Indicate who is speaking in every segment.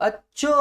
Speaker 1: अच्छो।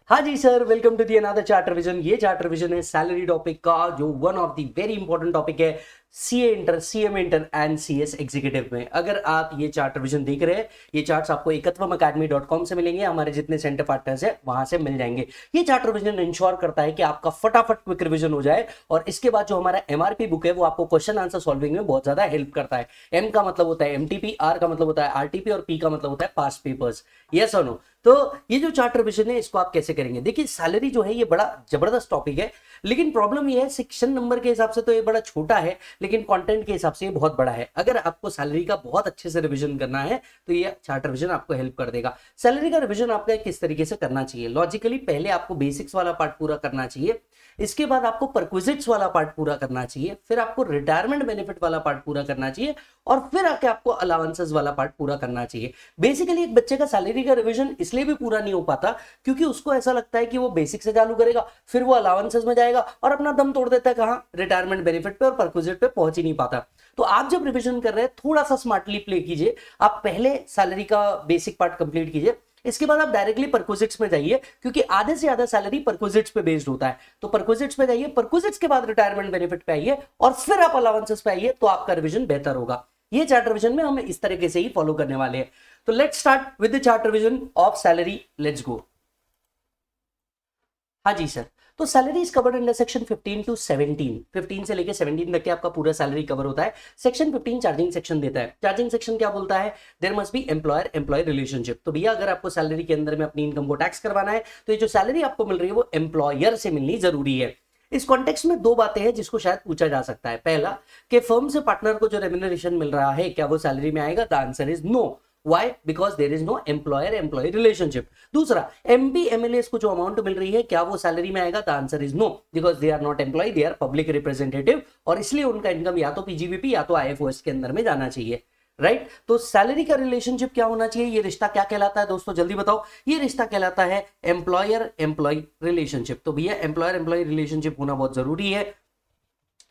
Speaker 1: हाँ जी सर, welcome to the another chart revision. ये चार्ट रिवीजन है सैलरी टॉपिक का, जो one of the very important topic है CA inter, CMA inter and CS executive में। अगर आप ये चार्ट रिवीजन देख रहे हैं, ये चार्ट्स आपको ekatvam.academy.com से मिलेंगे, हमारे जितने सेंटर पार्टनर्स हैं वहां से मिल जाएंगे। ये चार्ट रिवीजन इंश्योर करता है कि आपका फटाफट क्विक रिवीजन हो जाए, और इसके बाद जो हमारा एमआरपी बुक है वो आपको क्वेश्चन आंसर सॉल्विंग में बहुत ज्यादा हेल्प करता है। एम का मतलब होता है एमटीपी, आर का मतलब होता है आरटीपी, और पी का मतलब होता है पास्ट पेपर्स। यस और नो? तो ये जो चार्ट रिवीजन है इसको आप कैसे करेंगे? देखिए, सैलरी जो है ये बड़ा जबरदस्त टॉपिक है, लेकिन प्रॉब्लम ये है सेक्शन नंबर के हिसाब से तो ये बड़ा छोटा है, लेकिन कंटेंट के हिसाब से ये बहुत बड़ा है। अगर आपको सैलरी का बहुत अच्छे से रिवीजन करना है तो ये चार्ट रिवीजन आपको हेल्प कर देगा। सैलरी का रिवीजन आपका किस तरीके से करना चाहिए? लॉजिकली पहले आपको बेसिक्स वाला पार्ट पूरा करना चाहिए, इसके बाद आपको परक्विजिट्स वाला पार्ट पूरा करना चाहिए, फिर आपको रिटायरमेंट बेनिफिट वाला पार्ट पूरा करना चाहिए, और फिर आके आपको अलाउंसेस वाला पार्ट पूरा करना चाहिए। बेसिकली एक बच्चे का सैलरी का रिवीजन इसलिए भी पूरा नहीं हो पाता क्योंकि उसको ऐसा लगता है कि वो बेसिक से चालू करेगा, फिर वो अलाउंसेस में जाएगा और अपना दम तोड़ देता है कहां? रिटायरमेंट बेनिफिट पे, और परक्विजिट पे पहुंच ही नहीं पाता। तो आप जब रिवीजन कर रहे हैं थोड़ा सा स्मार्टली प्ले कीजिए। आप पहले सैलरी का बेसिक पार्ट कंप्लीट कीजिए, इसके बाद आप डायरेक्टली परक्विजिट्स में जाइए, क्योंकि आधे से ज्यादा सैलरी परक्विजिट्स पे बेस्ड होता है। तो परक्विजिट्स पे जाइए, परक्विजिट्स के बाद रिटायरमेंट बेनिफिट पे आइए, और फिर आप अलाउंसेस पे आइए, तो आपका रिवीजन बेहतर होगा। ये चार्ट रिवीजन में हम इस तरीके से ही फॉलो करने वाले हैं। तो let's start with the chart revision of salary. Let's go. हाँ जी सर, तो salary is covered under section 15 to 17। 15 से लेके 17 तक के आपका पूरा सैलरी कवर होता है। सेक्शन 15 चार्जिंग सेक्शन देता है। चार्जिंग सेक्शन क्या बोलता है? There must be employer employee relationship. तो भैया अगर आपको सैलरी के अंदर में अपनी इनकम को टैक्स करवाना है तो ये जो सैलरी आपको मिल रही है वो एम्प्लॉयर से मिलनी जरूरी है। इस कॉन्टेक्स्ट में दो बातें हैं जिसको शायद पूछा जा सकता है। पहला, कि फर्म से पार्टनर को जो रेम्यूनरेशन मिल रहा है क्या वो सैलरी में आएगा? The answer is no. Why? Because there is no employer-employee relationship. दूसरा, एमपी एमएलए को जो अमाउंट मिल रही है क्या वो सैलरी में आएगा? The answer is no, because they are not employee, they are public representative, और इसलिए उनका इनकम या तो पीजीबीपी या तो आईएफओएस के अंदर में जाना चाहिए। राइट? तो सैलरी का रिलेशनशिप क्या होना चाहिए? ये रिश्ता क्या कहलाता है दोस्तों? जल्दी बताओ। ये रिश्ता कहलाता है एम्प्लॉयर एम्प्लॉय रिलेशनशिप। तो भैया एम्प्लॉयर एम्प्लॉय रिलेशनशिप होना बहुत जरूरी है।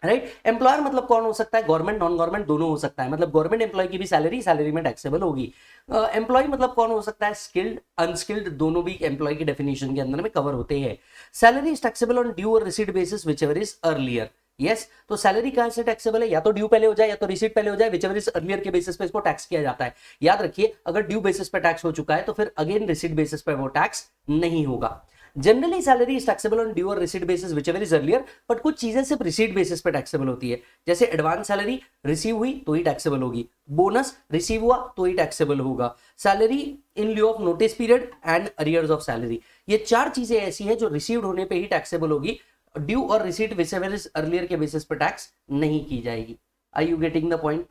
Speaker 1: राइट? एम्प्लॉयर मतलब कौन हो सकता है? गवर्नमेंट नॉन गवर्नमेंट दोनों हो सकता है, मतलब गवर्नमेंट एम्प्लॉय की भी सैलरी में टैक्सेबल होगी। एम्प्लॉय मतलब कौन हो सकता है? स्किल्ड अनस्किल्ड दोनों भी एम्प्लॉय की डेफिनेशन के अंदर में कवर होते हैं। Salary is taxable on due और receipt basis whichever is earlier. Yes, तो सैलरी कहां से टैक्सेबल है? या तो ड्यू पहले हो जाए या तो रिसीट पहले हो जाए, व्हिचएवर इज अर्लियर के बेसिस पे इसको टैक्स किया जाता है। याद रखिए, अगर ड्यू बेसिस पे टैक्स हो चुका है तो फिर अगेन रिसीट बेसिस पे वो टैक्स नहीं होगा। Generally salary is taxable on due और receipt basis whichever is earlier, but कुछ चीजें सिर्फ रिसीट बेसिस पे टैक्सेबल होती है। जैसे एडवांस सैलरी रिसीव हुई तो ही टैक्सेबल होगी, बोनस रिसीव हुआ तो ही टैक्सेबल होगा, salary in lieu of notice period and arrears of salary. ये चार चीजें ऐसी हैं जो रिसीव्ड होने पे ही टैक्सेबल होगी। ड्यू और रिसीट व्हिचएवर इज अर्लियर के बेसिस पे टैक्स नहीं की जाएगी। Are you getting the point?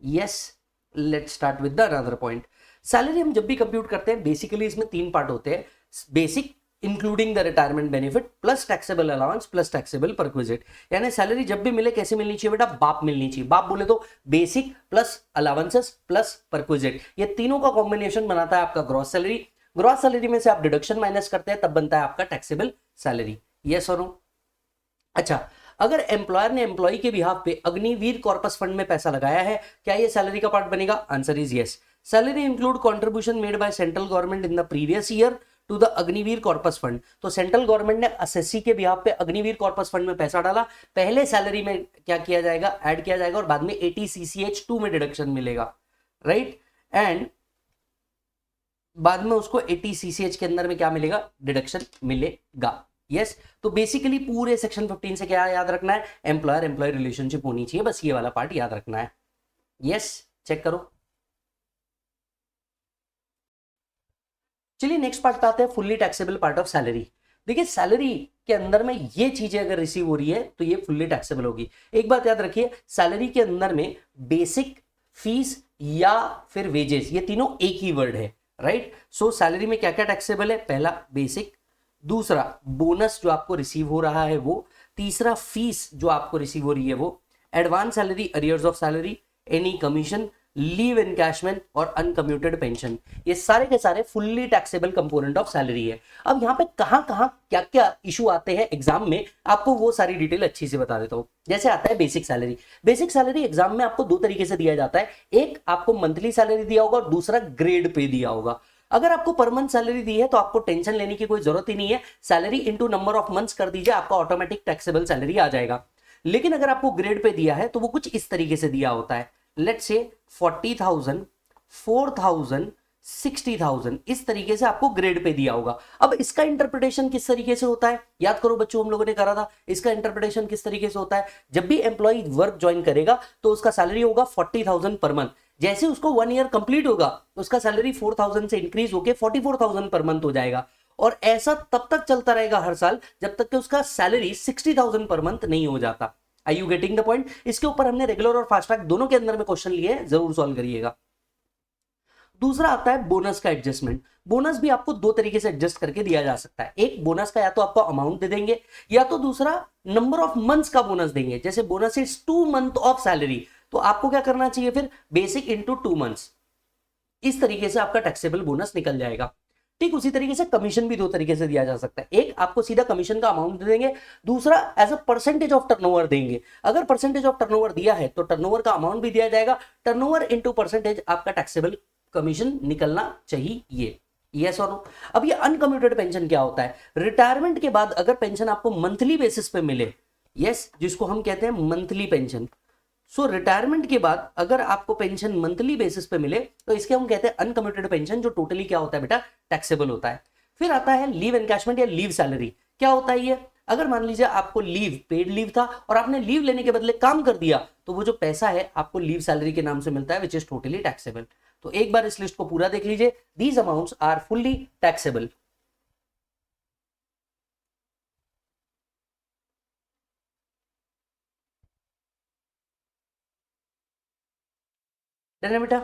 Speaker 1: Yes, let's start with the another point. Salary हम जब भी कंप्यूट करते हैं बेसिकली इसमें तीन पार्ट होते हैं। Basic including the retirement benefit plus taxable allowance plus taxable perquisite. यानी सैलरी जब भी मिले कैसे मिलनी चाहिए बेटा? बाप मिलनी चाहिए। बाप बोले तो basic plus allowances plus perquisite, ये तीनों का कॉम्बिनेशन बनाता है आपका ग्रॉस सैलरी। ग्रॉस सैलरी में से आप डिडक्शन माइनस करते हैं तब बनता है आपका टैक्सेबल सैलरी। यस और नो? अच्छा, अगर एम्प्लॉयर ने एम्प्लॉय के बिहाफ पे अग्निवीर कॉर्पस फंड में पैसा लगाया है, क्या ये सैलरी का पार्ट बनेगा? Answer is yes. Salary include contribution made by central government in the previous year to the Agniveer corpus fund. तो सेंट्रल गवर्नमेंट ने एसएससी के बिहाफ पे अग्निवीर कॉर्पस फंड में पैसा डाला, पहले सैलरी में क्या किया जाएगा? ऐड किया जाएगा, और बाद में 80CCH2 में डिडक्शन मिलेगा। राइट? एंड बाद में उसको 80CCH के अंदर में क्या मिलेगा? डिडक्शन मिलेगा। यस, तो बेसिकली पूरे सेक्शन 15 से क्या याद रखना है? एम्प्लॉयर एम्प्लॉय रिलेशनशिप होनी चाहिए, बस ये वाला पार्ट याद रखना है। यस, चेक करो। चलिए नेक्स्ट पार्ट पे आते हैं, fully taxable part of salary. देखिए, सैलरी के अंदर में ये चीजें अगर रिसीव हो रही है तो ये फुल्ली टैक्सेबल होगी। एक बात याद रखिए, सैलरी के अंदर में बेसिक, फीस या फिर वेजेस, ये तीनों एक ही वर्ड है। राइट? सो सैलरी में क्या क्या टैक्सेबल है? पहला बेसिक, दूसरा बोनस जो आपको रिसीव हो रहा है वो, तीसरा फीस जो आपको रिसीव हो रही है वो, advance salary, arrears of salary, any commission, leave encashment और अनकम्यूटेड पेंशन, ये सारे के सारे fully taxable component of salary है। अब यहाँ पे कहां कहां क्या क्या इशू आते हैं एग्जाम में, आपको वो सारी डिटेल अच्छी से बता देता हूं। जैसे आता है basic salary. Basic salary exam में आपको दो तरीके से दिया जाता है, एक आपको मंथली सैलरी दिया होगा और दूसरा ग्रेड पे दिया होगा। अगर आपको पर मंथ सैलरी दी है तो आपको टेंशन लेने की कोई जरूरत ही नहीं है, salary into number of months कर दीजिए, आपका ऑटोमेटिक टैक्सेबल सैलरी आ जाएगा। लेकिन अगर आपको ग्रेड पे दिया है तो वो कुछ इस तरीके से दिया होता है, लेट्स से 40,000, 4,000, 60,000, इस तरीके से आपको ग्रेड पे दिया होगा। अब इसका इंटरप्रिटेशन किस तरीके से होता है, याद करो बच्चों, हम लोगों ने करा था, इसका इंटरप्रिटेशन किस तरीके से होता है, जब भी एम्प्लॉय वर्क ज्वाइन करेगा तो उसका सैलरी होगा 40,000 पर मंथ, जैसे उसको 1 ईयर कंप्लीट होगा तो उसका सैलरी 4,000 से इंक्रीज होकर 44,000 पर मंथ हो जाएगा, और ऐसा तब तक चलता रहेगा हर साल जब तक कि उसका सैलरी 60,000 पर मंथ नहीं हो जाता। Are you getting the point? इसके ऊपर हमने रेगुलर और फास्ट ट्रैक दोनों के अंदर में क्वेश्चन लिए हैं, जरूर सॉल्व करिएगा। दूसरा आता है बोनस का एडजस्टमेंट। बोनस भी आपको दो तरीके से एडजस्ट करके दिया जा सकता है, एक बोनस का या तो आपको अमाउंट दे देंगे, या तो दूसरा नंबर ऑफ मंथ्स का बोनस देंगे। जैसे bonus is 2 month of salary, तो आपको क्या करना चाहिए फिर, बेसिक इंटू 2 मंथ्स, इस तरीके से आपका टैक्सेबल बोनस निकल जाएगा। ठीक उसी तरीके से कमीशन भी दो तरीके से दिया जा सकता है, एक आपको सीधा कमीशन का अमाउंट दे देंगे, दूसरा as a percentage of turnover देंगे। अगर परसेंटेज ऑफ टर्नओवर दिया है तो टर्नओवर का अमाउंट भी दिया जाएगा, टर्नओवर इनटू परसेंटेज आपका टैक्सेबल कमीशन निकलना चाहिए। यस और नो? अब ये अनकम्यूटेड पेंशन क्या होता है, रिटायरमेंट के बाद अगर पेंशन आपको मंथली बेसिस पे मिले, यस, जिसको हम कहते हैं मंथली पेंशन, सो रिटायरमेंट के बाद अगर आपको पेंशन मंथली बेसिस पे मिले तो इसके हम कहते हैं अनकम्यूटेड पेंशन, जो टोटली क्या होता है बेटा, टैक्सेबल होता है। फिर आता है लीव एनकैशमेंट या लीव सैलरी। क्या होता है ये, अगर मान लीजिए आपको लीव, पेड लीव था और आपने लीव लेने के बदले काम कर दिया, तो वो जो पैसा है आपको लीव सैलरी के नाम से मिलता है, विच इज टोटली टैक्सेबल। तो एक बार इस लिस्ट को पूरा देख लीजिए, these amounts are fully taxable. बेटा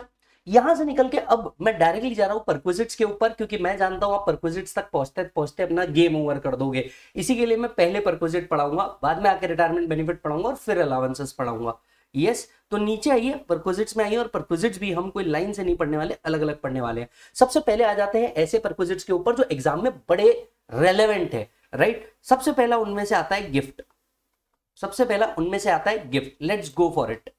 Speaker 1: यहां से निकल के अब मैं डायरेक्टली जा रहा हूं परक्विजिट्स के ऊपर, क्योंकि मैं जानता हूं आप परक्विजिट्स तक पहुंचते पहुंचते अपना गेम ओवर कर दोगे। इसी के लिए मैं पहले परक्विजिट पढ़ाऊंगा, बाद में आके रिटायरमेंट बेनिफिट पढ़ाऊंगा और फिर अलाउंसेस पढ़ाऊंगा। यस, तो नीचे आइए, परक्विजिट्स में आइए, और परक्विजिट्स भी हम कोई लाइन से नहीं पढ़ने वाले, अलग अलग पढ़ने वाले हैं। सबसे पहले आ जाते हैं ऐसे परक्विजिट्स के ऊपर जो एग्जाम में बड़े रेलेवेंट है, राइट। सबसे पहला उनमें से आता है गिफ्ट, सबसे पहला उनमें से आता है gift. Let's go for it.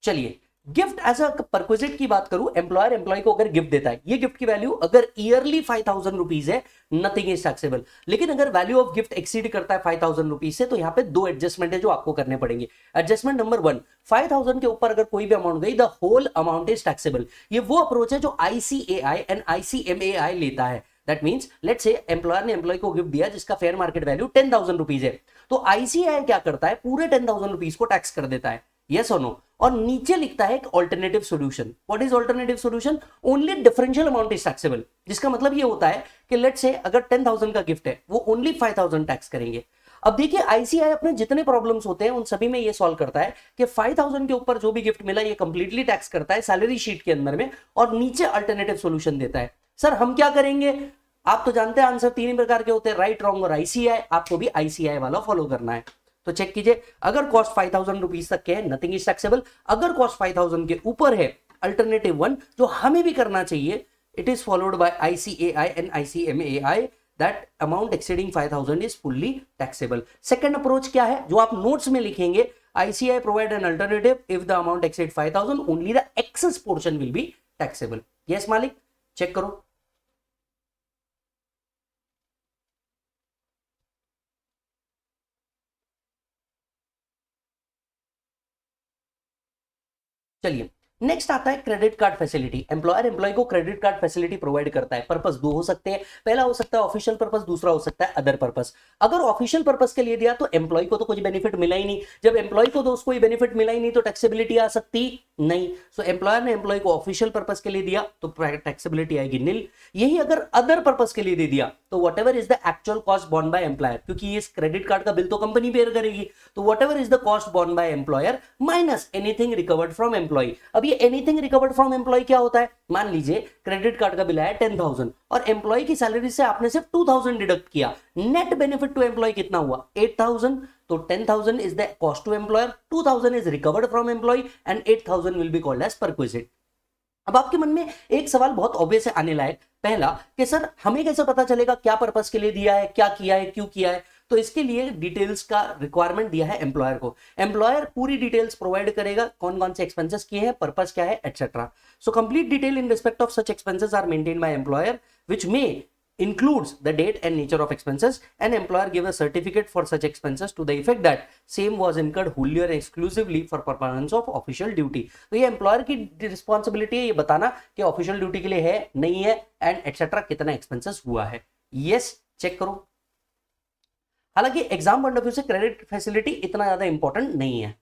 Speaker 1: चलिए, गिफ्ट एज अ परक्विजिट की बात करूं, एम्प्लॉयर एम्प्लॉय को अगर गिफ्ट देता है, ये गिफ्ट की वैल्यू अगर ईयरली 5,000 रुपीज है, नथिंग इज टैक्सेबल। लेकिन अगर वैल्यू ऑफ गिफ्ट एक्सीड करता है 5,000 रुपीज से, तो यहाँ पे दो एडजस्टमेंट है जो आपको करने पड़ेंगे। एडजस्टमेंट नंबर 1, 5,000 के ऊपर अगर कोई भी अमाउंट गई, the whole amount is taxable. ये वो अप्रोच है जो ICAI एंड ICMAI लेता है। That means let's say employer ने एम्प्लॉय को गिफ्ट दिया जिसका फेयर मार्केट वैल्यू 10,000 रुपीज है, तो ICAI क्या करता है, पूरे 10,000 रुपीज को टैक्स कर देता है। यस और नो? और नीचे लिखता है एक alternative solution. What is alternative solution? Only differential amount is taxable. जिसका मतलब ये होता है कि लेट्स से अगर 10,000 का गिफ्ट है, वो ओनली 5,000 टैक्स करेंगे। अब देखिए, ICAI अपने जितने प्रॉब्लम्स होते हैं उन सभी में ये सॉल्व करता है कि 5,000 के ऊपर जो भी गिफ्ट मिला ये कंप्लीटली टैक्स करता है सैलरी शीट के अंदर में, और नीचे अल्टरनेटिव सॉल्यूशन देता है। सर हम क्या करेंगे? आप तो जानते हैं आंसर 3 प्रकार के होते हैं, राइट, रॉन्ग और ICAI। आपको भी ICAI वाला फॉलो करना है। तो चेक कीजिए, अगर कॉस्ट 5,000 रुपीज तक के है, नथिंग इज टैक्सेबल। अगर कॉस्ट 5,000 के ऊपर है, अल्टरनेटिव 1 जो हमें भी करना चाहिए, it is followed by ICAI and ICMAI, that amount exceeding 5,000 is fully taxable. Second approach क्या है, जो आप नोट्स में लिखेंगे, ICAI provide an alternative if the amount exceed 5,000 only the excess portion will be taxable. Yes मालिक, check करो। चलिए, next आता है credit card facility. Employer employ को क्रेडिट कार्ड फैसिलिटी प्रोवाइड करता है। पर्पस दो हो सकते हैं, पहला हो सकता है ऑफिशियल पर्पस, दूसरा हो सकता है अदर पर्पस। अगर ऑफिशियल पर्पस के लिए दिया तो एम्प्लॉय को तो कुछ बेनिफिट मिला ही नहीं, जब एम्प्लॉय को तो उसको बेनिफिट मिला ही नहीं तो टैक्सेबिलिटी आ सकती नहीं। सो एम्प्लॉयर ने एम्प्लॉय को ऑफिशियल पर्पस के लिए दिया तो टैक्सेबिलिटी आएगी नील। यही अगर अदर पर्पस के लिए दे दिया तो whatever is the actual cost born by employer, क्योंकि इस क्रेडिट कार्ड का बिल तो कंपनी बेयर करेगी, तो whatever is the cost born by employer minus anything recovered from employ. अब ये एनीथिंग रिकवर्ड फ्रॉम एम्प्लॉय क्या होता है? मान लीजिए क्रेडिट कार्ड का बिल आया 10,000 और एम्प्लॉय की सैलरी से आपने सिर्फ 2,000 डिडक्ट किया, नेट बेनिफिट टू एम्प्लॉय कितना हुआ? 8,000। तो 10,000 is the cost to employer, 2,000 is recovered from employee and 8,000 will be called as perquisite. अब आपके मन में एक सवाल बहुत ऑब्वियस है आने लायक, पहला कि सर हमें कैसे पता चलेगा क्या पर्पस के लिए दिया है, क्या किया है, क्यों किया है? तो इसके लिए डिटेल्स का रिक्वायरमेंट दिया है एम्प्लॉयर को। एम्प्लॉयर पूरी डिटेल्स प्रोवाइड करेगा, कौन कौन से एक्सपेंसेस किए हैं, पर्पस क्या है, etcetera. So complete detail in respect of such expenses are maintained by employer which may includes the date and nature of expenses. An employer give a certificate for such expenses to the effect that same was incurred wholly or exclusively for performance of official duty. तो ये employer की responsibility है ये बताना कि official duty के लिए है, नहीं है, एंड एक्सेट्रा कितना एक्सपेंसेस हुआ है। यस, चेक करो। हालांकि एग्जाम पॉइंट ऑफ व्यू से क्रेडिट फैसिलिटी इतना ज्यादा इंपॉर्टेंट नहीं है।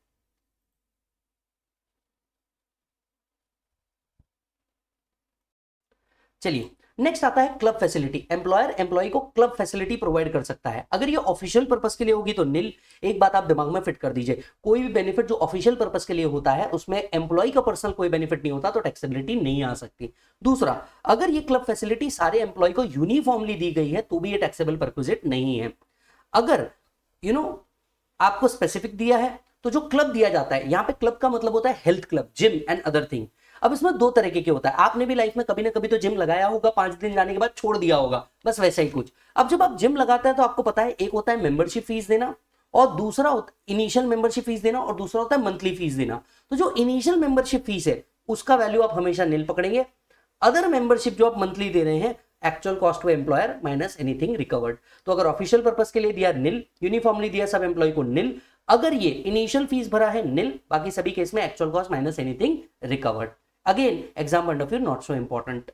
Speaker 1: चलिए नेक्स्ट आता है क्लब फैसिलिटी। एम्प्लॉयर एम्प्लॉय को क्लब फैसिलिटी प्रोवाइड कर सकता है। अगर ये ऑफिशियल पर्पस के लिए होगी तो नील। एक बात आप दिमाग में फिट कर दीजिए, कोई भी बेनिफिट जो ऑफिशियल पर्पस के लिए होता है उसमें एम्प्लॉय का पर्सनल कोई बेनिफिट नहीं होता तो टैक्सेबिलिटी नहीं आ सकती। दूसरा, अगर ये क्लब फैसिलिटी सारे एम्प्लॉय को यूनिफॉर्मली दी गई है तो भी ये टैक्सेबल परक्विजिट नहीं है। अगर आपको स्पेसिफिक दिया है तो जो क्लब दिया जाता है, यहां पे क्लब का मतलब होता है health club, gym and other thing. अब इसमें दो तरीके के होता है, आपने भी लाइफ में कभी ना कभी तो जिम लगाया होगा, 5 दिन जाने के बाद छोड़ दिया होगा, बस वैसा ही कुछ। अब जब आप जिम लगाते हैं तो आपको पता है एक होता है मेंबरशिप फीस देना और दूसरा इनिशियल मेंबरशिप फीस देना और दूसरा होता है मंथली फीस देना। तो जो इनिशियल मेंबरशिप फीस है उसका वैल्यू आप हमेशा नील पकड़ेंगे। अदर मेंबरशिप जो आप मंथली दे रहे हैं, actual cost to employer minus anything recovered. तो अगर ऑफिशियल पर्पस के लिए दिया नील, यूनिफॉर्मली दिया सब एम्प्लॉय को नील। अगर ये इनिशियल फीस भरा है नील, बाकी सभी केस में actual cost minus anything recovered. Again exam point of view not so important.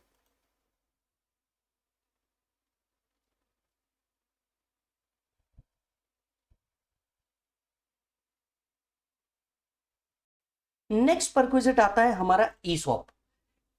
Speaker 1: Next perquisite आता है हमारा ESOP,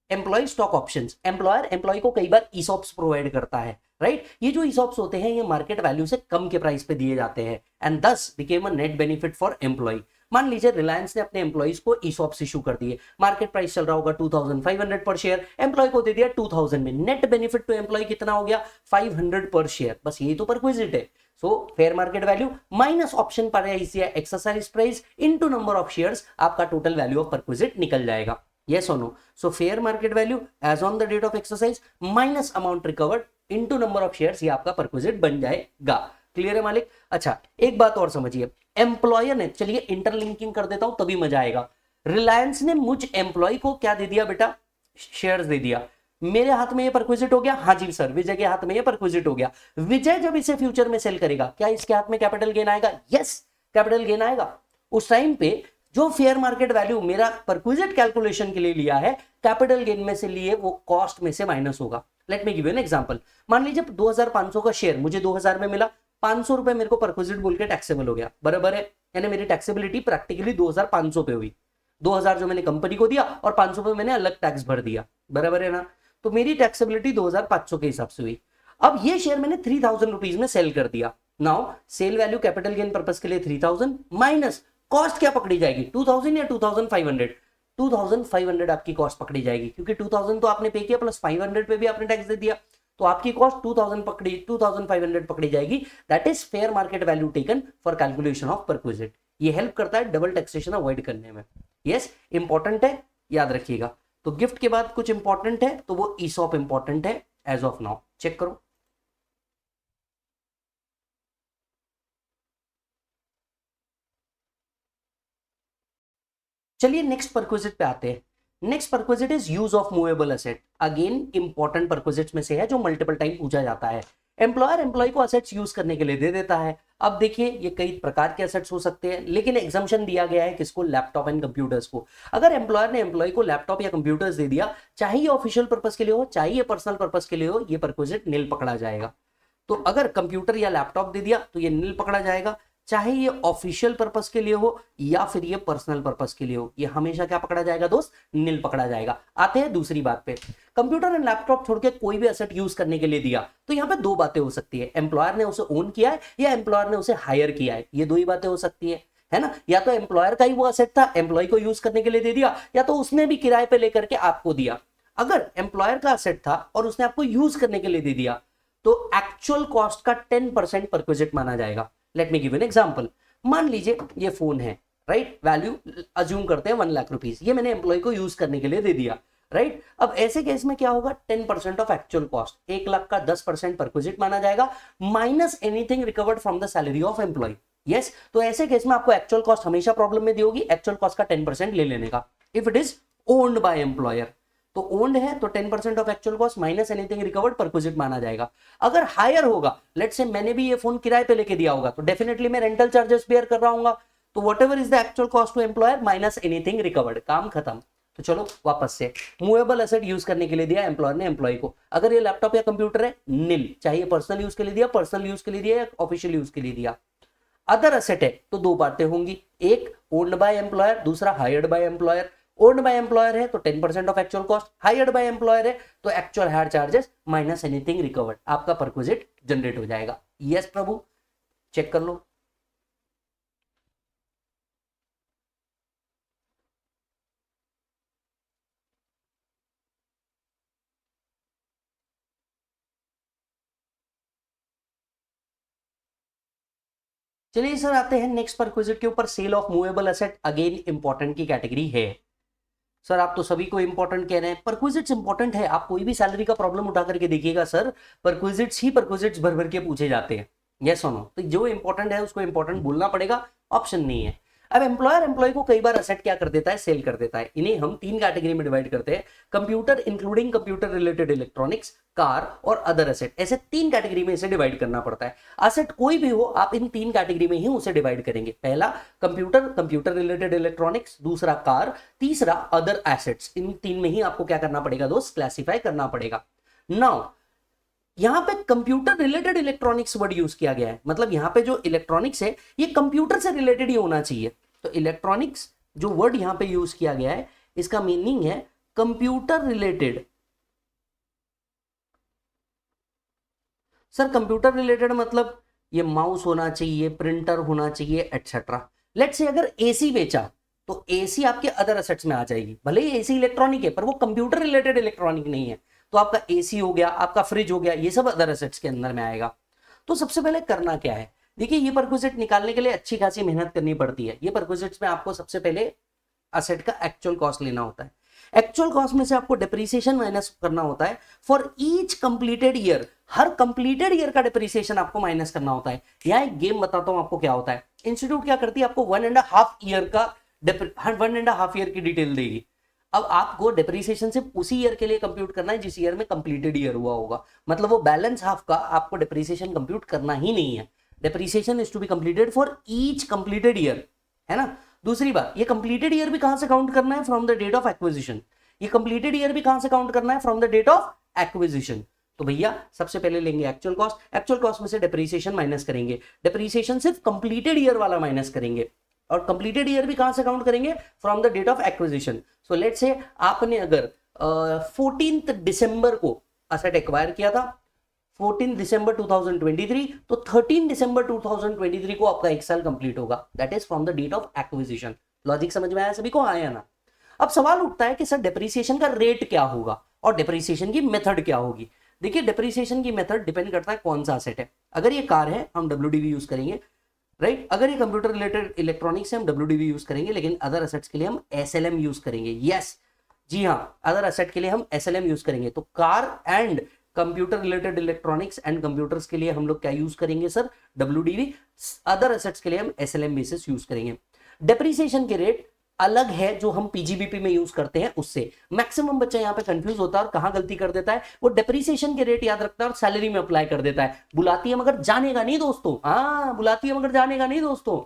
Speaker 1: employee stock options. Employer employ को कई बार ईसॉप्स प्रोवाइड करता है, राइट। ये जो ईसॉप्स होते हैं ये मार्केट वैल्यू से कम के प्राइस पे दिए जाते हैं and thus became a net benefit for employee. मान लीजिए रिलायंस ने अपने एम्प्लॉइज को ईसॉप्स इशू कर दिए, मार्केट प्राइस चल रहा होगा 2500 पर शेयर, एम्प्लॉय को दे दिया 2000 में, नेट बेनिफिट टू एम्प्लॉय कितना हो गया 500 पर शेयर। बस यही तो परक्विजिट है। So fair market value minus option price या exercise price into number of shares, आपका टोटल वैल्यू ऑफ परक्विजिट निकल जाएगा। Yes or no? So fair market value as on the date of exercise minus amount recovered into number of shares, ये आपका perquisite बन जाएगा। Clear है मालिक? अच्छा एक बात और समझिए, एम्प्लॉयर ने, चलिए इंटरलिंकिंग कर देता हूं तभी मजा आएगा। रिलायंस ने मुझ एम्प्लॉय को क्या दे दिया बेटा, शेयर्स दे दिया। मेरे हाथ में ये परक्विजिट हो गया, हाँ जी सर। विजय के हाथ में ये परक्विजिट हो गया। विजय जब इसे फ्यूचर में सेल करेगा क्या इसके हाथ में कैपिटल गेन आएगा? यस, कैपिटल गेन आएगा। उस टाइम पे जो फेयर मार्केट वैल्यू मेरा परक्विजिट कैलकुलेशन के लिए लिया है, कैपिटल गेन में से लिए वो कॉस्ट में से माइनस होगा। Late me give you an example. मान लीजिए 2500 का शेयर मुझे 2000 में मिला, 500 रुपए मेरे को परक्विजिट बोल के टैक्सेबल हो गया, बराबर है। यानी मेरी टैक्सेबिलिटी प्रैक्टिकली 2500 पे हुई। 2000 जो मैंने कंपनी को दिया और 500 पे मैंने अलग टैक्स भर दिया, बराबर है ना। तो मेरी टैक्सेबिलिटी 2500 के हिसाब से हुई। अब ये शेयर मैंने 3000 रुपीज में सेल कर दिया। Now sell value capital gain purpose के लिए 3000 माइनस कॉस्ट क्या पकड़ी जाएगी, 2000 या 2500? 2500 आपकी कॉस्ट पकड़ी जाएगी, क्योंकि 2000 तो आपने पे किया प्लस 500 पे भी आपने टैक्स दे दिया, तो आपकी कॉस्ट 2500 पकड़ी जाएगी। That is fair market value taken for calculation of perquisite. ये हेल्प करता है डबल टैक्सेशन अवॉइड करने में। यस, इंपॉर्टेंट है, याद रखिएगा। तो गिफ्ट के बाद कुछ इंपॉर्टेंट है तो वो ईसॉप इंपॉर्टेंट है एज ऑफ नाउ, चेक करो। चलिए नेक्स्ट परक्विजिट पे आते हैं। Next perquisite is use of movable asset. Again important perquisites में से है जो मल्टीपल टाइम पूछा जाता है। एम्प्लॉयर एम्प्लॉय को असेट्स यूज करने के लिए दे देता है। अब देखिए ये कई प्रकार के असेट्स हो सकते हैं, लेकिन एग्जाम्पशन दिया गया है किसको, लैपटॉप एंड कंप्यूटर्स को। अगर एम्प्लॉयर ने एम्प्लॉय को लैपटॉप या कंप्यूटर्स दे दिया, चाहे ये ऑफिशियल पर्पस के लिए हो चाहे ये पर्सनल पर्पस के लिए हो, ये परक्विजिट नील पकड़ा जाएगा। तो अगर कंप्यूटर या लैपटॉप दे दिया तो ये नील पकड़ा जाएगा, चाहे ये ऑफिशियल पर्पस के लिए हो या फिर ये पर्सनल पर्पस के लिए हो, ये हमेशा क्या पकड़ा जाएगा दोस्त, नील पकड़ा जाएगा। आते हैं दूसरी बात पे। कंप्यूटर एंड लैपटॉप छोड़ के कोई भी एसेट यूज करने के लिए दिया तो यहाँ पे दो बातें हो सकती है, एम्प्लॉयर ने उसे ओन किया है या एम्प्लॉयर ने उसे हायर किया है, ये दो ही बातें हो सकती है ना। या तो एम्प्लॉयर का ही वो एसेट था, एम्प्लॉय को यूज करने के लिए दे दिया, या तो उसने भी किराए पे लेकर के आपको दिया। अगर एम्प्लॉयर का एसेट था और उसने आपको यूज करने के लिए दे दिया तो एक्चुअल कॉस्ट का 10% परक्विजिट माना जाएगा। Late me give an example. मान लीजिए ये फोन है, राइट, वैल्यू अज्यूम करते हैं 1 लाख रुपीज, ये मैंने एम्प्लॉय को यूज करने के लिए दे दिया। राइट। अब ऐसे केस में क्या होगा, 10% ऑफ एक्चुअल कॉस्ट, 1 लाख का 10% परक्विजिट माना जाएगा, minus anything recovered from the salary of employee. Yes, तो ऐसे केस में आपको एक्चुअल कॉस्ट हमेशा प्रॉब्लम में दी होगी, एक्चुअल कॉस्ट का 10% ले लेने का। If it is owned by employer, तो ओन्ड है तो 10% of actual cost minus anything recovered perquisite माना जाएगा। अगर हायर होगा, लेट्स से मैंने भी ये फोन किराए पे लेके दिया होगा, तो डेफिनेटली मैं रेंटल चार्जेस बेयर कर रहा हूँ, तो whatever is the actual cost to employer minus anything recovered, काम खत्म। तो चलो वापस से, मूवेबल एसेट यूज करने के लिए दिया एम्प्लॉयर ने एम्प्लॉय को, अगर ये लैपटॉप या कंप्यूटर है नील, चाहिए पर्सनल यूज के लिए दिया, पर्सनल यूज के लिए दिया या ऑफिशियल यूज के लिए दिया। अदर एसेट है तो दो बातें होंगी, एक ओन्ड बाय एम्प्लॉयर, दूसरा hired by employer. Owned by employer है तो 10% of actual cost, hired by employer है तो actual hire charges minus anything recovered, आपका परक्विजिट जनरेट हो जाएगा। यस प्रभु, चेक कर लो। चलिए सर आते हैं नेक्स्ट परक्विजिट के ऊपर, sale of movable asset, again important की कैटेगरी है। सर आप तो सभी को इंपॉर्टेंट कह रहे हैं, परक्विजिट्स इंपॉर्टेंट है, आप कोई भी सैलरी का प्रॉब्लम उठा करके देखिएगा सर, परक्विजिट्स ही परक्विजिट्स भर भर के पूछे जाते हैं। यस और नो, तो जो इंपॉर्टेंट है उसको इंपॉर्टेंट बोलना पड़ेगा, ऑप्शन नहीं है। अब एम्प्लॉयर एम्प्लॉय को कई बार असेट क्या कर देता है, सेल कर देता है। इन्हें हम 3 कैटेगरी में डिवाइड करते हैं, computer including computer related electronics, car और अदर असेट, ऐसे 3 कैटेगरी में इसे डिवाइड करना पड़ता है। असेट कोई भी हो आप इन 3 कैटेगरी में ही उसे डिवाइड करेंगे, पहला कंप्यूटर, कंप्यूटर रिलेटेड इलेक्ट्रॉनिक्स, दूसरा कार, तीसरा अदर एसेट्स। इन 3 में ही आपको क्या करना पड़ेगा दोस्त, क्लासिफाई करना पड़ेगा। नाउ यहां पे computer related electronics word use किया गया है, मतलब यहां पे जो इलेक्ट्रॉनिक्स है ये कंप्यूटर से रिलेटेड ही होना चाहिए। तो इलेक्ट्रॉनिक्स जो वर्ड यहां पे यूज किया गया है इसका मीनिंग है computer related. Sir computer related मतलब ये माउस होना चाहिए, प्रिंटर होना चाहिए, एटसेट्रा। लेट्स से अगर एसी बेचा तो एसी आपके अदर एसेट्स में आ जाएगी, भले ही एसी इलेक्ट्रॉनिक है पर वो कंप्यूटर रिलेटेड इलेक्ट्रॉनिक नहीं है, तो आपका एसी हो गया, आपका फ्रिज हो गया, ये सब अदर एसेट्स के अंदर में आएगा। तो सबसे पहले करना क्या है, देखिए ये परक्विजिट निकालने के लिए अच्छी खासी मेहनत करनी पड़ती है। ये परक्विजिट्स में आपको सबसे पहले असेट का एक्चुअल कॉस्ट लेना होता है, एक्चुअल कॉस्ट में से आपको डिप्रीसिएशन माइनस करना होता है for each completed year, her completed year का डिप्रीसिएशन आपको माइनस करना होता है। यहाँ एक गेम बताता हूं आपको क्या होता है, इंस्टीट्यूट क्या करती है, आपको 1.5 ईयर का 1.5 ईयर की डिटेल देगी। अब आपको डिप्रीसिएशन सिर्फ उसी ईयर के लिए कंप्यूट करना है जिस ईयर में कंप्लीटेड ईयर हुआ होगा, मतलब वो बैलेंस हाफ का आपको डिप्रीसिएशन कंप्यूट करना ही नहीं है। Depreciation is to be completed for each completed year, है ना। दूसरी बात, ये कंप्लीटेड ईयर भी कहां से काउंट करना है, from the date of acquisition. ये कंप्लीटेड ईयर भी कहां से काउंट करना है, from the date of acquisition. तो भैया सबसे पहले लेंगे एक्चुअल कॉस्ट, एक्चुअल कॉस्ट में से डिप्रीसिएशन माइनस करेंगे, डिप्रीसिएशन सिर्फ कंप्लीटेड ईयर वाला माइनस करेंगे, और कंप्लीटेड ईयर भी कहां से काउंट करेंगे, from the date of acquisition. So let's say आपने अगर 14 दिसंबर को असेट एक्वायर किया था, 14 दिसंबर 2023, तो 13 दिसंबर 2023 को आपका 1 साल कंप्लीट होगा, that is from the date of acquisition. Logic समझ में आया सभी को, आया ना। अब सवाल उठता है कि सर डिप्रीसिएशन का रेट क्या होगा और डिप्रीसिएशन की मेथड क्या होगी। देखिए डिप्रीसिएशन की मेथड डिपेंड करता है कौन सा असेट है। अगर ये कार है हम WDV यूज करेंगे, राइट। अगर ये कंप्यूटर रिलेटेड इलेक्ट्रॉनिक्स है हम WDV यूज करेंगे, लेकिन अदर असेट्स के लिए हम SLM यूज करेंगे। यस जी हाँ, अदर असेट के लिए हम SLM यूज करेंगे। तो car and computer related electronics and computers के लिए हम लोग क्या यूज करेंगे सर, WDV। अदर असेट्स के लिए हम SLM बेसिस यूज करेंगे। डिप्रीसिएशन के रेट अलग है जो हम PGBP में यूज करते हैं उससे। मैक्सिमम बच्चा यहाँ पे कंफ्यूज होता है और कहां गलती कर देता है, वो डिप्रीसिएशन के रेट याद रखता है और सैलरी में अप्लाई कर देता है। बुलाती है मगर जानेगा नहीं दोस्तों, हाँ बुलाती है मगर जानेगा नहीं दोस्तों।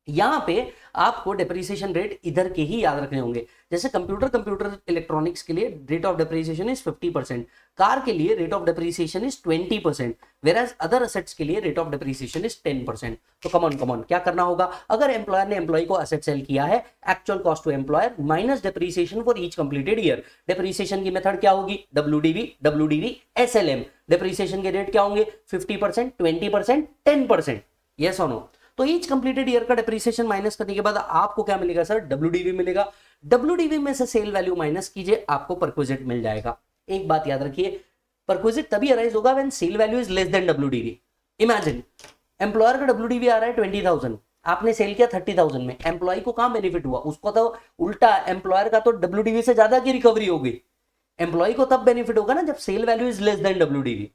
Speaker 1: यहां पे आपको डिप्रीसिएशन रेट इधर के ही याद रखने होंगे। जैसे कंप्यूटर इलेक्ट्रॉनिक्स के लिए rate of depreciation is 50%, car के लिए rate of depreciation is 20%, वेराज other assets के लिए रेट ऑफ डिप्रीसिएशन इज 10%। तो कमॉन क्या करना होगा, अगर एम्प्लॉयर ने एम्प्लॉय को असेट सेल किया है, actual cost to employer minus depreciation for each completed year. Depreciation की मेथड क्या होगी, WDV SLM। डिप्रीसिएशन के रेट क्या होंगे, 50%, 20%, 10%। यस और नो। तो ईच कंप्लीटेड ईयर का डिप्रीसिएशन माइनस करने के बाद आपको क्या मिलेगा सर, WDV मिलेगा। WDV में से सेल वैल्यू माइनस कीजिए, आपको परक्विजिट मिल जाएगा। एक बात याद रखिए, परक्विजिट तभी अराइज होगा when sale value is less than WDV। Imagine employer का WDV आ रहा है 20,000, आपने सेल किया 30,000 में, एम्प्लॉय को कहां बेनिफिट हुआ, उसको तो उल्टा एम्प्लॉयर का तो डब्ल्यूडीवी से ज्यादा की रिकवरी होगी। एम्प्लॉय को तब बेनिफिट होगा ना जब sale value is less than WDV.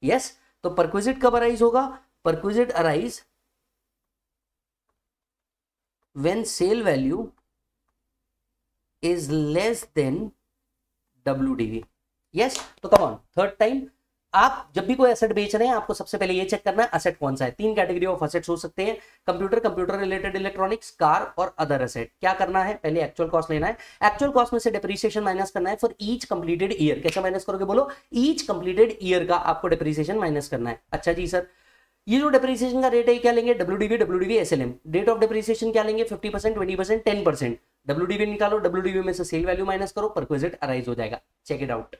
Speaker 1: Yes, तो परक्विजिट कब अराइज होगा, perquisite arise when sale value is less than WDV. Yes, तो कम ऑन, थर्ड टाइम, आप जब भी कोई एसेट बेच रहे हैं आपको सबसे पहले ये चेक करना है एसेट कौन सा है। तीन कैटेगरी ऑफ एसेट्स हो सकते हैं, computer, computer related electronics, car और अदर एसेट। क्या करना है, पहले एक्चुअल कॉस्ट लेना है, एक्चुअल कॉस्ट में से डेप्रिसिएशन माइनस करना है फॉर ईच कंप्लीटेड ईयर। कैसे माइनस करोगे बोलो, ईच कंप्लीटेड ईयर का आपको डेप्रिसिएशन माइनस करना है। अच्छा जी सर, ये जो डेप्रिसिएशन का रेट है क्या लेंगे, WDV, WDV SLM. Date of depreciation क्या लेंगे, 50%, 20%, 10%। डब्ल्यूडीवी निकालो, डब्ल्यूडीवी में से सेल वैल्यू माइनस करो, परक्विजिट अराइज हो जाएगा। Check it out.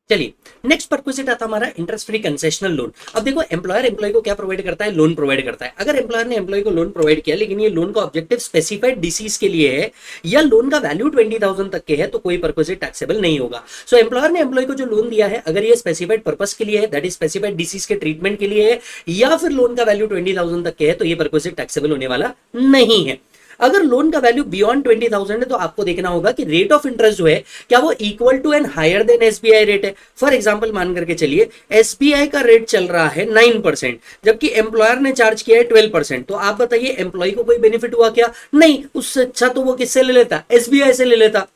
Speaker 1: चलिए, नेक्स्ट परक्विजिट आता हमारा इंटरेस्ट फ्री कंसेशनल लोन। अब देखो, एम्प्लॉयर एम्प्लॉय को क्या प्रोवाइड करता है, लोन प्रोवाइड करता है। अगर एम्प्लॉयर ने एम्प्लॉय को लोन प्रोवाइड किया लेकिन ये लोन का ऑब्जेक्टिव स्पेसिफाइड डिसीज के लिए है या लोन का वैल्यू 20,000 तक के है तो कोई परक्विजिट टैक्सेबल नहीं होगा। सो एम्प्लॉयर ने एम्प्लॉय को जो लोन दिया है अगर ये स्पेसिफाइड पर्पस के लिए है, दैट इज स्पेसिफाइड डिसीज के ट्रीटमेंट के लिए है, या फिर लोन का वैल्यू 20,000 तक के है तो ये परक्विजिट टैक्सेबल होने वाला नहीं है। अगर लोन का वैल्यू बियॉन्ड 20,000 है तो आपको देखना होगा कि रेट ऑफ इंटरेस्ट जो है क्या वो equal to and higher than SBI rate है। फॉर एग्जांपल मान करके चलिए एसबीआई का रेट चल रहा है 9%, जबकि एम्प्लॉयर ने चार्ज किया है 12%। तो आप बताइए एम्प्लॉय को कोई बेनिफिट हुआ क्या, नहीं। उससे अच्छा तो वो किससे ले लेता, एसबीआई से ले लेता।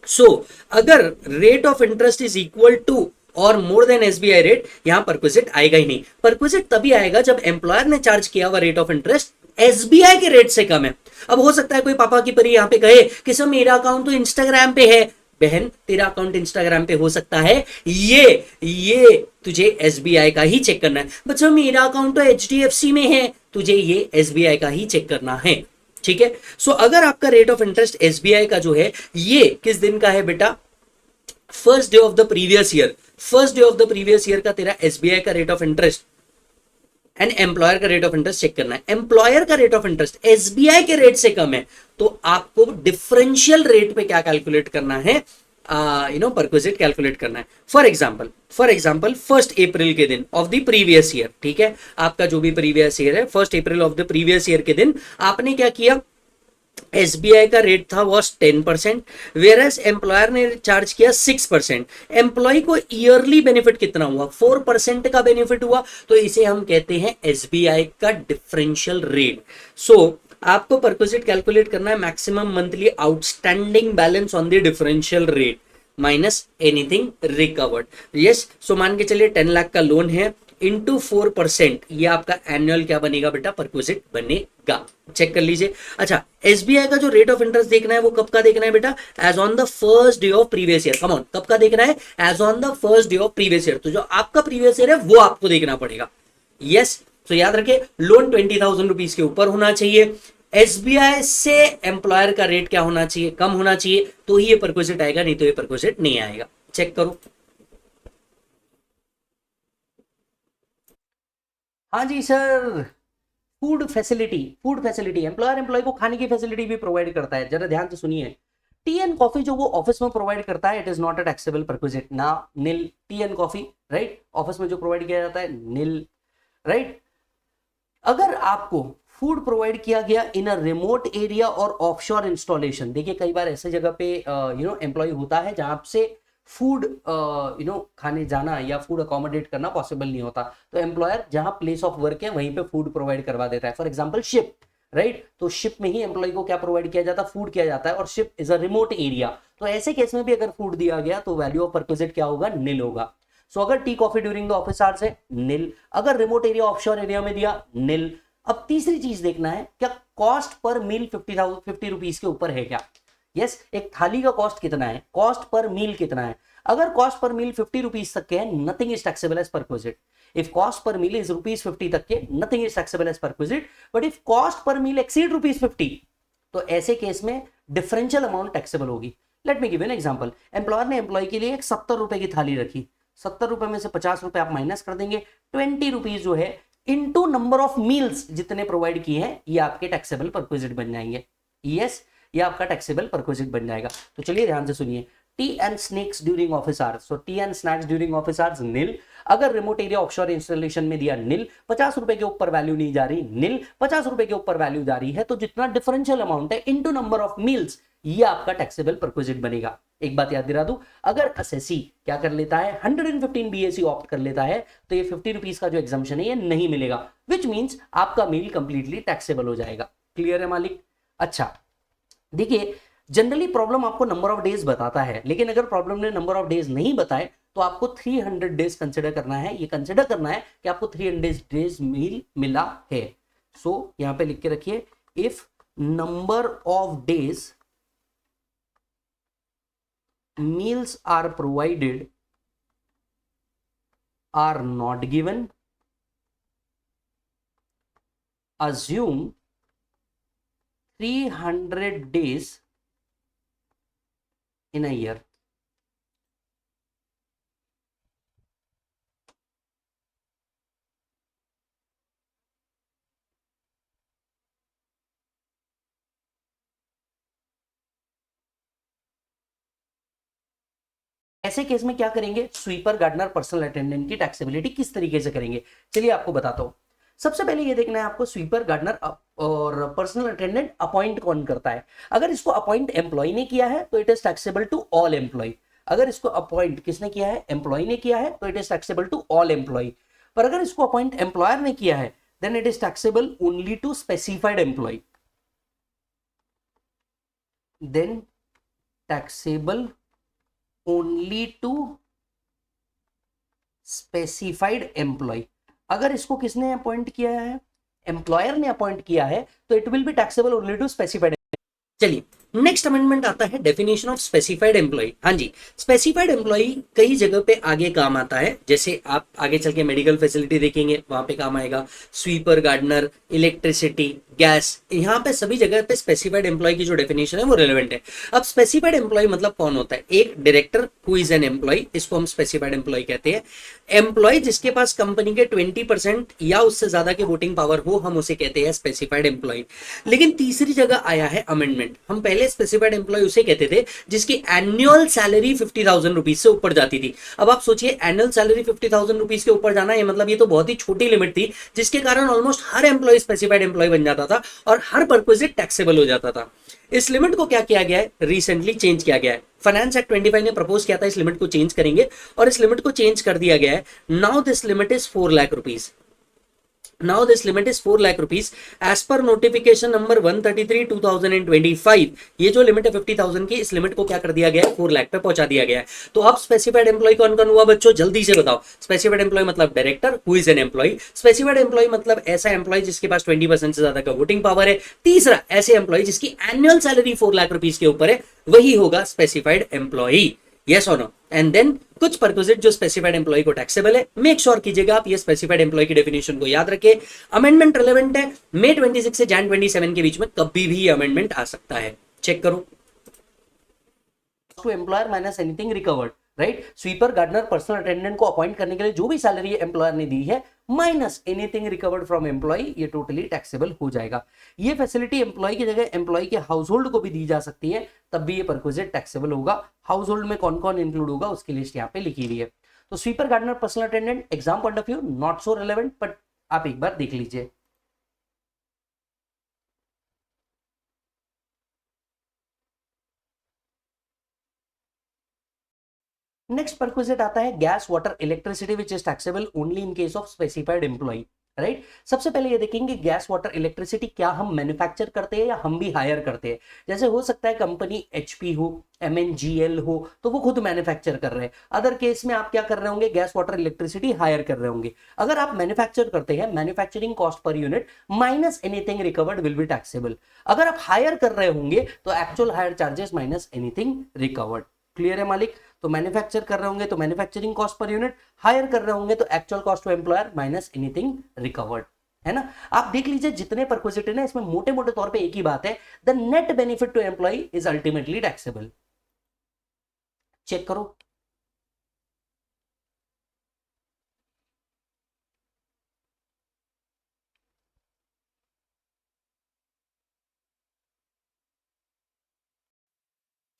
Speaker 1: सो अगर rate of interest is equal to और मोर देन एसबीआई रेट, यहां परक्विजिट आएगा ही नहीं। परक्विजिट तभी आएगा जब एम्प्लॉयर ने चार्ज किया हुआ रेट ऑफ इंटरेस्ट एसबीआई के रेट से कम है। अब हो सकता है कोई पापा की परी यहां पे कहे कि सर मेरा अकाउंट तो इंस्टाग्राम पे है। बहन, तेरा अकाउंट इंस्टाग्राम पे हो सकता है, ये तुझे एसबीआई का ही चेक करना है। बच्चों मेरा अकाउंट तो एचडीएफसी में है, तुझे ये एसबीआई का ही चेक करना है। ठीक है, सो अगर आपका रेट ऑफ इंटरेस्ट एसबीआई का जो है ये किस दिन का है बेटा, first day of the previous year. First day of the previous year का तेरा एसबीआई का rate of interest and employer का रेट ऑफ इंटरेस्ट चेक करना है। एम्प्लॉयर का रेट ऑफ इंटरेस्ट एसबीआई के रेट से कम है तो आपको डिफरेंशियल रेट पे क्या कैलकुलेट करना है, परक्विजिट कैलकुलेट करना है। फॉर एग्जांपल 1 अप्रैल के दिन ऑफ द प्रीवियस ईयर, ठीक है, आपका जो भी प्रीवियस ईयर है 1 अप्रैल ऑफ द प्रीवियस ईयर के दिन आपने क्या किया, एसबीआई का रेट था वॉज 10%, वेयरएज एम्प्लॉयर ने चार्ज किया 6%। एम्प्लॉय को ईयरली बेनिफिट कितना हुआ, 4% का बेनिफिट हुआ। तो इसे हम कहते हैं एसबीआई का डिफरेंशियल रेट। सो आपको परक्विजिट कैलकुलेट करना है maximum monthly outstanding balance on the differential rate minus anything recovered. Yes, so मान के चलिए 10 लाख का लोन है इंटू 4%, ये आपका एनुअल क्या बनेगा बेटा, परक्विजिट बनेगा। चेक कर लीजिए। अच्छा, एसबीआई का जो रेट ऑफ इंटरेस्ट देखना है वो कब का देखना है बेटा, age on the first day of previous year. Come on, कब का देखना है, age on the first day of previous year. तो जो आपका प्रीवियस ईयर है वो आपको देखना पड़ेगा। यस, तो याद रखिए लोन 20,000 रुपीज के ऊपर होना चाहिए, एसबीआई से एम्प्लॉयर का रेट क्या होना चाहिए, कम होना चाहिए, तो ही ये परक्विजिट आएगा, नहीं तो ये परक्विजिट नहीं आएगा। चेक करो। हाँ जी sir, food facility employer employ को खाने की फैसिलिटी भी प्रोवाइड करता है। जरा ध्यान से सुनिए, टी एंड कॉफी जो वो ऑफिस में प्रोवाइड करता है it is not a taxable perquisite ना, nil. Tea and coffee right office में जो प्रोवाइड किया जाता है नील, राइट। अगर आपको फूड प्रोवाइड किया गया इन अ रिमोट एरिया और ऑफशोर इंस्टॉलेशन, देखिए कई बार ऐसे जगह पे एम्प्लॉय होता है जहां से फूड खाने जाना या फूड अकोमोडेट करना पॉसिबल नहीं होता, तो एम्प्लॉयर जहां प्लेस ऑफ वर्क है वहीं पे फूड प्रोवाइड करवा देता है। फॉर एग्जांपल शिप, राइट, तो शिप में ही एम्प्लॉय को क्या प्रोवाइड किया जाता है, फूड किया जाता है, और ship is a remote area. तो ऐसे केस में भी अगर फूड दिया गया तो वैल्यू ऑफ परक्विजिट क्या होगा, नील होगा। सो अगर tea coffee during the office hours है नील, अगर रिमोट एरिया ऑफशोर एरिया में दिया नील। अब तीसरी चीज देखना है, क्या कॉस्ट पर मील 50 रुपीज के ऊपर है क्या। यस, एक थाली का कॉस्ट कितना है, कॉस्ट पर मील कितना है। अगर कॉस्ट पर मील 50 रुपीज तक के है, nothing is taxable as perquisite. If cost per meal is ₹50 तक के, nothing is taxable as perquisite. But if cost per meal exceed ₹50, तो ऐसे केस में डिफरेंशियल अमाउंट टैक्सेबल होगी। Let me give an example, employer ने employee के लिए एक 70 रुपए की थाली रखी, ₹70 में से ₹50 आप माइनस कर देंगे, ₹20 जो है इनटू नंबर ऑफ मील्स जितने प्रोवाइड किए हैं, ये आपके टैक्सेबल परक्विजिट बन जाएंगे। यस, ये आपका टैक्सेबल परक्विजिट बन जाएगा। तो चलिए ध्यान से सुनिए, tea and snacks during office hours, so tea and snacks during office hours nil. अगर रिमोट एरिया ऑफशोर इंस्टॉलेशन में दिया नील, ₹50 के ऊपर वैल्यू नहीं जा रही, नील, ₹50 के ऊपर वैल्यू जा रही है, तो जितना डिफरेंशियल अमाउंट है इनटू नंबर ऑफ मील्स, ये आपका टैक्सेबल परक्विजिट बनेगा। एक बात याद दिला दूं, अगर असेसी क्या कर लेता है, 115 बीएसी ऑप्ट कर लेता है, तो ये ₹50 का जो एग्जाम्पशन है ये नहीं मिलेगा, विच मींस आपका मील कंप्लीटली टैक्सेबल हो जाएगा। क्लियर है मालिक? अच्छा देखिए, जनरली प्रॉब्लम आपको नंबर ऑफ डेज बताता है, लेकिन अगर प्रॉब्लम ने नंबर ऑफ डेज नहीं बताए तो आपको 300 डेज कंसिडर करना है। ये कंसिडर करना है कि आपको 300 डेज मील मिला है। सो यहां पे लिख के रखिए, if number of days meals are provided are not given, assume 300 days in a year। ऐसे केस में क्या करेंगे, स्वीपर, गार्डनर, पर्सनल अटेंडेंट की टैक्सेबिलिटी किस तरीके से करेंगे, चलिए आपको बताता हूं। सबसे पहले ये देखना है आपको, स्वीपर, गार्डनर और पर्सनल अटेंडेंट अपॉइंट कौन करता है। अगर इसको अपॉइंट एम्प्लॉय ने किया है तो it is taxable to all employee. अगर इसको अपॉइंट किसने किया है, एम्प्लॉय ने किया है, तो it is taxable to all employee. पर अगर इसको अपॉइंट एम्प्लॉयर ने किया है, then it is taxable only to specified employee. Then taxable only to specified employee. अगर इसको किसने अपॉइंट किया है, एम्प्लॉयर ने अपॉइंट किया है, तो it will be taxable only to specified. चलिए नेक्स्ट अमेंडमेंट आता है डेफिनेशन ऑफ स्पेसिफाइड एम्प्लॉय। हाँ जी, स्पेसिफाइड एम्प्लॉय कई जगह पे आगे काम आता है, जैसे आप आगे चल के मेडिकल फैसिलिटी देखेंगे वहां पे काम आएगा, स्वीपर, गार्डनर, इलेक्ट्रिसिटी, गैस, यहाँ पे सभी जगह पे स्पेसिफाइड एम्प्लॉय की जो डेफिनेशन है वो रिलेवेंट है। अब स्पेसिफाइड एम्प्लॉय मतलब कौन होता है, एक director who is an employee, इसको हम स्पेसिफाइड एम्प्लॉय कहते हैं। एम्प्लॉय जिसके पास कंपनी के 20% या उससे ज्यादा के वोटिंग पावर हो, हम उसे कहते हैं स्पेसिफाइड एम्प्लॉय। लेकिन तीसरी जगह आया है अमेंडमेंट। हम पहले स्पेसिफाइड एम्प्लॉय उसे कहते थे जिसकी एनुअल सैलरी 50,000 रुपीज से ऊपर जाती थी। अब आप सोचिए, एनुअल सैलरी 50,000 रुपीज के ऊपर जाना, ये मतलब ये तो बहुत ही छोटी लिमिट थी, जिसके कारण ऑलमोस्ट हर एम्प्लॉय स्पेसिफाइड एम्प्लॉय बन जाता था और हर परक्विजिट टैक्सेबल हो जाता था। इस लिमिट को क्या किया गया है, रिसेंटली चेंज किया गया है। फाइनेंस एक्ट 25 ने प्रपोज किया था इस लिमिट को चेंज करेंगे, और इस लिमिट को चेंज कर दिया गया है। Now this limit is 4 lakh rupees. Now this limit is 4 lakh rupees as per notification number 133 2025। ये जो लिमिट है 50,000 की, इस लिमिट को क्या कर दिया गया है, 4 लाख पे पहुंचा दिया गया है। तो अब स्पेसिफाइड एम्प्लॉय कौन कौन हुआ बच्चों, जल्दी से बताओ। स्पेसिफाइड एम्प्लॉय मतलब director who is an employee. Specified employee मतलब ऐसा एम्प्लॉय जिसके पास 20% से ज्यादा का वोटिंग पावर है। तीसरा, ऐसे एम्प्लॉय जिसकी एनुअल सैलरी 4 लाख रुपीज के ऊपर है, वही होगा स्पेसिफाइड एम्प्लॉय। यस और नो? एंड देन कुछ परक्विजिट जो स्पेसिफाइड एम्प्लॉय को टैक्सेबल है, मेक श्योर कीजिएगा आप ये स्पेसिफाइड एम्प्लॉय की डेफिनेशन को याद रखें। अमेंडमेंट रिलेवेंट है, मई 26 से जैन 27 के बीच में कभी भी अमेंडमेंट आ सकता है, चेक करो। To employer minus anything recovered, right. Sweeper, gardener, personal attendant को अपॉइंट करने के लिए जो भी सैलरी एम्प्लॉयर ने दी है minus anything recovered from employ, ये टोटली टैक्सेबल हो जाएगा। ये फैसिलिटी एम्प्लॉय की जगह एम्प्लॉय के हाउस होल्ड को भी दी जा सकती है, तब भी ये परक्विजिट टैक्सेबल होगा। हाउस होल्ड में कौन कौन इंक्लूड होगा उसकी लिस्ट यहाँ पे लिखी हुई है। तो sweeper, gardener, personal attendant exam point of view not so relevant, but आप एक बार देख लीजिए। नेक्स्ट परक्विजिट आता है gas, water, electricity which is taxable only in case of specified employee, right. सबसे पहले ये देखेंगे गैस, वाटर, इलेक्ट्रिसिटी क्या हम मैन्युफैक्चर करते हैं या हम भी हायर करते हैं। जैसे हो सकता है कंपनी HP हो, MNGL हो, तो वो खुद मैन्युफैक्चर कर रहे हैं। अदर केस में आप क्या कर रहे होंगे, गैस, वाटर, इलेक्ट्रिसिटी हायर कर रहे होंगे। अगर आप मैन्युफैक्चर करते हैं, manufacturing cost per unit minus anything recovered will be taxable. अगर आप हायर कर रहे होंगे तो actual hire charges minus anything recovered. Clear है मालिक? तो मैन्युफैक्चर कर रहे होंगे तो manufacturing cost per unit, hire कर रहे होंगे तो actual cost to employer minus anything recovered, है ना। आप देख लीजिए जितने परक्विजिट है ना, इसमें मोटे मोटे तौर पे एक ही बात है, the net benefit to employee is ultimately taxable. Check करो।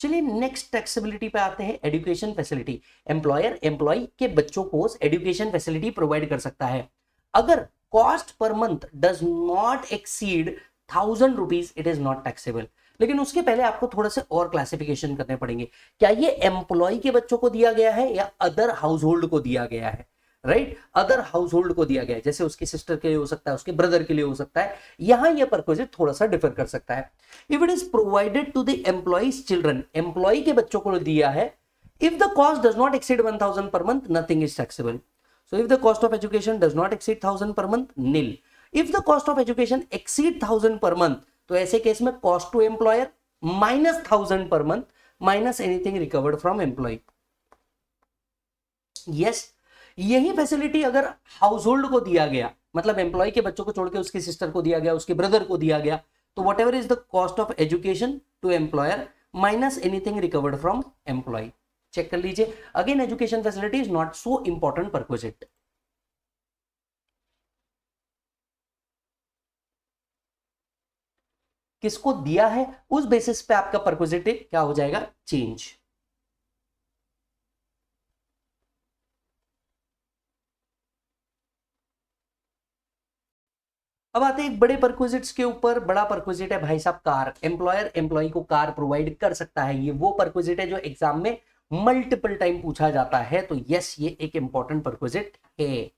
Speaker 1: चलिए नेक्स्ट टैक्सेबिलिटी पे आते हैं, एजुकेशन फैसिलिटी। एम्प्लॉयर एम्प्लॉय के बच्चों को एजुकेशन फैसिलिटी प्रोवाइड कर सकता है अगर cost per month does not exceed 1000 rupees, it is not taxable. लेकिन उसके पहले आपको थोड़ा से और क्लासिफिकेशन करने पड़ेंगे। क्या ये एम्प्लॉय के बच्चों को दिया गया है या अदर हाउस होल्ड को दिया गया है? राइट, अदर हाउस होल्ड को दिया गया है, जैसे उसकी सिस्टर के लिए हो सकता है, उसके ब्रदर के लिए हो सकता है। यहां यह परक्विजिट थोड़ा सा डिफर कर सकता है। If it is provided to the employees children, employee के बच्चों को दिया है, if the cost does not exceed 1000 per month, nothing is taxable. So if the cost of education does not exceed 1000 per month, nil. If the cost of education exceed 1000 per month, तो ऐसे case में cost to employer minus 1000 per month minus anything recovered from employee. Yes, यही facility अगर house hold को दिया गया, मतलब employ के बच्चों को छोड़ के उसकी सिस्टर को दिया गया, उसके ब्रदर को दिया गया, तो whatever is the cost of education to employer minus anything recovered from employee. Check कर लीजिए। Again education facility is not so important perquisite. किसको दिया है उस बेसिस पे आपका परक्विजिट क्या हो जाएगा, चेंज। अब आते हैं एक बड़े परक्विजिट्स के ऊपर। बड़ा परक्विजिट है भाई साहब कार। एम्प्लॉयर एम्प्लॉय को कार प्रोवाइड कर सकता है। ये वो परक्विजिट है जो एग्जाम में मल्टीपल टाइम पूछा जाता है, तो यस ये एक इंपॉर्टेंट परक्विजिट है।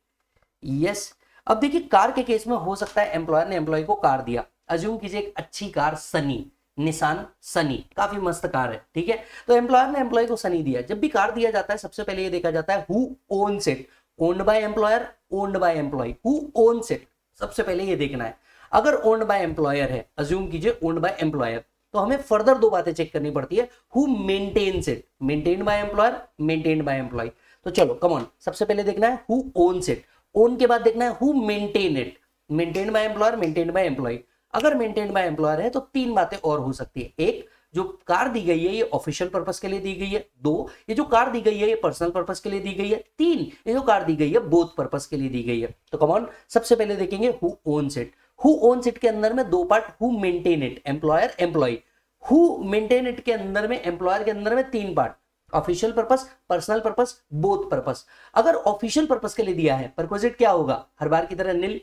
Speaker 1: यस, अब देखिए कार के केस में हो सकता है एम्प्लॉयर ने एम्प्लॉय को कार दिया। अज्यूम कीजिए एक अच्छी कार सनी, निसान सनी, काफी मस्त कार है, ठीक है। तो एम्प्लॉयर ने एम्प्लॉय को सनी दिया। जब भी कार दिया जाता है सबसे पहले ये देखा जाता है who owns it, owned by employer, owned by employee, who owns it, सबसे पहले ये देखना है। अगर ओन्ड बाय एम्प्लॉयर है, अज्यूम कीजिए ओन्ड बाय एम्प्लॉयर, तो हमें फर्दर दो बातें चेक करनी पड़ती है, who maintains it, maintained by employer, maintained by employee. तो चलो कम ऑन, सबसे पहले देखना है हु ओन्स इट, ओन के बाद देखना है who maintain it, maintained by employer, maintained by employee. अगर मेंटेन्ड बाय एम्प्लॉयर है तो तीन बातें और हो सकती है। एक, जो कार दी गई है ये ऑफिशियल पर्पस के लिए दी गई है। दो, ये जो कार दी गई है ये पर्सनल पर्पस के लिए दी गई है। तीन, ये जो कार दी गई है बोथ पर्पस के लिए दी गई है। तो कम ऑन, सबसे पहले देखेंगे who owns it. Who owns it के अंदर में दो part, who maintain it, employer employee. Who maintain it के अंदर में, एम्प्लॉयर के अंदर में तीन part, official purpose, personal purpose, both purpose. अगर ऑफिशियल पर्पस के लिए दिया है परक्विजिट क्या होगा, हर बार की तरह निल,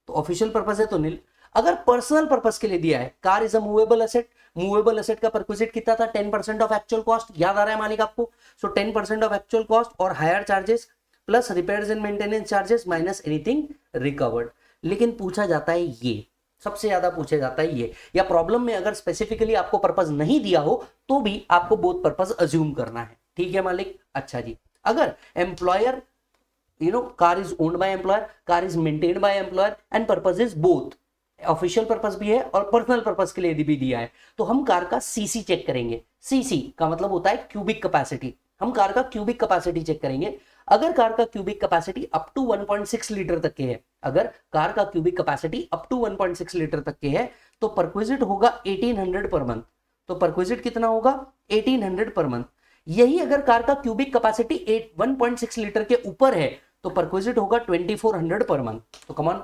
Speaker 1: तो ऑफिशियल पर्पस है तो निल। अगर पर्सनल पर्पस के लिए दिया है, car is a movable asset, movable asset का परक्विजिट कितना था, 10% ऑफ एक्चुअल कॉस्ट, याद आ रहा है मालिक आपको। सो 10% ऑफ एक्चुअल कॉस्ट और higher charges plus repairs and maintenance charges minus anything recovered. लेकिन पूछा जाता है ये, सबसे ज्यादा पूछा जाता है ये, या प्रॉब्लम में अगर स्पेसिफिकली आपको पर्पस नहीं दिया हो तो भी आपको बोथ पर्पस अज्यूम करना है, ठीक है मालिक। अच्छा जी, अगर employer car is owned by employer, car is maintained by employer and purpose is both, official purpose भी है और पर्सनल पर्पस के लिए भी दिया है, तो हम कार का सीसी चेक करेंगे। सीसी का मतलब होता है क्यूबिक कैपेसिटी। हम कार का क्यूबिक कैपेसिटी चेक करेंगे। अगर कार का cubic capacity up to 1.6 litre तक के है, अगर कार का cubic capacity up to 1.6 litre तक के है, तो परक्विजिट होगा 1800 पर मंथ। तो परक्विजिट कितना होगा, 1800 पर मंथ। यही अगर कार का क्यूबिक कैपेसिटी 1.6 लीटर के ऊपर है तो परक्विजिट होगा 2400 पर मंथ। तो कमान,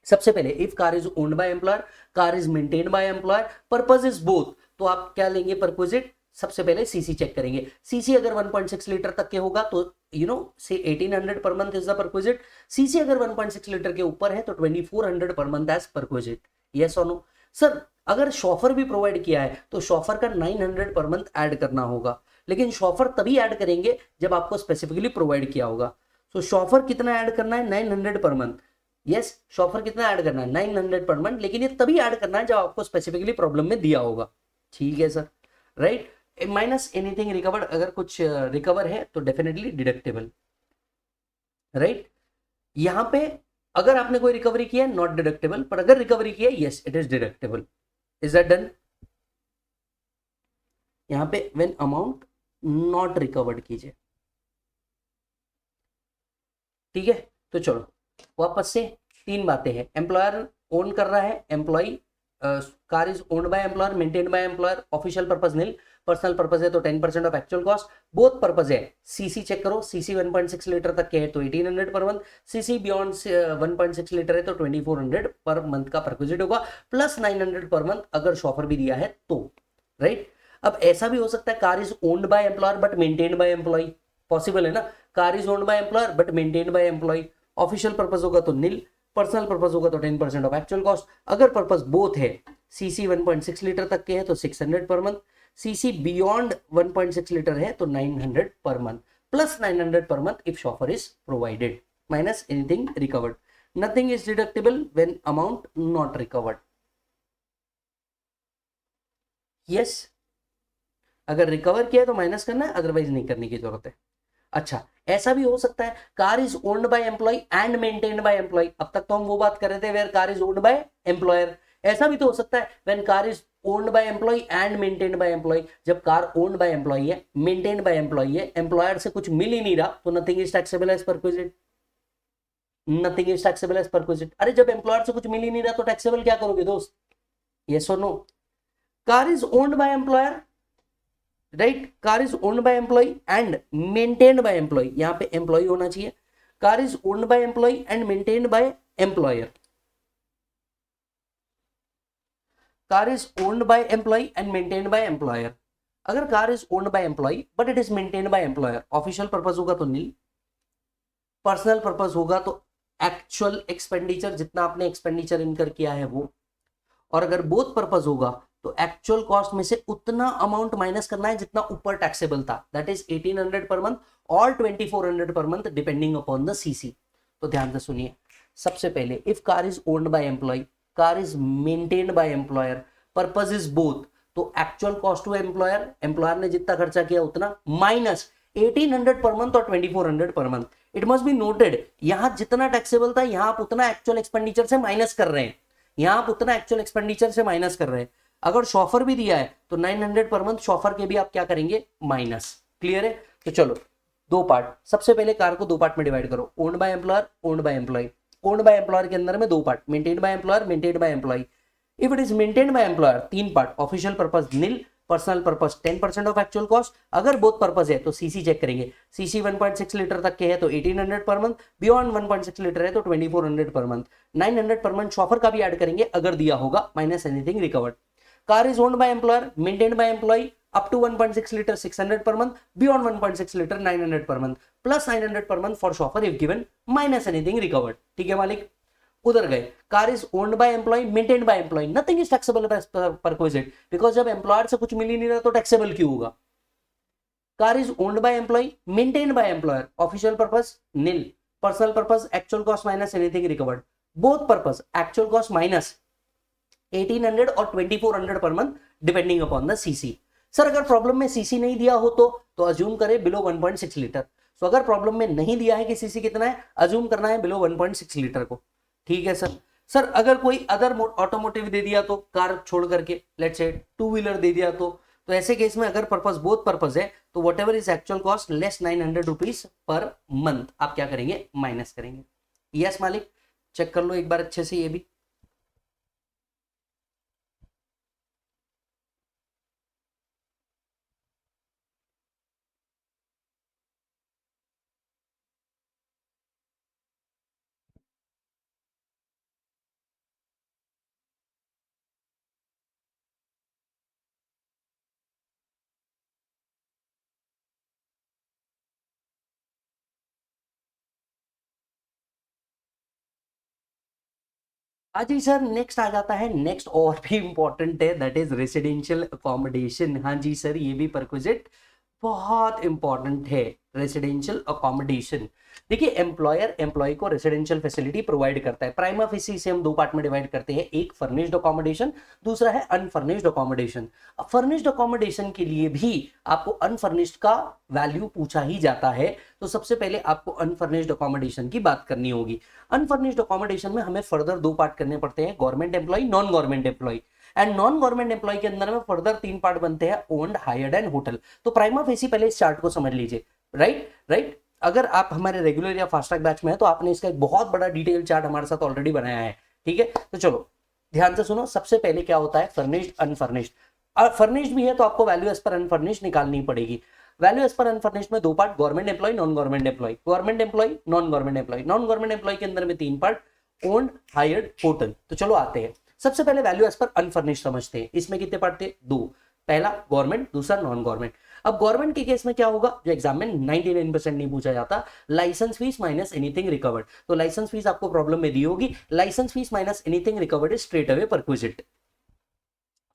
Speaker 1: सबसे पहले if car is owned by employer, car is maintained by employer, purpose is both, तो आप क्या लेंगे परक्विजिट, सबसे पहले सीसी चेक करेंगे। सीसी अगर 1.6 लीटर तक के होगा तो से 1800 per month is the perquisite. CC अगर 1.6 लीटर के ऊपर है तो 2400 पर मंथ एज परक्विजिट। यस और नो सर, अगर शॉफर भी प्रोवाइड किया है तो शॉफर का 900 पर मंथ ऐड करना होगा, लेकिन शॉफर तभी ऐड करेंगे जब आपको स्पेसिफिकली प्रोवाइड किया होगा। सो शॉफर कितना ऐड करना है, 900 पर मंथ। यस, शॉफर कितना ऐड करना है, 900 पर मंथ, लेकिन ये तभी ऐड करना है जब आपको स्पेसिफिकली प्रॉब्लम में दिया होगा, ठीक है sir, right. Minus anything recovered, अगर कुछ रिकवर है तो डेफिनेटली डिडक्टेबल, राइट। यहां पे अगर आपने कोई रिकवरी किया है नॉट डिडक्टेबल, पर अगर रिकवरी किया है yes it is deductible. Is that done? यहां पे व्हेन अमाउंट नॉट रिकवर्ड कीजिए, ठीक है। तो चलो वापस से तीन बातें हैं। एम्प्लॉयर ओन कर रहा है, employee, car is owned by employer, maintained by employer, official purpose nil, personal purpose है तो 10% of actual cost, both purpose है। सीसी चेक करो, सीसी 1.6 लीटर तक के है तो 1800 per month, CC beyond 1.6 litre है तो 2400 पर मंथ का परक्विजिट होगा, प्लस 900 पर मंथ अगर शॉफर भी दिया है तो, राइट। अब ऐसा भी हो सकता है car is owned by employer but maintained by employee, possible है ना, car is owned by employer but maintained by employee. Official purpose होगा तो नील, पर्सनल पर्पस होगा तो 10% ऑफ एक्चुअल कॉस्ट। अगर पर्पस बोथ है, सीसी 1.6 लीटर तक के है तो 600 per month, CC beyond 1.6 litre है तो 900 per month, plus 900 per month if chauffeur is provided, minus anything recovered. Nothing is deductible when amount not recovered. Yes, अगर recover किया तो माइनस करना है, अदरवाइज नहीं करने की जरूरत है। अच्छा, ऐसा भी हो सकता है car is owned by employee and maintained by employee. अब तक तो हम वो बात कर रहे थे where car is owned by employer. ऐसा भी तो हो सकता है when car is owned by employee and maintained by employee. जब कार ओन्ड बाय एम्प्लॉय है, मेंटेन्ड बाय एम्प्लॉय है, एम्प्लॉयर से कुछ मिल ही नहीं रहा तो nothing is taxable as perquisite. Nothing is taxable as perquisite. अरे जब एम्प्लॉयर से कुछ मिल ही नहीं रहा तो टैक्सेबल क्या करोगे दोस्त? यस और no? Car is owned by employer, right, car is owned by employee and maintained by employee, यहां पे एम्प्लॉय होना चाहिए। Car is owned by employee and maintained by employer, car is owned by employee and maintained by employer. अगर car is owned by employee but it is maintained by employer, official purpose होगा तो nil, personal purpose होगा तो actual expenditure, जितना आपने expenditure इनकर किया है वो, और अगर बोथ पर्पस होगा तो एक्चुअल कॉस्ट में से उतना अमाउंट माइनस करना है जितना ऊपर टैक्सेबल था, दैट इज 1800 पर मंथ और 2400 पर month depending upon the CC. तो ध्यान से सुनिए, सबसे पहले if car is owned by employee, car is maintained by employer, purpose is both, तो actual cost to employer, employer ने जितना खर्चा किया उतना, माइनस 1800 पर मंथ और 2400 per month. It must be noted, यहां जितना टैक्सेबल था यहां आप उतना एक्चुअल एक्सपेंडिचर से माइनस कर रहे हैं, यहां आप उतना एक्चुअल एक्सपेंडिचर से माइनस कर रहे हैं। अगर शॉफर भी दिया है तो 900 पर मंथ शॉफर के भी आप क्या करेंगे, माइनस। क्लियर है? तो चलो दो पार्ट, सबसे पहले कार को दो पार्ट में डिवाइड करो, owned by employer, owned by employee. Owned by employer के अंदर में दो part, maintained by employer, maintained by employee. If it is maintained by employer, तीन part, official purpose nil, personal purpose 10% of actual cost. अगर both purpose है तो CC check करेंगे, CC 1.6 litre तक के है तो 1800 पर मंथ, बियॉन्ड 1.6 लीटर है तो 2400 per month, 900 per month chauffeur का भी ऐड करेंगे अगर दिया होगा, minus anything recovered. Car is owned by employer, maintained by employee, up to 1.6 liter 600 per month, beyond 1.6 liter 900 per month, plus 900 per month for chauffeur if given, minus anything recovered। ठीक है मालिक? उधर गए, car is owned by employee, maintained by employee, nothing is taxable perquisite, because जब employer से कुछ मिल ही नहीं रहा तो टैक्सेबल क्यों होगा? Car is owned by employee, maintained by employer, official purpose nil, personal purpose actual cost minus anything recovered, both purpose actual cost minus 1800 और 2400 पर month depending upon the CC. Sir अगर प्रॉब्लम में CC नहीं दिया हो तो assume करें below 1.6 litre. तो अगर प्रॉब्लम में नहीं दिया है कि सीसी कितना है, अज्यूम करना है बिलो 1.6 लीटर को। ठीक है सर। सर अगर कोई अदर ऑटोमोटिव दे दिया तो, कार छोड़ करके लेट्स से टू व्हीलर दे दिया तो ऐसे केस में अगर पर्पस बोथ पर्पस है तो whatever is actual cost less 900 rupees per month, आप क्या करेंगे, माइनस करेंगे। यस मालिक, चेक कर लो एक बार अच्छे से ये भी। हाँ जी सर, नेक्स्ट आ जाता है, नेक्स्ट और भी इंपॉर्टेंट है, दैट इज रेसिडेंशियल अकोमोडेशन। हाँ जी सर, ये भी परक्विजिट बहुत इंपॉर्टेंट है, रेसिडेंशियल अकोमोडेशन। देखिए एम्प्लॉयर एम्प्लॉय को रेसिडेंशियल फैसिलिटी प्रोवाइड करता है, प्राइमा फेसी से हम दो पार्ट में डिवाइड करते हैं, एक फर्निश्ड अकोमोडेशन, दूसरा है अनफर्निश्ड अकोमोडेशन। फर्निश्ड अकोमोडेशन के लिए भी आपको अनफर्निश्ड का वैल्यू पूछा ही जाता है, तो सबसे पहले आपको अनफर्निश्ड अकोमोडेशन की बात करनी होगी। अनफर्निश्ड अकोमोडेशन में हमें फर्दर दो पार्ट करने पड़ते हैं, government employee, non government employee. And non government employee के अंदर में फर्दर तीन पार्ट बनते हैं, ओन्ड, हायर्ड एंड होटल। तो प्राइमा फेसी पहले इस चार्ट को समझ लीजिए, राइट। अगर आप हमारे रेगुलर या फास्ट ट्रैक बैच में है तो आपने इसका एक बहुत बड़ा डिटेल चार्ट हमारे साथ ऑलरेडी बनाया है। ठीक है, तो चलो ध्यान से सुनो, सबसे पहले क्या होता है, फर्निश्ड, अनफर्निश्ड। फर्निश्ड भी है तो आपको वैल्यू एज पर अनफर्निश्ड निकालनी पड़ेगी। वैल्यू एज पर अनफर्निश्ड में दो part, government employee, non government employee, government employee, non government employee. Non government employee के अंदर में तीन पार्ट, ओन्ड, हायर्ड, होटल। तो चलो आते हैं, सबसे पहले वैल्यू एज पर अनफर्निश्ड समझते हैं। इसमें कितने पार्ट थे, दो। पहला गवर्नमेंट, दूसरा नॉन गवर्नमेंट। अब गवर्नमेंट के केस में क्या होगा, जो एग्जाम में 99% नहीं पूछा जाता, licence fees minus anything recovered. तो लाइसेंस फीस आपको प्रॉब्लम में दी होगी, licence fees minus anything recovered is straight away perquisite.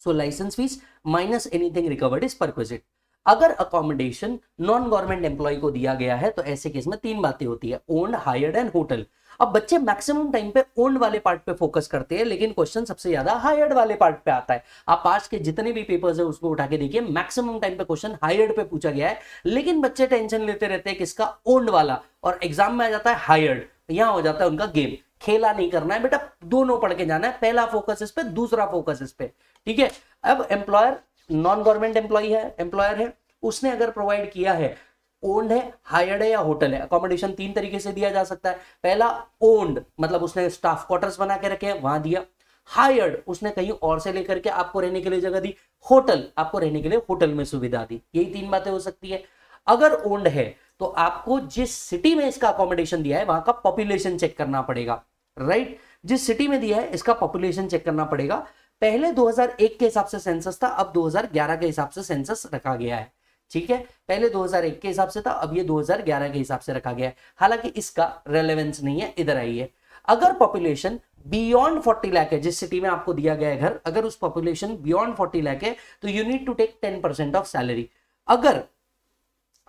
Speaker 1: So licence fees minus anything recovered is perquisite. अगर अकोमोडेशन नॉन गवर्नमेंट एम्प्लॉय को दिया गया है तो ऐसे केस में तीन बातें होती है, ओन्ड, हायर्ड एंड होटल। अब बच्चे मैक्सिमम टाइम पे ओन्ड वाले पार्ट पे फोकस करते हैं, लेकिन क्वेश्चन सबसे ज्यादा हायर्ड वाले पार्ट पे आता है। आप पास के जितने भी पेपर्स है उसको उठा के देखिए, मैक्सिमम टाइम पे क्वेश्चन हायर्ड पे पूछा गया है, लेकिन बच्चे टेंशन लेते रहते हैं किसका, ओन्ड वाला, और एग्जाम में आ जाता है हायर्ड। यहां हो जाता है उनका गेम। खेला नहीं करना है बेटा, दोनों पढ़ के जाना है, पहला फोकस इस पे, दूसरा फोकस इस पे, ठीक है। अब एम्प्लॉयर नॉन गवर्नमेंट एम्प्लॉय है, एम्प्लॉयर है, उसने अगर प्रोवाइड किया है, ओन्ड है, हायर्ड है या होटल है। अकोमोडेशन तीन तरीके से दिया जा सकता है। पहला ओन्ड, मतलब उसने स्टाफ क्वार्टर्स बना के रखे हैं, वहां दिया। हायर्ड, उसने कहीं और से लेकर के आपको रहने के लिए जगह दी। होटल, आपको रहने के लिए होटल में सुविधा दी। यही तीन बातें हो सकती है। अगर ओन्ड है तो आपको जिस सिटी में इसका अकोमोडेशन दिया है वहां का पॉपुलेशन चेक करना पड़ेगा, राइट। जिस सिटी में दिया है इसका पॉपुलेशन चेक करना पड़ेगा। पहले 2001 के हिसाब से सेंसस था, अब 2011 के हिसाब से सेंसस रखा गया है, ठीक है। पहले 2001 के हिसाब से था, अब ये 2011 के हिसाब से रखा गया है। हालांकि इसका रेलेवेंस नहीं है, इधर आइए। अगर पॉपुलेशन बियॉन्ड 40 लाख है, जिस सिटी में आपको दिया गया है घर, अगर उस पॉपुलेशन बियॉन्ड 40 लाख है तो you need to take 10% of salary. अगर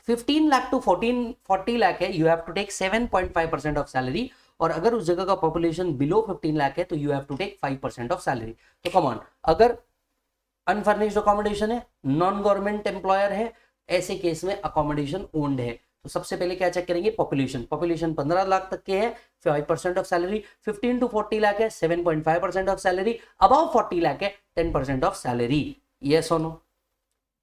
Speaker 1: 15 लाख टू 40 लाख है, you have to take 7.5% of salary. और अगर उस जगह का पॉपुलेशन बिलो 15 लाख है तो you have to take 5% of salary. तो कम ऑन, अगर अनफर्निश्ड अकोमोडेशन है, नॉन गवर्नमेंट एम्प्लॉयर है, ऐसे केस में अकोमोडेशन ओन्ड है, तो सबसे पहले क्या चेक करेंगे, पॉपुलेशन। पॉपुलेशन 15 लाख तक के है, 5% ऑफ सैलरी। 15 टू 40 लाख है, 7.5% ऑफ सैलरी। अबव 40 लाख है, 10% ऑफ सैलरी। यस और नो?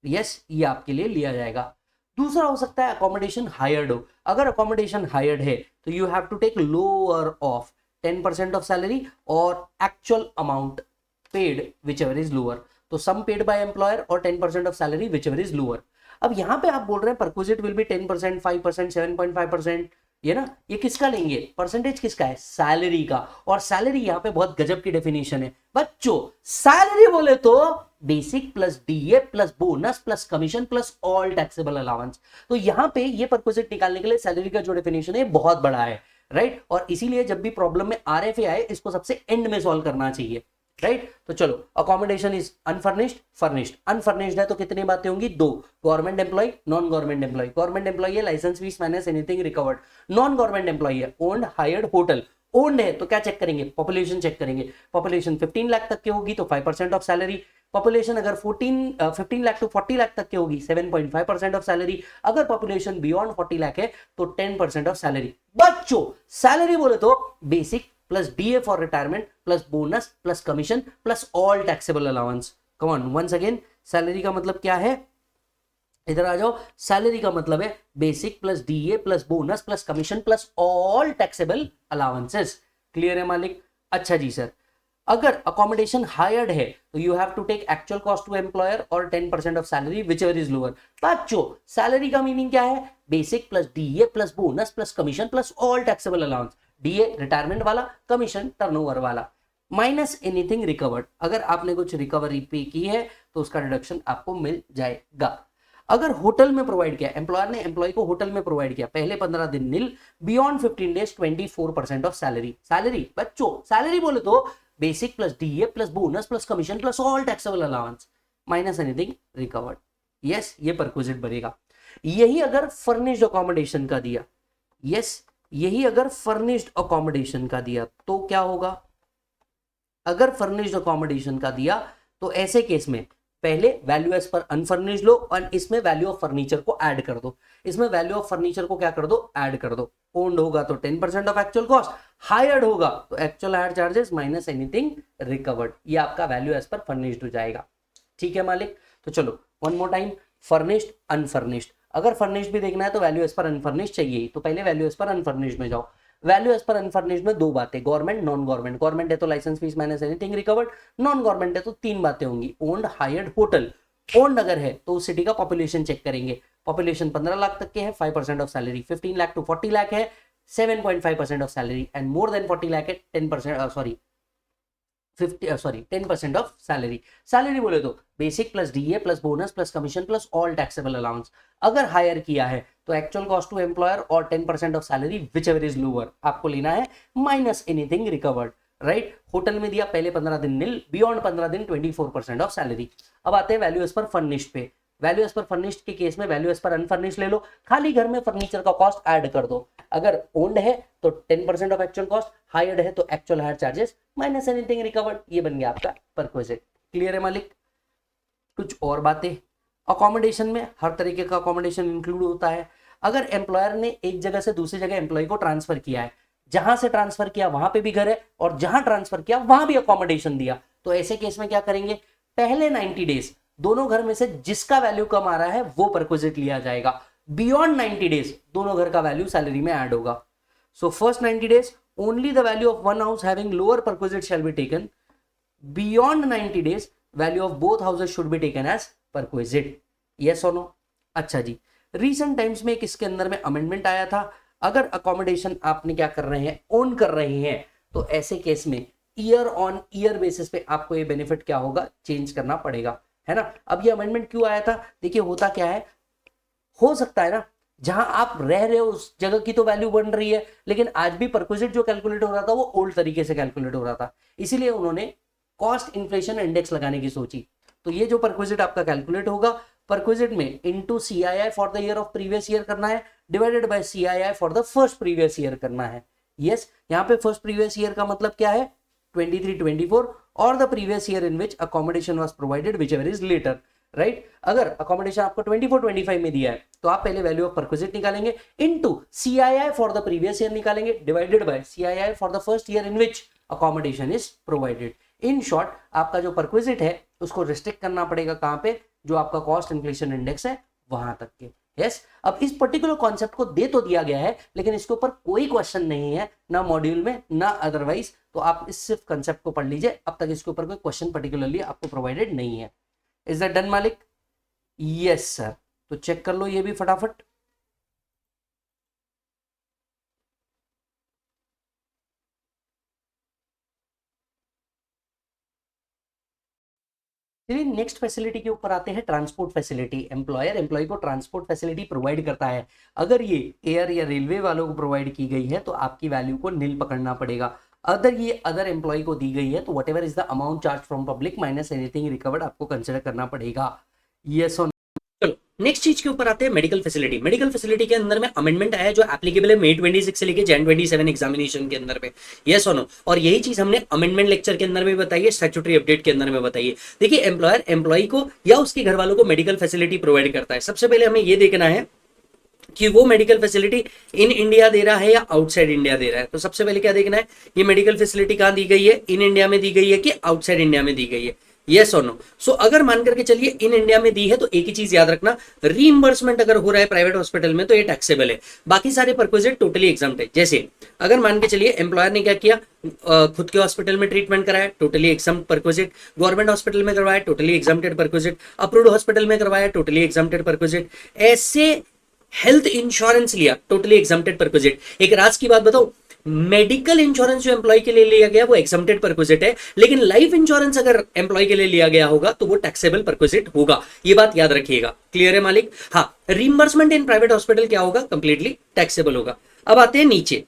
Speaker 1: यस, ये आपके लिए लिया जाएगा। दूसरा हो सकता है अकोमोडेशन हायर्ड हो। अगर अकोमोडेशन हायर्ड है तो you have to take lower of 10% of salary और actual amount paid which ever is lower. तो सम पेड बाय एम्प्लॉयर और 10% of salary which ever is lower. अब यहां पे आप बोल रहे हैं परक्विजिट विल बी 10%, 5%, 7.5%, ये ना, ये किसका लेंगे, परसेंटेज किसका है, सैलरी का। और सैलरी यहाँ पे बहुत गजब की डेफिनेशन है बच्चों। सैलरी बोले तो basic plus DA plus bonus plus commission plus all taxable allowance. तो यहाँ पे ये परक्विजिट निकालने के लिए सैलरी का जो डेफिनेशन है बहुत बड़ा है, राइट। और इसीलिए जब भी प्रॉब्लम में आरएफए आए, इसको सबसे एंड में सॉल्व करना चाहिए, राइट। तो चलो, accommodation is unfurnished, furnished. Unfurnished है तो कितनी बातें होंगी, दो, government employee, non government employee. Government employee है, licence fees minus anything recovered. Non government employee है, ओन्ड, हायर्ड, होटल। ओन्ड है तो क्या चेक करेंगे, पॉपुलेशन चेक करेंगे। पॉपुलेशन 15 लाख तक की होगी तो 5% ऑफ सैलरी। पॉपुलेशन अगर 15 लाख टू 40 लाख तक की होगी 7.5% ऑफ सैलरी। अगर पॉपुलेशन बियॉन्ड 40 लाख है तो 10% ऑफ सैलरी। बच्चों, सैलरी बोले तो basic plus DA for retirement plus bonus plus commission plus all taxable allowance. Come on, once again, salary का मतलब क्या है, इधर आ जाओ। सैलरी का मतलब है basic plus DA plus bonus plus commission plus all taxable allowances. Clear है मालिक? अच्छा जी सर, अगर अकोमोडेशन हायर्ड है तो you have to take actual cost to employer और 10% of salary which ever is lower. बच्चों, सैलरी का मीनिंग क्या है, basic plus DA plus bonus plus commission plus all taxable allowance. DA retirement वाला, commission turnover वाला, minus anything recovered. अगर आपने कुछ रिकवरी पे की है तो उसका डिडक्शन आपको मिल जाएगा। अगर होटल में प्रोवाइड किया, एम्प्लॉयर ने एम्प्लॉय को होटल में प्रोवाइड किया, पहले 15 दिन nil, beyond 15 days 24% of salary. Salary बच्चों, सैलरी बोले तो basic plus DA plus bonus plus commission plus all taxable allowance minus anything recovered. Yes, ये परक्विजिट बनेगा। यही अगर फर्निश्ड अकोमोडेशन का दिया, यस, यही अगर फर्निश्ड अकोमोडेशन का दिया तो क्या होगा। अगर फर्निश्ड अकोमोडेशन का दिया तो ऐसे केस में पहले वैल्यू एज पर अनफर्निश्ड लो और इसमें वैल्यू ऑफ फर्नीचर को ऐड कर दो। इसमें वैल्यू ऑफ फर्नीचर को क्या कर दो, ऐड कर दो। ओन्ड होगा तो 10% ऑफ एक्चुअल कॉस्ट, हायर्ड होगा तो actual hire charges minus anything recovered. ये आपका वैल्यू एज पर फर्निश्ड हो जाएगा। ठीक है मालिक? तो चलो one more time, furnished, unfurnished. अगर फर्निश्ड भी देखना है तो वैल्यू एज पर अनफर्निश्ड चाहिए, तो पहले वैल्यू एज पर अनफर्निश्ड में जाओ। वैल्यू एज पर अनफर्निश्ड में दो बातें, गवर्नमेंट, नॉन गवर्नमेंट। गवर्नमेंट है तो licence fees minus anything recovered, non government है तो तीन बातें होंगी, ओन्ड, हायर्ड, होटल। ओन्ड अगर है तो उस सिटी का पॉपुलेशन चेक करेंगे। पॉपुलेशन 15 लाख तक के है, 5% of salary. 15 lakh to 40 lakh है, 7.5% of salary. And more than 40 lakh है, 10%, सॉरी, 10% ऑफ सैलरी। सैलरी बोले तो basic plus DA plus bonus plus commission plus all taxable allowance. अगर हायर किया है तो एक्चुअल कॉस्ट टू एम्प्लॉयर और 10% of salary which ever is lower आपको लेना है, minus anything recovered. Right, hotel में दिया पहले 15 दिन नील, बियॉन्ड 15 दिन 24% ऑफ सैलरी। अब आते हैं वैल्यू एज पर फर्निश्ड पे। वैल्यू एज पर फर्निश्ड के केस में वैल्यू एज पर अनफर्निश्ड ले लो, खाली घर में फर्नीचर का कॉस्ट ऐड कर दो। अगर ओन्ड है तो 10% ऑफ एक्चुअल कॉस्ट, हायर्ड है तो actual hire charges minus anything recovered. ये बन गया आपका परक्विजिट। क्लियर है मालिक? कुछ और बातें? अकोमोडेशन में हर तरीके का अकोमोडेशन इंक्लूड होता है। अगर एम्प्लॉयर ने एक जगह से दूसरी जगह एम्प्लॉय को ट्रांसफर किया है, जहां से ट्रांसफर किया वहां पे भी घर है और जहां ट्रांसफर किया वहां भी अकोमोडेशन दिया, तो ऐसे केस में क्या करेंगे, पहले 90 डेज दोनों घर में से जिसका वैल्यू कम आ रहा है वो परक्विजिट लिया जाएगा। बियॉन्ड 90 डेज दोनों घर का वैल्यू सैलरी में ऐड होगा। So first 90 days only the value of one house having lower perquisite shall be taken. Beyond 90 days value of both houses should be taken as perquisite. Yes और no? अच्छा जी, recent times में एक इसके अंदर में amendment आया था। अगर अकोमोडेशन आपने क्या कर रहे हैं, ओन कर रहे हैं, तो ऐसे केस में ईयर ऑन ईयर बेसिस पे आपको ये बेनिफिट क्या होगा, चेंज करना पड़ेगा, है ना। अब ये अमेंडमेंट क्यों आया था, देखिए होता क्या है, हो सकता है ना जहां आप रह रहे हो उस जगह की तो वैल्यू बन रही है, लेकिन आज भी परक्विजिट जो कैलकुलेट हो रहा था वो ओल्ड तरीके से कैलकुलेट हो रहा था, इसीलिए उन्होंने कॉस्ट इन्फ्लेशन इंडेक्स लगाने की सोची। तो ये जो परक्विजिट आपका कैलकुलेट होगा, परक्विजिट में into CII for the year of previous year करना है, divided by CII for the first previous year करना है। यस, यहाँ पे फर्स्ट प्रीवियस ईयर का मतलब क्या है, 23-24 और the previous year in which accommodation was provided which ever is later. Right, अगर अकोमोडेशन आपको 24-25 में दिया है तो आप पहले वैल्यू ऑफ परक्विजिट निकालेंगे, into CII for the previous year निकालेंगे, divided by CII for the first year in which accommodation is provided. In short आपका जो परक्विजिट है उसको रिस्ट्रिक्ट करना पड़ेगा कहां पे, जो आपका कॉस्ट इन्फ्लेशन इंडेक्स है वहां तक के। यस, अब इस पर्टिकुलर कॉन्सेप्ट को दे तो दिया गया है लेकिन इसके ऊपर कोई क्वेश्चन नहीं है, ना मॉड्यूल में ना अदरवाइज, तो आप इस सिर्फ कंसेप्ट को पढ़ लीजिए, अब तक इसके ऊपर कोई क्वेश्चन पर्टिकुलरली आपको प्रोवाइडेड नहीं है। इज दैट डन मालिक? यस सर, तो चेक कर लो ये भी फटाफट। चलिए नेक्स्ट फैसिलिटी के ऊपर आते हैं, ट्रांसपोर्ट फैसिलिटी। एम्प्लॉयर एम्प्लॉय को ट्रांसपोर्ट फैसिलिटी प्रोवाइड करता है। अगर ये एयर या रेलवे वालों को प्रोवाइड की गई है तो आपकी वैल्यू को नील पकड़ना पड़ेगा। अगर ये अदर एम्प्लॉय को दी गई है तो whatever is the amount charge from public minus anything recovered आपको कंसिडर करना पड़ेगा। यस और चलो नेक्स्ट चीज के ऊपर आते हैं, मेडिकल फैसिलिटी। मेडिकल फैसिलिटी के अंदर में अमेंडमेंट आया जो एप्लीकेबल है मई 26 से लेके जैन 27 एग्जामिनेशन के अंदर में। यस और नो? और यही चीज हमने अमेंडमेंट लेक्चर के अंदर में बताई है, स्टैट्यूटरी अपडेट के अंदर में बताई है। देखिए एम्प्लॉयर एम्प्लॉय को या उसके घर वालों को मेडिकल फैसिलिटी प्रोवाइड करता है। सबसे पहले हमें यह देखना है कि वो मेडिकल फैसिलिटी इन इंडिया दे रहा है या आउटसाइड इंडिया दे रहा है। तो सबसे पहले क्या देखना है, ये मेडिकल फैसिलिटी कहां दी गई है, इन इंडिया में दी गई है कि आउटसाइड इंडिया में दी गई है। यस और नो? सो अगर मान करके चलिए इन इंडिया में दी है तो एक ही चीज याद रखना, रीइंबर्समेंट अगर हो रहा है प्राइवेट हॉस्पिटल में तो ये टैक्सेबल है, बाकी सारे परक्विजिट टोटली एग्जाम्प्ट है। जैसे अगर मान के चलिए एम्प्लॉयर ने क्या किया, खुद के हॉस्पिटल में ट्रीटमेंट कराया, totally exempt perquisite, government hospital में करवाया, totally exempted perquisite, approved hospital में करवाया, टोटली एग्जाम्प्टेड परक्विजिट, ऐसे हेल्थ इंश्योरेंस लिया, टोटली एग्जाम्प्टेड परक्विजिट। एक राज की बात बताओ, मेडिकल इंश्योरेंस जो एम्प्लॉय के लिए लिया गया वो एग्जम्प्टेड परक्विजिट है, लेकिन लाइफ इंश्योरेंस अगर एम्प्लॉय के लिए लिया गया होगा तो वो टैक्सेबल परक्विजिट होगा। ये बात याद रखिएगा। क्लियर है मालिक? हाँ, रीइंबर्समेंट इन प्राइवेट हॉस्पिटल क्या होगा, कंप्लीटली टैक्सेबल होगा। अब आते हैं नीचे,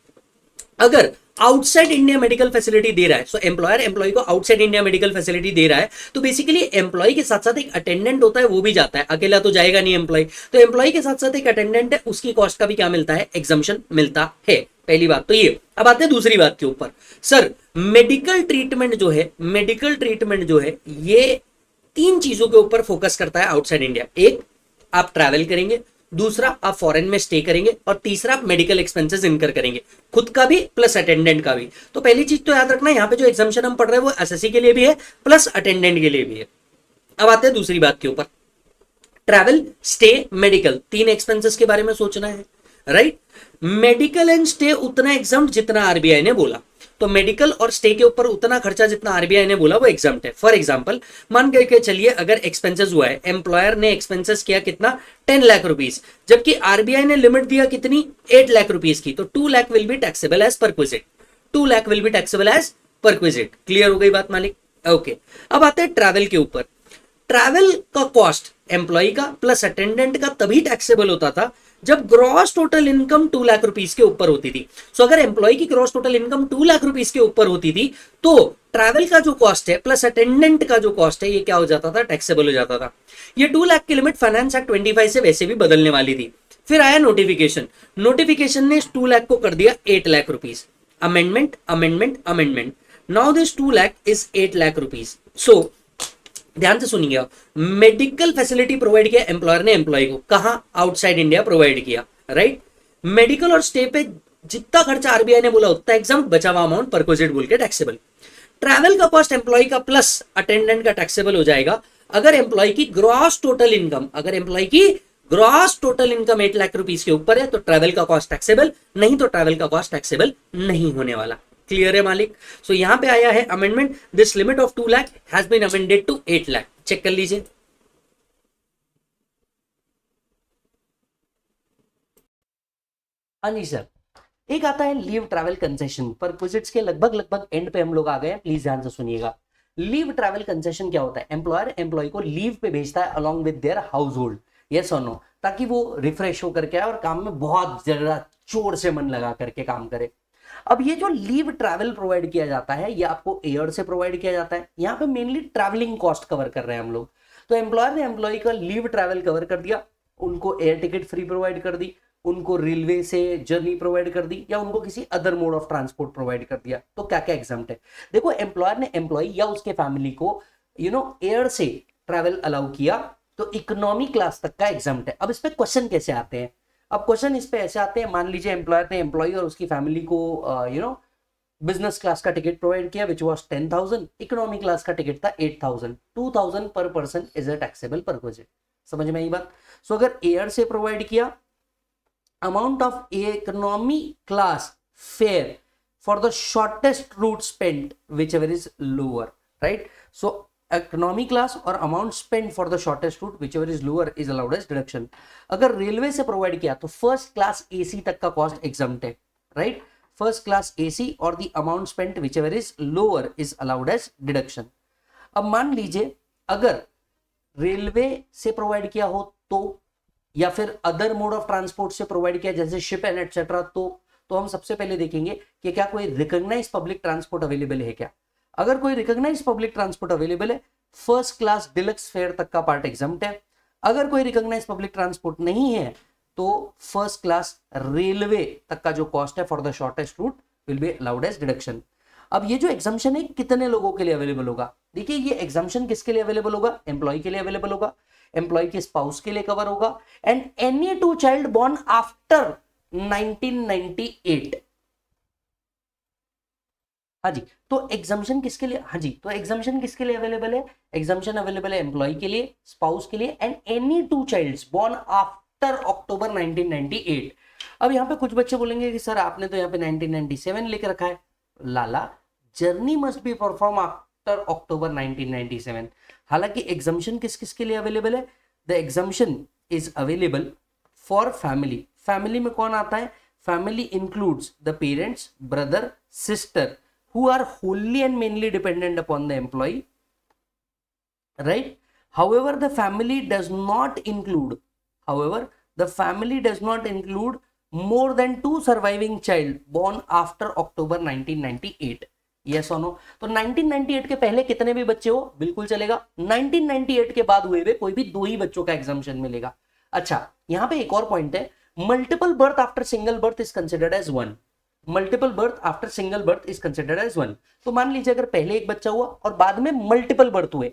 Speaker 1: अगर आउटसाइड इंडिया मेडिकल फैसिलिटी दे रहा है, सो एम्प्लॉयर एम्प्लॉय को आउटसाइड इंडिया मेडिकल फैसिलिटी दे रहा है, तो बेसिकली एम्प्लॉय के साथ साथ एक अटेंडेंट होता है, वो भी जाता है, अकेला तो जाएगा नहीं एम्प्लॉय। तो एम्प्लॉय के साथ साथ एक अटेंडेंट है, उसकी कॉस्ट का भी क्या मिलता है, एग्जम्पशन मिलता है। पहली बात तो ये। अब आते हैं दूसरी बात के ऊपर, सर मेडिकल ट्रीटमेंट जो है, मेडिकल ट्रीटमेंट जो है ये 3 चीजों के ऊपर फोकस करता है आउटसाइड इंडिया। एक, आप ट्रैवल करेंगे, दूसरा आप फॉरेन में स्टे करेंगे, और तीसरा आप मेडिकल एक्सपेंसेस इनकर करेंगे, खुद का भी प्लस अटेंडेंट का भी। तो पहली चीज तो याद रखना, यहाँ पे जो एग्जाम्पशन हम पढ़ रहे हैं वो एसएससी के लिए भी है प्लस अटेंडेंट के लिए भी है। अब आते हैं दूसरी बात के ऊपर, ट्रैवल, स्टे, मेडिकल, 3 एक्सपेंसेस के बारे में सोचना है, राइट। मेडिकल एंड स्टे उतना एग्जाम्प्ट जितना आरबीआई ने बोला, तो मेडिकल और स्टे के ऊपर उतना खर्चा जितना आरबीआई ने बोला वो एग्जाम्प्ट है। फॉर एग्जांपल मान के चलिए अगर एक्सपेंसेस हुआ है, एम्प्लॉयर ने एक्सपेंसेस किया कितना, 10 लाख रुपीस, जबकि आरबीआई ने लिमिट दिया कितनी, 8 लाख रुपीस की, तो 2 lakh will be taxable as perquisite, 2 lakh will be taxable as perquisite. Clear हो गई बात मालिक? ओके, अब आते हैं ट्रैवल के ऊपर। ट्रैवल का कॉस्ट एम्प्लॉय का प्लस अटेंडेंट का तभी टैक्सेबल होता था जब gross total income 2 lakh rupees के ऊपर होती थी। सो अगर एम्प्लॉय की gross total income 2 lakh rupees के ऊपर होती थी तो ट्रैवल का जो कॉस्ट है प्लस अटेंडेंट का जो कॉस्ट है ये क्या हो जाता था? टैक्सेबल हो जाता था। ये 2 लाख की लिमिट फाइनेंस एक्ट 25 से वैसे भी बदलने वाली थी। फिर आया नोटिफिकेशन, नोटिफिकेशन ने इस 2 लाख को कर दिया 8 lakh rupees. Amendment amendment amendment, now this 2 lakh is 8 lakh rupees. So ध्यान से सुनिए, मेडिकल फैसिलिटी प्रोवाइड किया एम्प्लॉयर ने एम्प्लॉय को, कहां? आउटसाइड इंडिया प्रोवाइड किया, राइट। मेडिकल और स्टे पे जितना खर्चा आरबीआई ने बोला उतना एग्जाम, बचा हुआ अमाउंट परक्विजिट बोल के टैक्सेबल। ट्रैवल का कॉस्ट एम्प्लॉय का प्लस अटेंडेंट का टैक्सेबल हो जाएगा अगर एम्प्लॉय की ग्रॉस टोटल इनकम, अगर एम्प्लॉय की gross total income 8 lakh rupees के ऊपर है तो ट्रैवल का कॉस्ट टैक्सेबल, नहीं तो ट्रैवल का कॉस्ट टैक्सेबल नहीं होने वाला। क्लियर है मालिक? सो यहां पे आया है amendment, this limit of 2 lakh has been amended to 8 lakh. Check कर लीजिए। हाँ जी सर, एक आता है लीव ट्रैवल कंसेशन। परक्विजिट्स के लगभग लगभग एंड पे हम लोग आ गए हैं, प्लीज ध्यान से सुनिएगा। लीव ट्रैवल कंसेशन क्या होता है? एम्प्लॉयर एम्प्लॉय को लीव पे भेजता है along with their house hold, yes और नो, ताकि वो रिफ्रेश हो करके आए और काम में बहुत ज्यादा जोर से मन लगा करके काम करे। अब ये जो लीव ट्रैवल प्रोवाइड किया जाता है ये आपको एयर से प्रोवाइड किया जाता है। यहाँ पे मेनली ट्रैवलिंग कॉस्ट कवर कर रहे हैं हम लोग। तो एम्प्लॉयर ने एम्प्लॉय का लीव ट्रैवल कवर कर दिया, उनको एयर टिकट फ्री प्रोवाइड कर दी, उनको रेलवे से जर्नी प्रोवाइड कर दी, या उनको किसी other mode of transport provide कर दिया। तो क्या क्या एग्जाम्प्ट है? देखो, एम्प्लॉयर ने एम्प्लॉय या उसके फैमिली को एयर से ट्रैवल अलाउ किया तो इकोनॉमी क्लास तक का एग्जाम्प्ट है। अब इस पे क्वेश्चन कैसे आते हैं? अब क्वेश्चन इस पे ऐसे आते हैं, मान लीजिए एम्प्लॉयर ने एम्प्लॉय और उसकी फैमिली को बिजनेस क्लास का टिकट प्रोवाइड किया विच वाज 10,000, इकोनॉमी क्लास का टिकट था 8,000, 2,000 पर person is a taxable perquisite. समझ में आई बात? सो अगर एयर से प्रोवाइड किया, amount of economy class fare for the shortest route spent whichever is lower, right? So economy class और amount spent for the shortest route whichever is lower is allowed as deduction। अगर railway से provide किया तो first class AC तक का cost exempt है, right? First class AC और the amount spent whichever is lower is allowed as deduction। अब मान लीजिए अगर रेलवे से प्रोवाइड किया हो तो, या फिर अदर मोड ऑफ ट्रांसपोर्ट से प्रोवाइड किया जैसे शिप एंड एटसेट्रा, तो हम सबसे पहले देखेंगे कि क्या कोई रिकॉग्नाइज्ड पब्लिक ट्रांसपोर्ट अवेलेबल है क्या। अगर कोई रिकॉग्नाइज्ड पब्लिक ट्रांसपोर्ट अवेलेबल है, फर्स्ट क्लास डिलक्स फेयर तक का पार्ट एग्जम्प्ट है। अगर कोई रिकॉग्नाइज्ड पब्लिक ट्रांसपोर्ट नहीं है तो फर्स्ट क्लास रेलवे तक का जो कॉस्ट है for the shortest route will be allowed as deduction. अब ये जो एग्जम्पशन है कितने लोगों के लिए अवेलेबल होगा? देखिए, ये एग्जम्पशन किसके लिए अवेलेबल होगा? एम्प्लॉय के लिए अवेलेबल होगा, एम्प्लॉय के स्पाउस के लिए कवर होगा, and any to child born after 1998। हाँ जी, तो एग्जम्पशन किसके लिए? हाँ जी, तो एग्जम्पशन किसके लिए अवेलेबल है? एग्जम्पशन अवेलेबल है एम्प्लॉय के लिए, स्पाउस के लिए, and any two childs born after October 1998। अब यहाँ पे कुछ बच्चे बोलेंगे कि सर आपने तो यहाँ पे 1997 लिख रखा है। लाला, journey must be perform after October 1997। हालांकि एग्जम्पशन किस किस के लिए अवेलेबल है? The exemption is available for family. Family में कौन आता है? Family includes the parents, brother, sister who are wholly and mainly dependent upon the employee, right? However, the family does not include more than 2 surviving child born after October 1998। yes or no? तो 1998 के पहले कितने भी बच्चे हो बिल्कुल चलेगा, 1998 के बाद हुए कोई भी 2 ही बच्चों का एग्जम्पशन मिलेगा। अच्छा, यहां पे एक और पॉइंट है, multiple birth after single birth is considered as 1। Multiple birth after single birth is considered as 1। तो मान लीजिए अगर पहले एक बच्चा हुआ और बाद में मल्टीपल बर्थ हुए,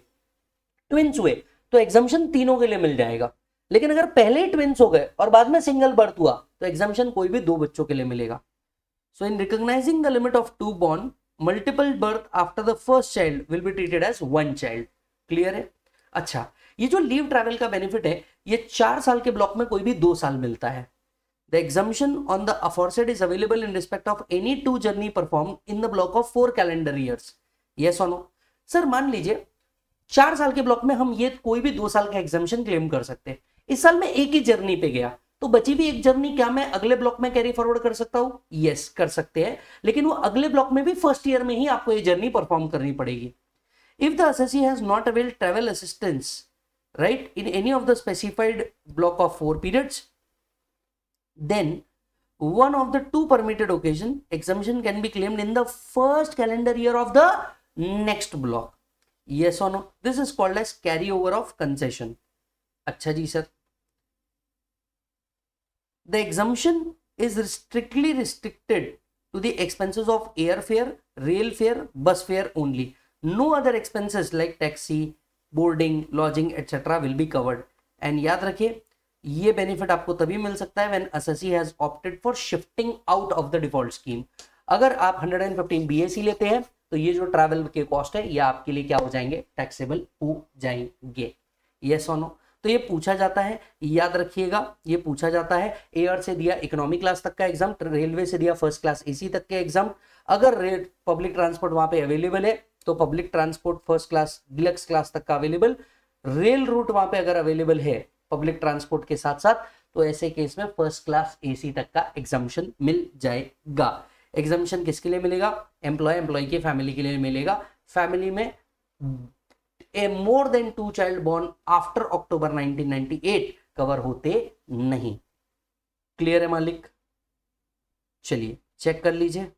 Speaker 1: ट्विंस हुए, तो एग्जम्पशन तीनों के लिए मिल जाएगा। लेकिन अगर पहले ट्विंस हो गए और बाद में सिंगल बर्थ हुआ तो एग्जम्पशन कोई भी 2 बच्चों के लिए मिलेगा। So in recognising the limit of 2 born, multiple birth after the first child will be treated as 1 child. Clear है? अच्छा, ये जो लीव ट्रैवल का बेनिफिट है ये 4 साल के ब्लॉक में कोई भी 2 साल मिलता है। The exemption on the aforesaid is available in respect of any 2 journey performed in the block of 4 calendar years। yes or no? Sir मान लीजिए 4 साल के ब्लॉक में हम ये कोई भी 2 साल का एग्जामिशन क्लेम कर सकते हैं। इस साल में एक ही जर्नी पे गया तो बची हुई एक जर्नी क्या मैं अगले ब्लॉक में कैरी फॉरवर्ड कर सकता हूं? यस, कर सकते हैं, लेकिन वो अगले ब्लॉक में भी फर्स्ट ईयर में ही आपको ये जर्नी परफॉर्म करनी पड़ेगी। If the assessee has not avail travel assistance right in any of the specified block of 4 periods, then one of the 2 permitted occasion exemption can be claimed in the first calendar year of the next block. Yes or no? This is called as carryover of concession. अच्छा जी sir, the exemption is strictly restricted to the expenses of airfare, rail fare, bus fare only. No other expenses like taxi, boarding, lodging etc. will be covered. And याद रखिए, ये benefit आपको तभी मिल सकता है when assessee has opted for shifting out of the default scheme. अगर आप 115 BAC लेते हैं तो ये जो ट्रैवल के कॉस्ट है ये आपके लिए क्या हो जाएंगे? टैक्सेबल हो जाएंगे। यस और नो? तो ये पूछा जाता है, याद रखिएगा, ये पूछा जाता है। एयर से दिया इकोनॉमी क्लास तक का एग्जाम, रेलवे से दिया फर्स्ट क्लास एसी तक के एग्जाम। अगर पब्लिक ट्रांसपोर्ट वहां पे अवेलेबल है तो public transport first class deluxe class तक का अवेलेबल। रेल रूट वहां पे अगर अवेलेबल है पब्लिक ट्रांसपोर्ट के साथ साथ, तो ऐसे केस में फर्स्ट क्लास एसी तक का एग्जाम्पशन मिल जाएगा। एग्जाम्पशन किसके लिए मिलेगा? एम्प्लॉय की फैमिली के लिए मिलेगा। फैमिली में a more than 2 child born after October 1998 cover होते नहीं। क्लियर है मालिक? चलिए चेक कर लीजिए।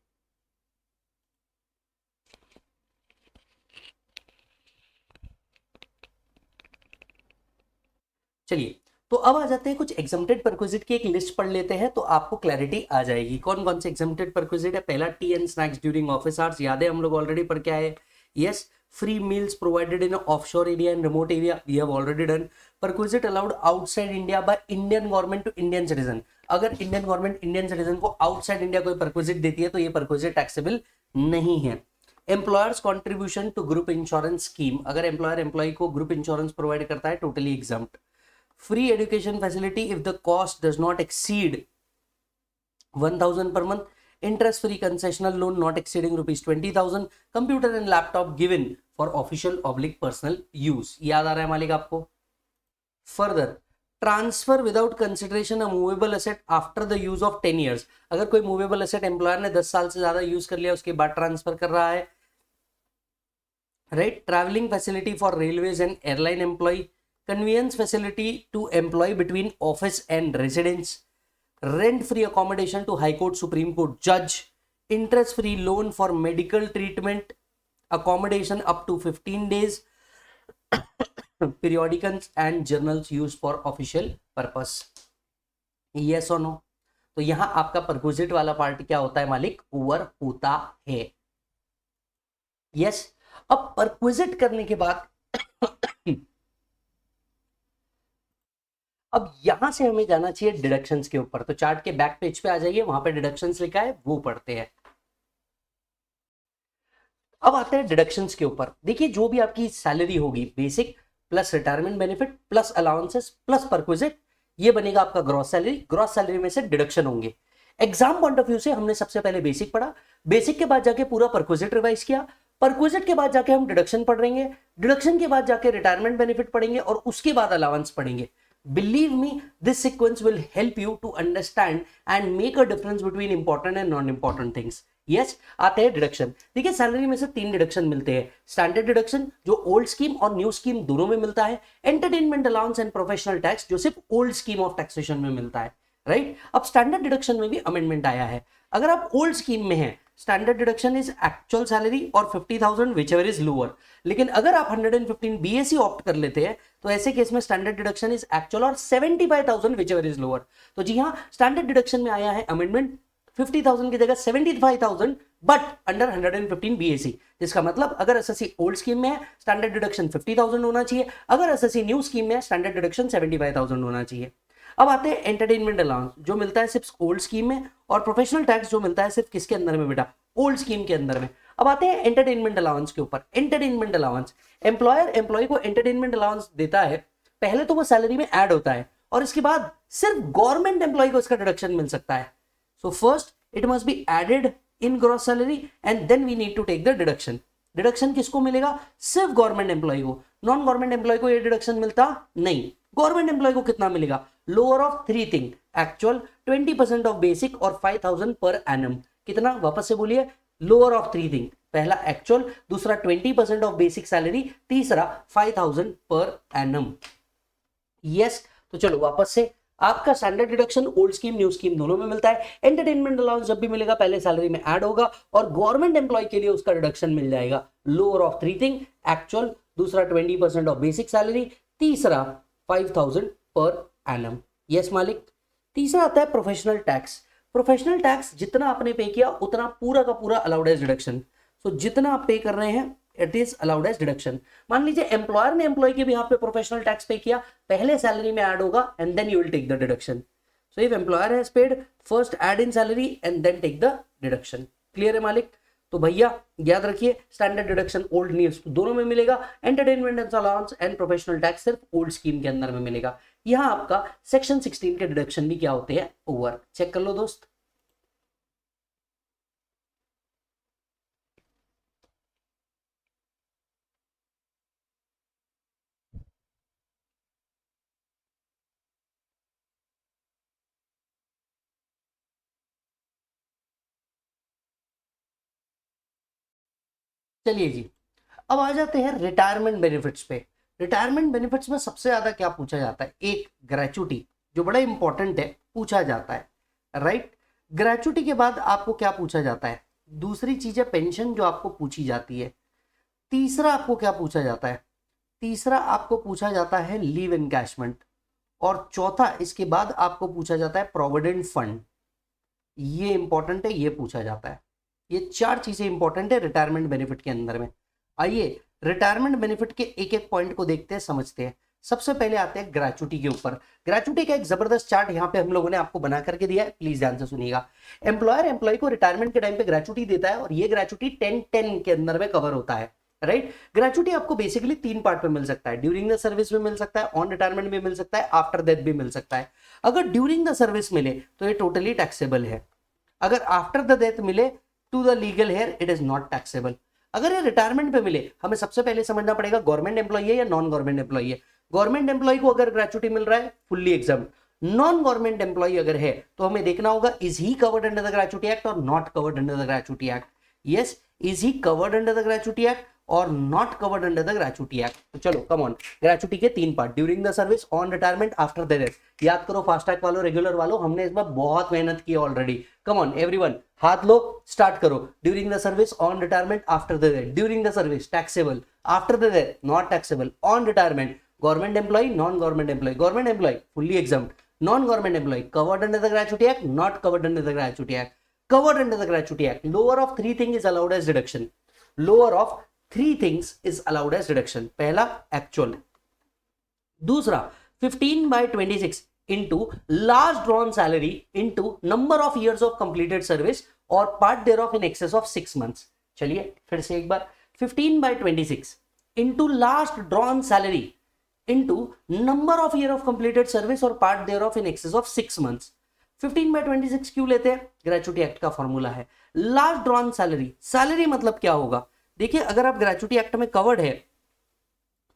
Speaker 1: चलिए तो अब आ जाते हैं कुछ एग्जम्प्टेड परक्विजिट की एक लिस्ट पढ़ लेते हैं तो आपको क्लैरिटी आ जाएगी कौन कौन से एग्जम्प्टेड परक्विजिट है। पहला tea and snacks during office hours, याद है हम लोग ऑलरेडी पढ़ के आए। Yes, free meals provided in offshore area and remote area, we have already done. Perquisite allowed outside India by Indian government to Indian citizen, अगर Indian government Indian citizen को outside India कोई perquisite देती है तो ये perquisite taxable नहीं है। Employer's contribution to group insurance scheme, अगर एम्प्लॉयर एम्प्लॉय को ग्रुप इंश्योरेंस प्रोवाइड करता है, totally exempt. Free education facility if the cost does not exceed 1000 per month. Interest free concessional loan not exceeding rupees 20,000. Computer and laptop given for official oblique personal use. याद आ रहा है मालिक आपको? Further, transfer without consideration a movable asset after the use of 10 years. अगर कोई movable asset employer ने 10 साल से ज्यादा यूज कर लिया उसके बाद ट्रांसफर कर रहा है। Right? Traveling facility for railways and airline employee. Conveyance facility to employee between office and residence, rent-free accommodation to High Court, Supreme Court judge, interest-free loan for medical treatment, accommodation up to 15 days, periodicals and journals used for official purpose. Yes or no? तो यहां आपका perquisite वाला part क्या होता है मालिक? Over होता है। यस, अब परक्विजिट करने के बाद अब यहां से हमें जाना चाहिए डिडक्शंस के ऊपर। तो चार्ट के बैक पेज पे आ जाइए, वहां पे डिडक्शंस लिखा है वो पढ़ते हैं। अब आते हैं डिडक्शंस के ऊपर। देखिए जो भी आपकी सैलरी होगी, basic plus retirement benefit plus allowances plus perquisite, ये बनेगा आपका ग्रॉस सैलरी। ग्रॉस सैलरी में से डिडक्शन होंगे। एग्जाम पॉइंट ऑफ व्यू से हमने सबसे पहले बेसिक पढ़ा, बेसिक के बाद जाके पूरा परक्विजिट रिवाइज किया, परक्विजिट के बाद जाके हम डिडक्शन पढ़ रहेंगे, डिडक्शन के बाद जाके रिटायरमेंट बेनिफिट पढ़ेंगे और उसके बाद अलाउंस पढ़ेंगे। Believe me, this sequence will help you to understand and make a difference between important and non-important things. Yes, आते हैं डिडक्शन। देखिए सैलरी में से 3 डिडक्शन मिलते हैं। स्टैंडर्ड डिडक्शन जो ओल्ड स्कीम और न्यू स्कीम दोनों में मिलता है, entertainment allowance and professional tax जो सिर्फ ओल्ड स्कीम ऑफ टैक्सेशन में मिलता है। राइट, अब स्टैंडर्ड डिडक्शन में भी अमेंडमेंट आया है। अगर आप ओल्ड स्कीम में हैं, standard deduction is actual salary और 50,000 विच एवर इज लोअर। लेकिन अगर आप 115 बीएससी ऑप्ट कर लेते हैं तो ऐसे केस में स्टैंडर्ड डिडक्शन इज एक्चुअल और 75,000 विच एवर इज लोअर। तो जी हाँ, स्टैंडर्ड डिडक्शन में आया है अमेंडमेंट, 50,000 की जगह 75,000 बट अंडर 115 बीएससी। जिसका मतलब अगर एसएससी ओल्ड स्कीम में है स्टैंडर्ड डिडक्शन 50,000 होना चाहिए, अगर एसएससी न्यू स्कीम में है स्टैंडर्ड डिडक्शन 75,000 होना चाहिए। अब आते हैं एंटरटेनमेंट अलाउंस जो मिलता है सिर्फ ओल्ड स्कीम में, और प्रोफेशनल टैक्स जो मिलता है सिर्फ किसके अंदर में बेटा? ओल्ड स्कीम के अंदर में। अब आते हैं एंटरटेनमेंट अलाउंस के ऊपर। एंटरटेनमेंट अलाउंस, एम्प्लॉयर एम्प्लॉय को एंटरटेनमेंट अलाउंस देता है, पहले तो वो सैलरी में ऐड होता है और इसके बाद सिर्फ गवर्नमेंट एम्प्लॉय को इसका डिडक्शन मिल सकता है। So first it must be added in gross salary and then we need to take the deduction. Deduction किसको मिलेगा? सिर्फ गवर्नमेंट एम्प्लॉय को। नॉन गवर्नमेंट एम्प्लॉय को ये डिडक्शन मिलता नहीं। गवर्नमेंट एम्प्लॉय को कितना मिलेगा? Lower of 3 thing, actual 20% of basic और 5,000 पर एनम। कितना, वापस से बोलिए, लोअर ऑफ थ्री थिंग, पहला एक्चुअल, दूसरा 20% ऑफ बेसिक सैलरी, तीसरा 5,000 पर एनम। यस, तो चलो वापस से, आपका standard deduction old scheme new scheme दोनों में मिलता है। एंटरटेनमेंट अलाउंस जब भी मिलेगा पहले सैलरी में ऐड होगा और गवर्नमेंट एम्प्लॉय के लिए उसका डिडक्शन मिल जाएगा lower of three thing, actual, दूसरा 20% ऑफ बेसिक सैलरी, तीसरा 5,000 पर एनम। यस मालिक। तीसरा आता है प्रोफेशनल टैक्स। प्रोफेशनल टैक्स जितना आपने पे किया उतना पूरा का पूरा अलाउड एज डिडक्शन। सो जितना आप पे कर रहे हैं it is allowed as deduction. मान लीजिए एम्प्लॉयर ने एम्प्लॉय के बिहाफ पे प्रोफेशनल टैक्स पे किया, पहले सैलरी में ऐड होगा and then you will take the deduction. So if employer has paid, first add in salary and then take the deduction. Clear है मालिक? तो भैया याद रखिए, स्टैंडर्ड डिडक्शन ओल्ड न्यू दोनों में मिलेगा, entertainment allowance and professional tax सिर्फ ओल्ड स्कीम के अंदर में मिलेगा। यहां आपका सेक्शन 16 के डिडक्शन भी क्या होते हैं, ओवर। चेक कर लो दोस्त। चलिए जी, अब आ जाते हैं रिटायरमेंट बेनिफिट्स पे। रिटायरमेंट बेनिफिट्स में सबसे ज्यादा क्या पूछा जाता है, एक ग्रेचुटी, जो बड़ा इंपॉर्टेंट है, पूछा जाता है, राइट। ग्रेचुटी के बाद आपको क्या पूछा जाता है, दूसरी चीज है पेंशन जो आपको पूछी जाती है। तीसरा आपको क्या पूछा जाता है, तीसरा आपको पूछा जाता है लीव एनकैशमेंट। और चौथा इसके बाद आपको पूछा जाता है प्रोविडेंट फंड। ये इंपॉर्टेंट है, ये पूछा जाता है। ये चार चीजें इंपॉर्टेंट है रिटायरमेंट बेनिफिट के अंदर में। आइए रिटायरमेंट बेनिफिट के एक एक पॉइंट को देखते हैं, समझते हैं। सबसे पहले आते हैं ग्रेचुटी के ऊपर। ग्रेचुटी का एक जबरदस्त चार्ट यहाँ पे हम लोगों ने आपको बना करके दिया है, प्लीज ध्यान से सुनिएगा। एम्प्लॉयर एम्प्लॉय को रिटायरमेंट के टाइम पे ग्रेचुटी देता है और ये ग्रेचुटी 10-10 के अंदर में कवर होता है, राइट। ग्रेचुटी आपको बेसिकली 3 पार्ट में मिल सकता है, ड्यूरिंग द सर्विस में मिल सकता है, ऑन रिटायरमेंट में मिल सकता है, आफ्टर डेथ भी मिल सकता है। अगर ड्यूरिंग द सर्विस मिले तो ये टोटली टैक्सेबल है। अगर आफ्टर द डेथ मिले to the legal heir it is not taxable. अगर ये रिटायरमेंट पे मिले, हमें सबसे पहले समझना पड़ेगा गवर्नमेंट एम्प्लॉय है या नॉन गवर्नमेंट एम्प्लॉय है। गवर्नमेंट एम्प्लॉय को अगर ग्रेचुटी मिल रहा है fully examined. Non government employee अगर है तो हमें देखना होगा is he covered under the gratuity act और not covered under the gratuity act. Yes, is he covered under the gratuity act और not covered under the gratuity act. तो चलो कम ऑन, ग्रेचुटी के 3 part, during the service, on retirement, after the death. याद करो fast track वालों, regular वालों, हमने इस बार बहुत मेहनत की ऑलरेडी। कम ऑन एवरीवन, हाथ लो, स्टार्ट करो। During the service, on retirement, after the death. During the service taxable, after the death not taxable, on retirement government employee, non government employee, government employee fully examined, non government employee covered under the gratuity act, not covered under the gratuity act, covered under the gratuity act. Lower of 3 thing is allowed as deduction. Lower of 3 things is allowed as deduction। पहला actual, दूसरा 15/26 into last drawn salary into number of years of completed service और part thereof in excess of 6 months। चलिए फिर से एक बार, 15/26 into last drawn salary into number of year of completed service और part thereof in excess of 6 months। 15/26 क्यों लेते हैं, gratuity act का फॉर्मूला है। लास्ट ड्रॉन सैलरी, सैलरी मतलब क्या होगा, देखिए अगर आप ग्रेचुटी एक्ट में कवर्ड है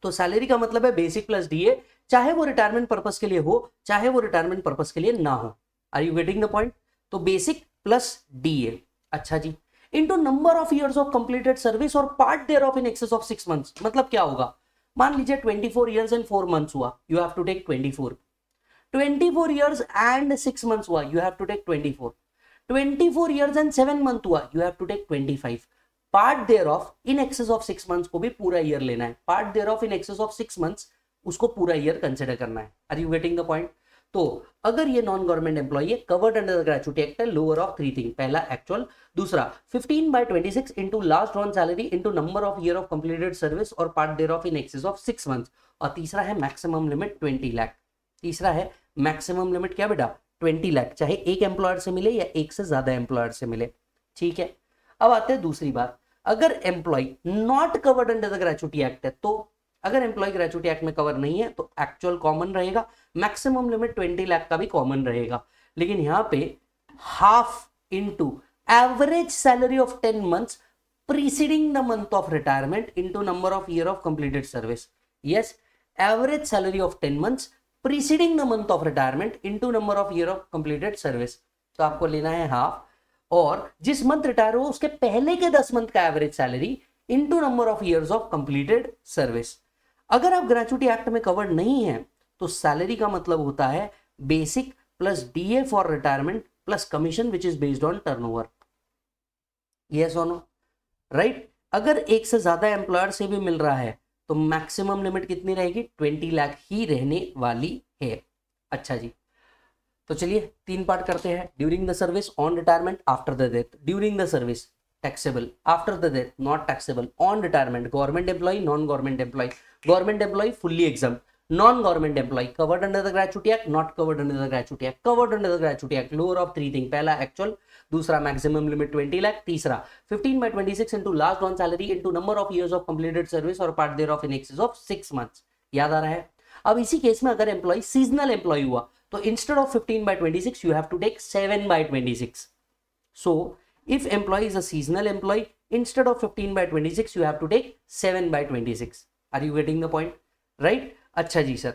Speaker 1: तो सैलरी का मतलब है बेसिक प्लस डीए, चाहे वो रिटायरमेंट पर्पस के लिए हो चाहे वो रिटायरमेंट पर्पस के लिए ना हो। Are you getting the point? तो बेसिक प्लस डीए, अच्छा जी, into number of years of completed service और part there of in excess of 6 months. मतलब क्या होगा, मान लीजिए 24 इयर्स एंड 4 मंथ्स हुआ, you have to take 24। 24 years and 6 months हुआ, you have to take 24। 24 years and 7 month हुआ, you have to take 25। Part there of in excess of 6 months को भी पूरा ईयर लेना है, part there of in excess of 6 months उसको पूरा year consider करना है। Are you getting the point? तो अगर ये नॉन गवर्नमेंट एम्प्लॉय है, covered under the gratuity act है, लोअर ऑफ 3 थिंग, पहला एक्चुअल, दूसरा 15/26 into last drawn salary into number of year of completed service और part there of in excess of 6 months, और तीसरा है मैक्सिमम लिमिट 20 लाख। तीसरा है मैक्सिमम लिमिट क्या बेटा, 20 लाख, चाहे एक एम्प्लॉयर से मिले या एक से ज्यादा एम्प्लॉयर से मिले। ठीक है, अब आते हैं दूसरी बात, अगर employee not covered under the gratuity act है, तो अगर एम्प्लॉय ग्रेचुटी एक्ट में कवर नहीं है तो एक्चुअल कॉमन रहेगा, मैक्सिमम लिमिट 20 लाख का भी कॉमन रहेगा। लेकिन यहां पे half into average salary of 10 months preceding the month of retirement into number of year of completed service. Yes, average salary of 10 months preceding the month of retirement into number of year of completed service. तो आपको लेना है half, और जिस month retire हो उसके पहले के 10 मंथ का average salary into number of years of completed service. अगर आप ग्रेचुइटी एक्ट में कवर्ड नहीं है तो सैलरी का मतलब होता है basic plus DA for retirement plus commission which is based on turnover. Yes और नो, राइट। अगर एक से ज्यादा एम्प्लॉयर से भी मिल रहा है तो मैक्सिमम लिमिट कितनी रहेगी, 20 लाख ही रहने वाली है। अच्छा जी, तो चलिए 3 पार्ट करते हैं। During the service, on retirement, after the death. During the service taxable, after the death not taxable. On retirement government employee, non government employee. Government employee fully exempt, non government employee covered under the gratuity act, not covered under the gratuity act. Covered under the gratuity act lower of 3 thing, पहला actual, दूसरा maximum limit 20 lakh, तीसरा 15/26 into last on salary into number of years of completed service और part there of in excess of 6 months. याद आ रहा है। अब इसी केस में अगर एम्प्लॉय सीजनल एम्प्लॉय हुआ तो instead of 15/26 you have to take 7/26. So if employee is a seasonal employee, instead of 15/26 you have to take 7/26. Are you getting the point? Right? अच्छा जी सर,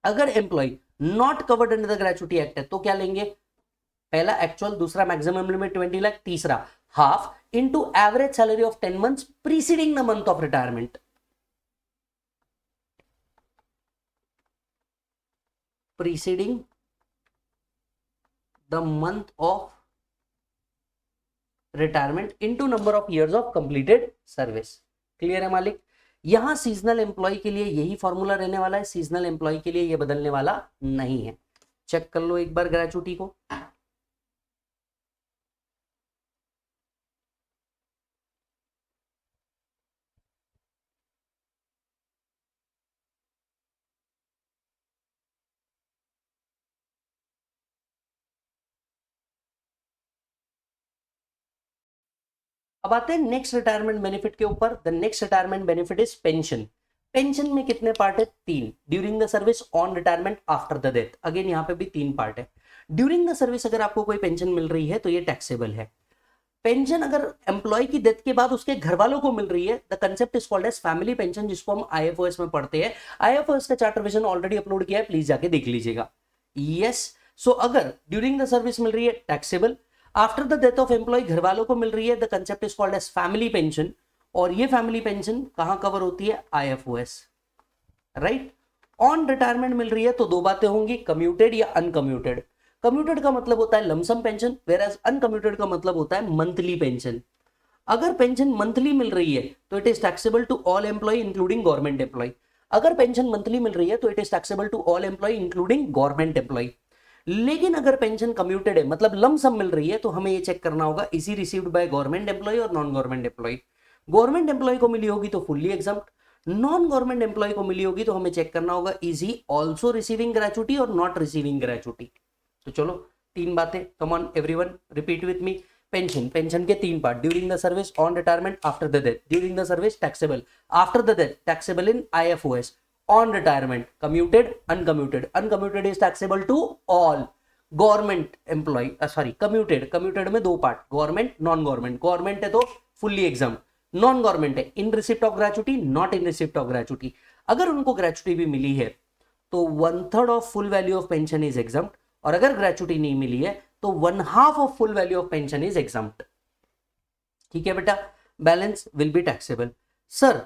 Speaker 1: अगर employee not covered under the gratuity act है तो क्या लेंगे, पहला actual, दूसरा maximum limit 20 lakh, तीसरा half into average salary of 10 months preceding the month of retirement. Preceding the month of retirement into number of years of completed service. Clear है मालिक। यहां सीजनल एम्प्लॉय के लिए यही फॉर्मूला रहने वाला है, सीजनल एम्प्लॉय के लिए यह बदलने वाला नहीं है। चेक कर लो एक बार ग्रेचुइटी को। अब आते हैं नेक्स्ट रिटायरमेंट बेनिफिट के ऊपर। The next retirement benefit is pension. Pension में कितने पार्ट है, 3। During the service, on retirement, after the death. Again यहाँ पे भी 3 पार्ट है। ड्यूरिंग द सर्विस अगर आपको कोई पेंशन मिल रही है तो ये टैक्सेबल है। पेंशन अगर एम्प्लॉय की डेथ के बाद उसके घर वालों को मिल रही है, the concept is called as family pension, जिसको हम आईएफओएस में पढ़ते हैं। आईएफओएस का चार्टर विजन ऑलरेडी अपलोड किया है, प्लीज जाके देख लीजिएगा। यस, सो अगर ड्यूरिंग द सर्विस मिल रही है taxable, after the death of employee घर वालों को मिल रही है, the concept is called as family pension. और ये फैमिली पेंशन कहां कवर होती है, आईएफओएस, राइट। ऑन रिटायरमेंट मिल रही है तो 2 बातें होंगी, कम्यूटेड या अनकम्यूटेड। कम्यूटेड का मतलब होता है लमसम पेंशन, वेराज अनकम्यूटेड का मतलब होता है मंथली पेंशन। अगर पेंशन मंथली मिल रही है तो it is taxable to all employee including government employee. अगर पेंशन मंथली मिल रही है तो it is taxable to all employee including government employee. लेकिन अगर पेंशन कम्यूटेड है, मतलब लमसम मिल रही है, तो हमें ये चेक करना होगा is he received by government employee और non government employee. Government employee को मिली होगी तो fully exempt, non government employee को मिली होगी तो हमें चेक करना होगा is he also receiving gratuity और नॉट रिसीविंग ग्रेचुइटी। तो चलो 3 बातें, come on everyone repeat with me. Pension, pension के 3 part, during the service, on retirement, after the death. During the service taxable, after the death taxable in IFOS, on retirement commuted, uncommuted. Uncommuted is taxable to all government employee, sorry commuted, commuted में 2 part, government non government. Government है तो fully exempt, non government है in receipt of gratuity, not in receipt of gratuity. अगर उनको gratuity भी मिली है तो 1/3 of full value of pension is exempt, और अगर ग्रेचुइटी नहीं मिली है तो 1/2 of full value of pension is exempt. ठीक है बेटा, balance will be taxable. Sir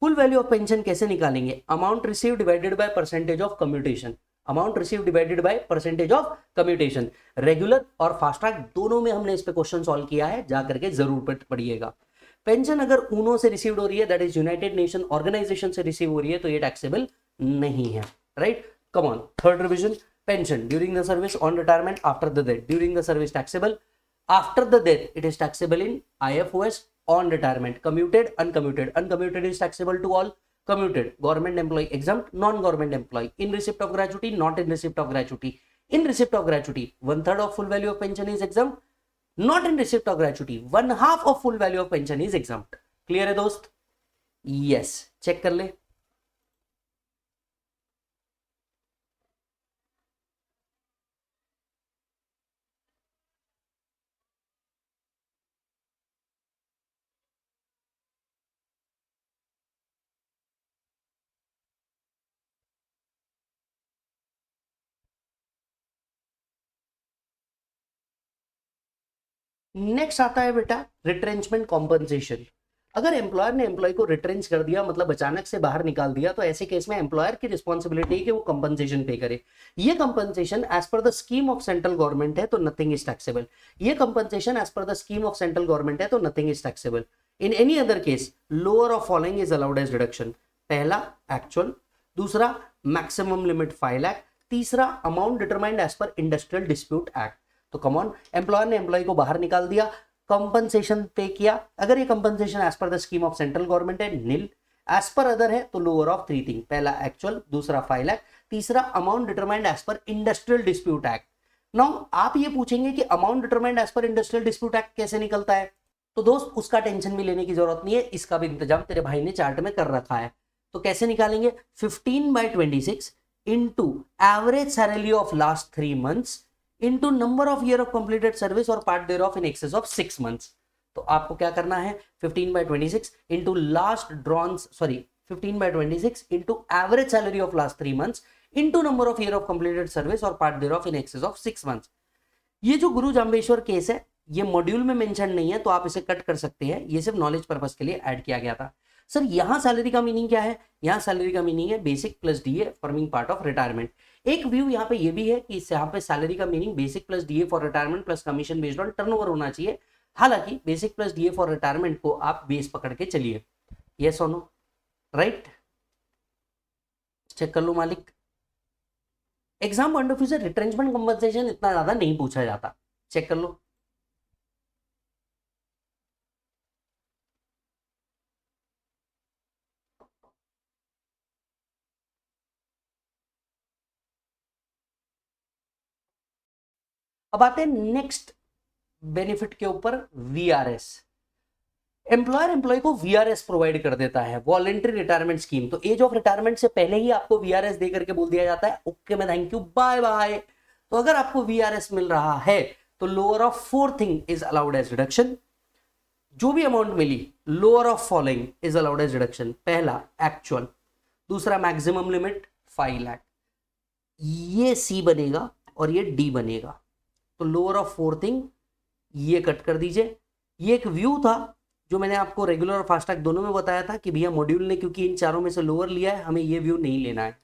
Speaker 1: full value of pension कैसे निकालेंगे, amount receive divided by percentage of commutation. Amount receive divided by percentage of commutation. Regular और fast track दोनों में हमने इस पे क्वेश्चन सॉल्व किया है, जाकर के जरूर पढ़िएगा। पेंशन अगर ऊनो से रिसीव हो रही है, that is United Nation organization से रिसीव हो रही है, तो ये टैक्सेबल नहीं है, right. Come on, third revision. Pension during the service, on retirement, after the death. During the service taxable, after the death it is taxable in IFOS, on retirement commuted, uncommuted. Uncommuted is taxable to all. Commuted, government employee exempt, non-government employee in receipt of gratuity, not in receipt of gratuity. In receipt of gratuity 1/3 of full value of pension is exempt, not in receipt of gratuity 1/2 of full value of pension is exempt. Clear है दोस्त? Yes, check कर ले। Next आता है बेटा retrenchment compensation. अगर employer ने employee को रिट्रेंच कर दिया, मतलब अचानक से बाहर निकाल दिया, तो ऐसे केस में एम्प्लॉयर की रिस्पॉन्सिबिलिटी है कि वो कंपनसेशन पे करे। ये compensation as per the scheme of central government है तो नथिंग इज टैक्सेबल। ये compensation as per the scheme of central government है तो nothing is taxable. In any other case lower of following is allowed as deduction. पहला actual, दूसरा maximum limit 5 lakh, तीसरा amount determined as per industrial dispute act. तो come on, employer ने employee को बाहर निकाल दिया, कंपनसेशन पे किया। अगर ये compensation as per the scheme of central government है नील, एज पर अदर है तो लोअर ऑफ 3 थिंग। पहला एक्चुअल, दूसरा 5 लाख, तीसरा amount determined as per industrial dispute act. Now आप ये पूछेंगे कि amount determined as per industrial dispute act कैसे निकलता है, तो दोस्त उसका टेंशन भी लेने की जरूरत नहीं है, इसका भी इंतजाम तेरे भाई ने चार्ट में कर रखा है। तो कैसे निकालेंगे, 15/26 into average salary of last 3 months into number of year of completed service और part there of in excess of 6 months. तो आपको क्या करना है, 15/26 into last drawn 15/26 into average salary of last 3 months into number of year of completed service और part there of in excess of 6 months. ये जो गुरु Jambheshwar case है ये मॉड्यूल में मेंशन नहीं है, तो आप इसे कट कर सकते हैं, ये सिर्फ नॉलेज पर्पस के लिए ऐड किया गया था। सर यहां सैलरी का मीनिंग क्या है, यहां सैलरी का मीनिंग है basic plus DA forming part of retirement. एक व्यू यहाँ पे ये भी है कि इस यहाँ पे सैलरी का meaning basic plus DA for retirement plus commission based on turnover होना चाहिए। हालांकि basic plus DA for retirement को आप बेस पकड़ के चलिए। यस और नो, राइट, चेक कर लो मालिक। एग्जाम पॉइंट ऑफ व्यू से रिट्रेंचमेंट कंपनसेशन इतना ज्यादा नहीं पूछा जाता, चेक कर लो। अब आते हैं नेक्स्ट बेनिफिट के ऊपर, वीआरएस। एम्प्लॉयर एम्प्लॉय को वीआरएस प्रोवाइड कर देता है, वॉलंटरी रिटायरमेंट स्कीम। तो एज ऑफ रिटायरमेंट से पहले ही आपको वीआरएस दे करके बोल दिया जाता है ओके मैं थैंक यू बाय बाय। तो अगर आपको वीआरएस मिल रहा है तो lower of 4 thing is allowed as reduction. जो भी अमाउंट मिली lower of following is allowed as reduction. पहला एक्चुअल, दूसरा मैक्सिमम लिमिट 5 लाख, ये सी बनेगा और ये डी बनेगा। तो लोअर ऑफ 4 थिंग ये कट कर दीजिए। ये एक व्यू था जो मैंने आपको रेगुलर और फास्ट ट्रैक दोनों में बताया था कि भैया मॉड्यूल ने क्योंकि इन चारों में से लोअर लिया है, हमें ये व्यू नहीं लेना है,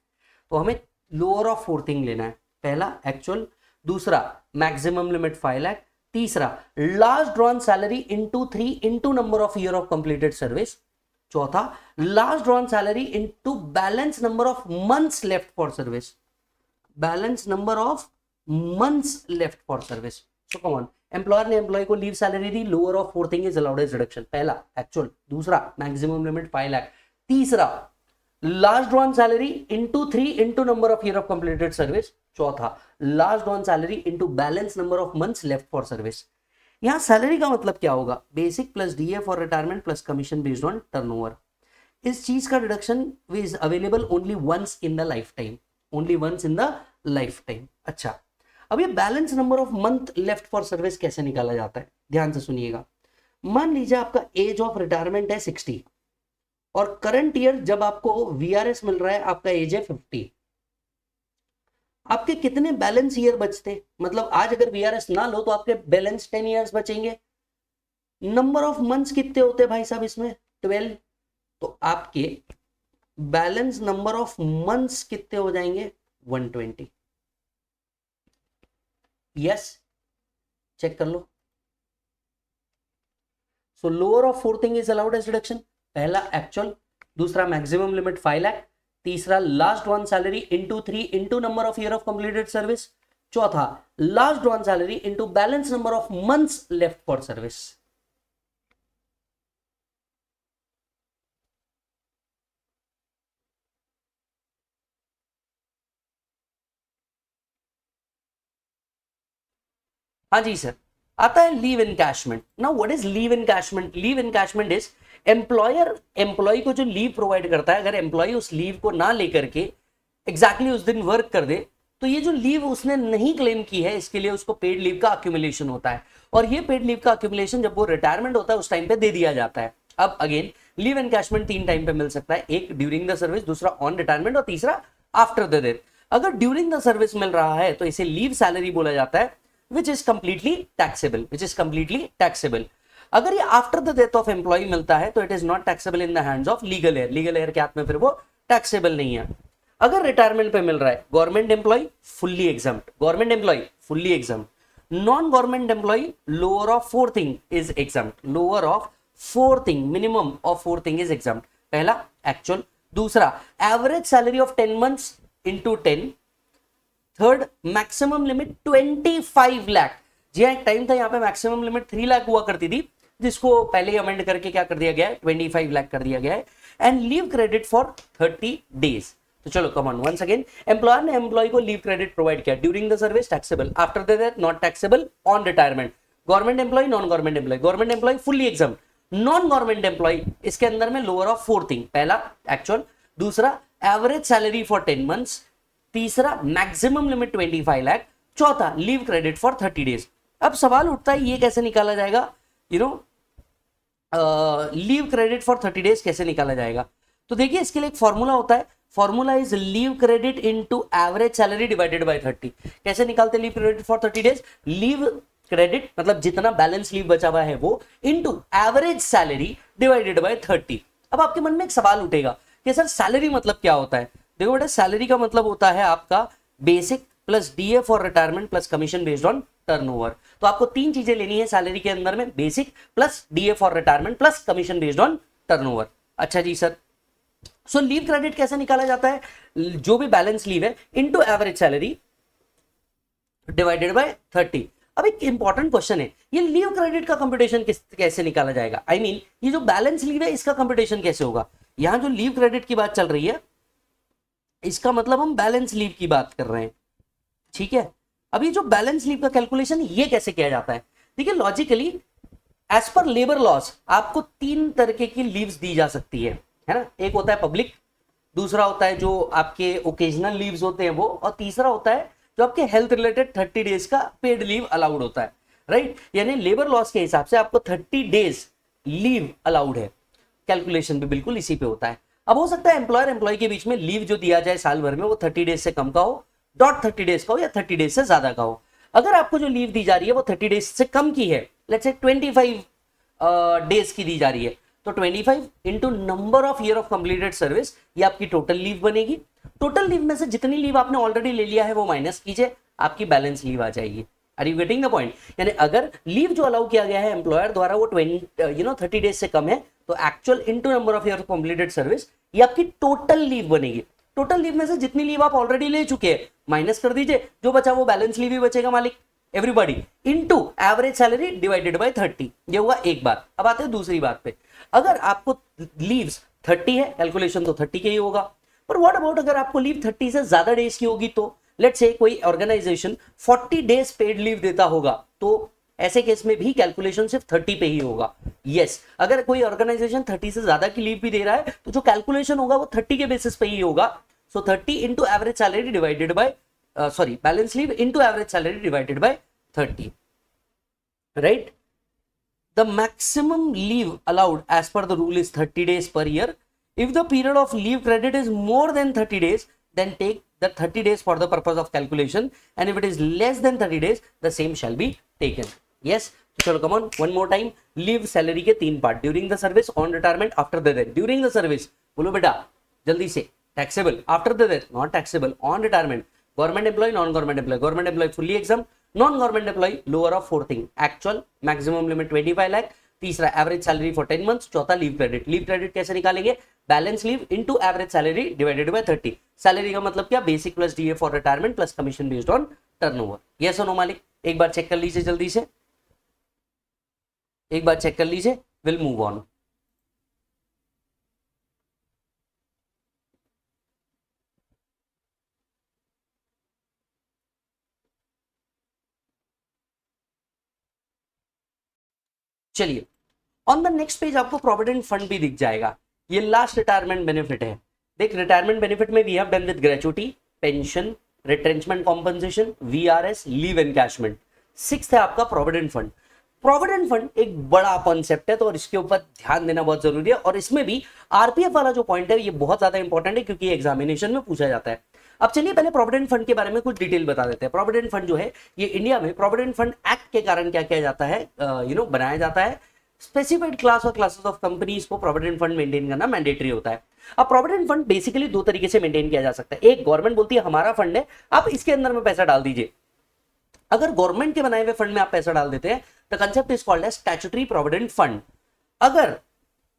Speaker 1: तो हमें लोअर ऑफ 4 थिंग लेना है। पहला एक्चुअल, दूसरा मैक्सिमम लिमिट 5 लाख, तीसरा last drawn salary into 3 into number of year of completed service, चौथा last drawn salary into balance number of months left for service, balance number of months left for service. So come on, employer ने employee को leave salary दी, lower of 4 thing is allowed as reduction. पहला actual, दूसरा maximum limit 5 lakh, तीसरा last drawn salary into 3 into number of year of completed service, चौथा last drawn salary into balance number of months left for service. यहां salary का मतलब क्या होगा, basic plus DA for retirement plus commission based on turnover. इस चीज का deduction is available only once in the life time, only once in the life time. अच्छा, अब ये balance number of month left for service कैसे निकाला जाता है, ध्यान से सुनिएगा। मान लीजिए आपका एज ऑफ रिटायरमेंट है 60 और करंट ईयर जब आपको वीआरएस मिल रहा है आपका एज है 50। आपके कितने बैलेंस ईयर बचते, मतलब आज अगर वीआरएस ना लो तो आपके बैलेंस 10 ईयर्स बचेंगे। नंबर ऑफ मंथ्स कितने होते हैं भाई साहब इसमें, 12। तो आपके बैलेंस नंबर ऑफ मंथ्स कितने हो जाएंगे, 120। यस, चेक कर लो। So lower of 4 thing is allowed as reduction. पहला एक्चुअल, दूसरा मैक्सिमम लिमिट 5 लाख, तीसरा last drawn salary into 3 into number of year of completed service, चौथा last drawn salary into balance number of months left for service. हाँ जी sir, आता है leave encashment. Now what is leave encashment? Leave encashment is employer employ को जो leave provide करता है, अगर एम्प्लॉय उस लीव को ना लेकर के एग्जैक्टली उस दिन वर्क कर दे तो ये जो लीव उसने नहीं क्लेम की है इसके लिए उसको पेड लीव का अक्यूमुलेशन होता है। और ये पेड लीव का अक्यूमुलेशन जब वो रिटायरमेंट होता है उस टाइम पे दे दिया जाता है। अब अगेन लीव एनकैशमेंट 3 टाइम पे मिल सकता है, एक ड्यूरिंग द सर्विस, दूसरा ऑन रिटायरमेंट और तीसरा आफ्टर द डेथ। अगर ड्यूरिंग द सर्विस मिल रहा है तो इसे लीव सैलरी बोला जाता है, विच इज कंप्लीटली टैक्सेबल। अगर ये after the death of employee मिलता है तो it is not taxable in the hands of legal heir के हाथ में फिर वो टैक्सेबल नहीं है। अगर रिटायरमेंट पे मिल रहा है government employee fully exempt, non government employee lower of 4 thing is exempt, minimum of 4 thing is exempt. पहला एक्चुअल, दूसरा average salary of 10 months into 10, third maximum limit 25 lakh. जी हाँ, एक टाइम था यहाँ पे मैक्सिमम लिमिट 3 लाख हुआ करती थी, जिसको पहले अमेंड करके क्या कर दिया गया है 25 लाख कर दिया गया है। And leave credit for 30 days. तो चलो come on once again, employer ने एम्प्लॉय को लीव क्रेडिट प्रोवाइड किया during the service taxable, after the death not taxable, on retirement government employee non government employee, government employee fully exempt, non government employee इसके अंदर में lower of 4 thing, पहला actual, दूसरा average salary for 10 months, तीसरा maximum limit 25 lakh, चौथा leave credit for 30 days. अब सवाल उठता है ये कैसे निकाला जाएगा, लीव क्रेडिट फॉर 30 डेज कैसे निकाला जाएगा। तो देखिए इसके लिए एक फॉर्मूला होता है, formula is leave credit into average salary divided by 30। कैसे निकालते leave credit for 30 days, leave credit मतलब जितना बैलेंस लीव बचा हुआ है वो into average salary divided by 30। अब आपके मन में एक सवाल उठेगा कि सर सैलरी मतलब क्या होता है। देखो बेटा, सैलरी का मतलब होता है आपका basic plus DA for retirement plus commission based on turnover. तो आपको 3 चीजें लेनी है सैलरी के अंदर में, basic plus DA for retirement plus commission based on turnover. अच्छा जी सर, सो लीव क्रेडिट कैसे निकाला जाता है, जो भी बैलेंस लीव है into average salary divided by 30। अब एक इंपॉर्टेंट क्वेश्चन है, ये लीव क्रेडिट का कंप्यूटेशन कैसे निकाला जाएगा, आई मीन ये जो बैलेंस लीव है इसका कंप्यूटेशन कैसे होगा। यहां जो लीव क्रेडिट की बात चल रही है इसका मतलब हम बैलेंस लीव की बात कर रहे हैं, ठीक है। अभी जो बैलेंस लीव का कैलकुलेशन ये कैसे किया जाता है, देखिए लॉजिकली एज पर लेबर लॉज आपको 3 तरीके की लीव्स दी जा सकती है ना। एक होता है पब्लिक, दूसरा होता है जो आपके ओकेजनल लीव्स होते हैं वो, और तीसरा होता है जो आपके हेल्थ रिलेटेड 30 डेज का पेड लीव अलाउड होता है, राइट। यानी लेबर लॉस के हिसाब से आपको 30 डेज लीव अलाउड है, कैलकुलेशन भी बिल्कुल इसी पे होता है। अब हो सकता है एम्प्लॉयर एम्प्लॉय के बीच में लीव जो दिया जाए साल भर में वो 30 डेज से कम का हो, .30 डेज का हो, या 30 डेज से ज्यादा का हो। अगर आपको जो लीव दी जा रही है वो 30 डेज से कम की है, लेट्स से 25 डेज की दी जा रही है, तो 25 into number of year of completed service, ये आपकी टोटल लीव बनेगी। टोटल लीव में से जितनी लीव आपने ऑलरेडी ले लिया है वो माइनस कीजिए, आपकी बैलेंस लीव आ जाएगी। Are you getting the point. यानी अगर लीव जो अलाउ किया गया है एम्प्लॉयर द्वारा वो 30 डेज से कम है, तो actual into number of year of completed service, ये आपकी टोटल लीव बनेगी। टोटल लीव में से जितनी लीव आप ऑलरेडी ले चुके हैं माइनस कर दीजिए, जो बचा वो बैलेंस लीव ही बचेगा मालिक, everybody, into average salary divided by 30। ये हुआ एक बात। अब आते हैं दूसरी बात पे, अगर आपको लीव्स 30 है, कैलकुलेशन तो 30 के ही होगा, पर व्हाट अबाउट अगर आपको लीव 30 से ज्यादा डेज की होगी, तो लेट्स से कोई ऑर्गेनाइजेशन 40 डेज पेड लीव देता होगा, तो ऐसे केस में भी कैलकुलेशन सिर्फ 30 पे ही होगा। यस, अगर कोई ऑर्गेनाइजेशन 30 से ज्यादा की लीव भी दे रहा है तो जो कैलकुलेशन होगा वो 30 के बेसिस पे ही होगा। सो 30 into average salary divided by balance leave into average salary divided by 30, right. The maximum leave allowed as per the rule is 30 days per year. If the period of leave credit is more than 30 days, then take the 30 days for the purpose of calculation, and if it is less than 30 days, the same shall be taken. Yes, चलो come on, one more time. Leave salary के 3 part, during the service, on retirement, after the death. During the service, बोलो बेटा जल्दी से, taxable. After the death, not taxable. On retirement, government employee, non-government employee. Government employee fully exempt, non government employee lower of 4 thing, actual maximum limit 25 lakh, तीसरा average salary for 10 months, चौथा leave credit. Leave credit कैसे निकालेंगे, balance leave into average salary divided by 30। Salary का मतलब क्या, basic plus DA for retirement plus commission based on turnover. Yes और no मालिक, एक बार चेक कर लीजिए जल्दी से, एक बार चेक कर लीजिए, विल मूव ऑन। चलिए, ऑन द नेक्स्ट पेज आपको प्रोविडेंट फंड भी दिख जाएगा। ये लास्ट रिटायरमेंट बेनिफिट है। देख, रिटायरमेंट बेनिफिट में we have done with gratuity, pension, retrenchment compensation, VRS, leave encashment. 6th है आपका प्रोविडेंट फंड। प्रोविडेंट फंड एक बड़ा कॉन्सेप्ट है, तो इसके ऊपर ध्यान देना बहुत जरूरी है, और इसमें भी आरपीएफ वाला जो पॉइंट है ये बहुत ज्यादा इंपॉर्टेंट है, क्योंकि एग्जामिनेशन में पूछा जाता है। अब चलिए पहले प्रोविडेंट फंड के बारे में कुछ डिटेल बता देते हैं। प्रोविडेंट फंड जो है ये इंडिया में प्रोविडेंट फंड एक्ट के कारण क्या किया जाता है, बनाया जाता है। स्पेसिफाइड क्लास और क्लासेस ऑफ कंपनीज को प्रोविडेंट फंड मेंटेन करना मैंडेटरी होता है। अब प्रोविडेंट फंड बेसिकली दो तरीके से मेंटेन किया जा सकता है। एक, गवर्नमेंट बोलती है हमारा फंड है, आप इसके अंदर में पैसा डाल दीजिए। अगर गवर्नमेंट के बनाए हुए फंड में आप पैसा डाल देते हैं, the concept is called as statutory provident fund. अगर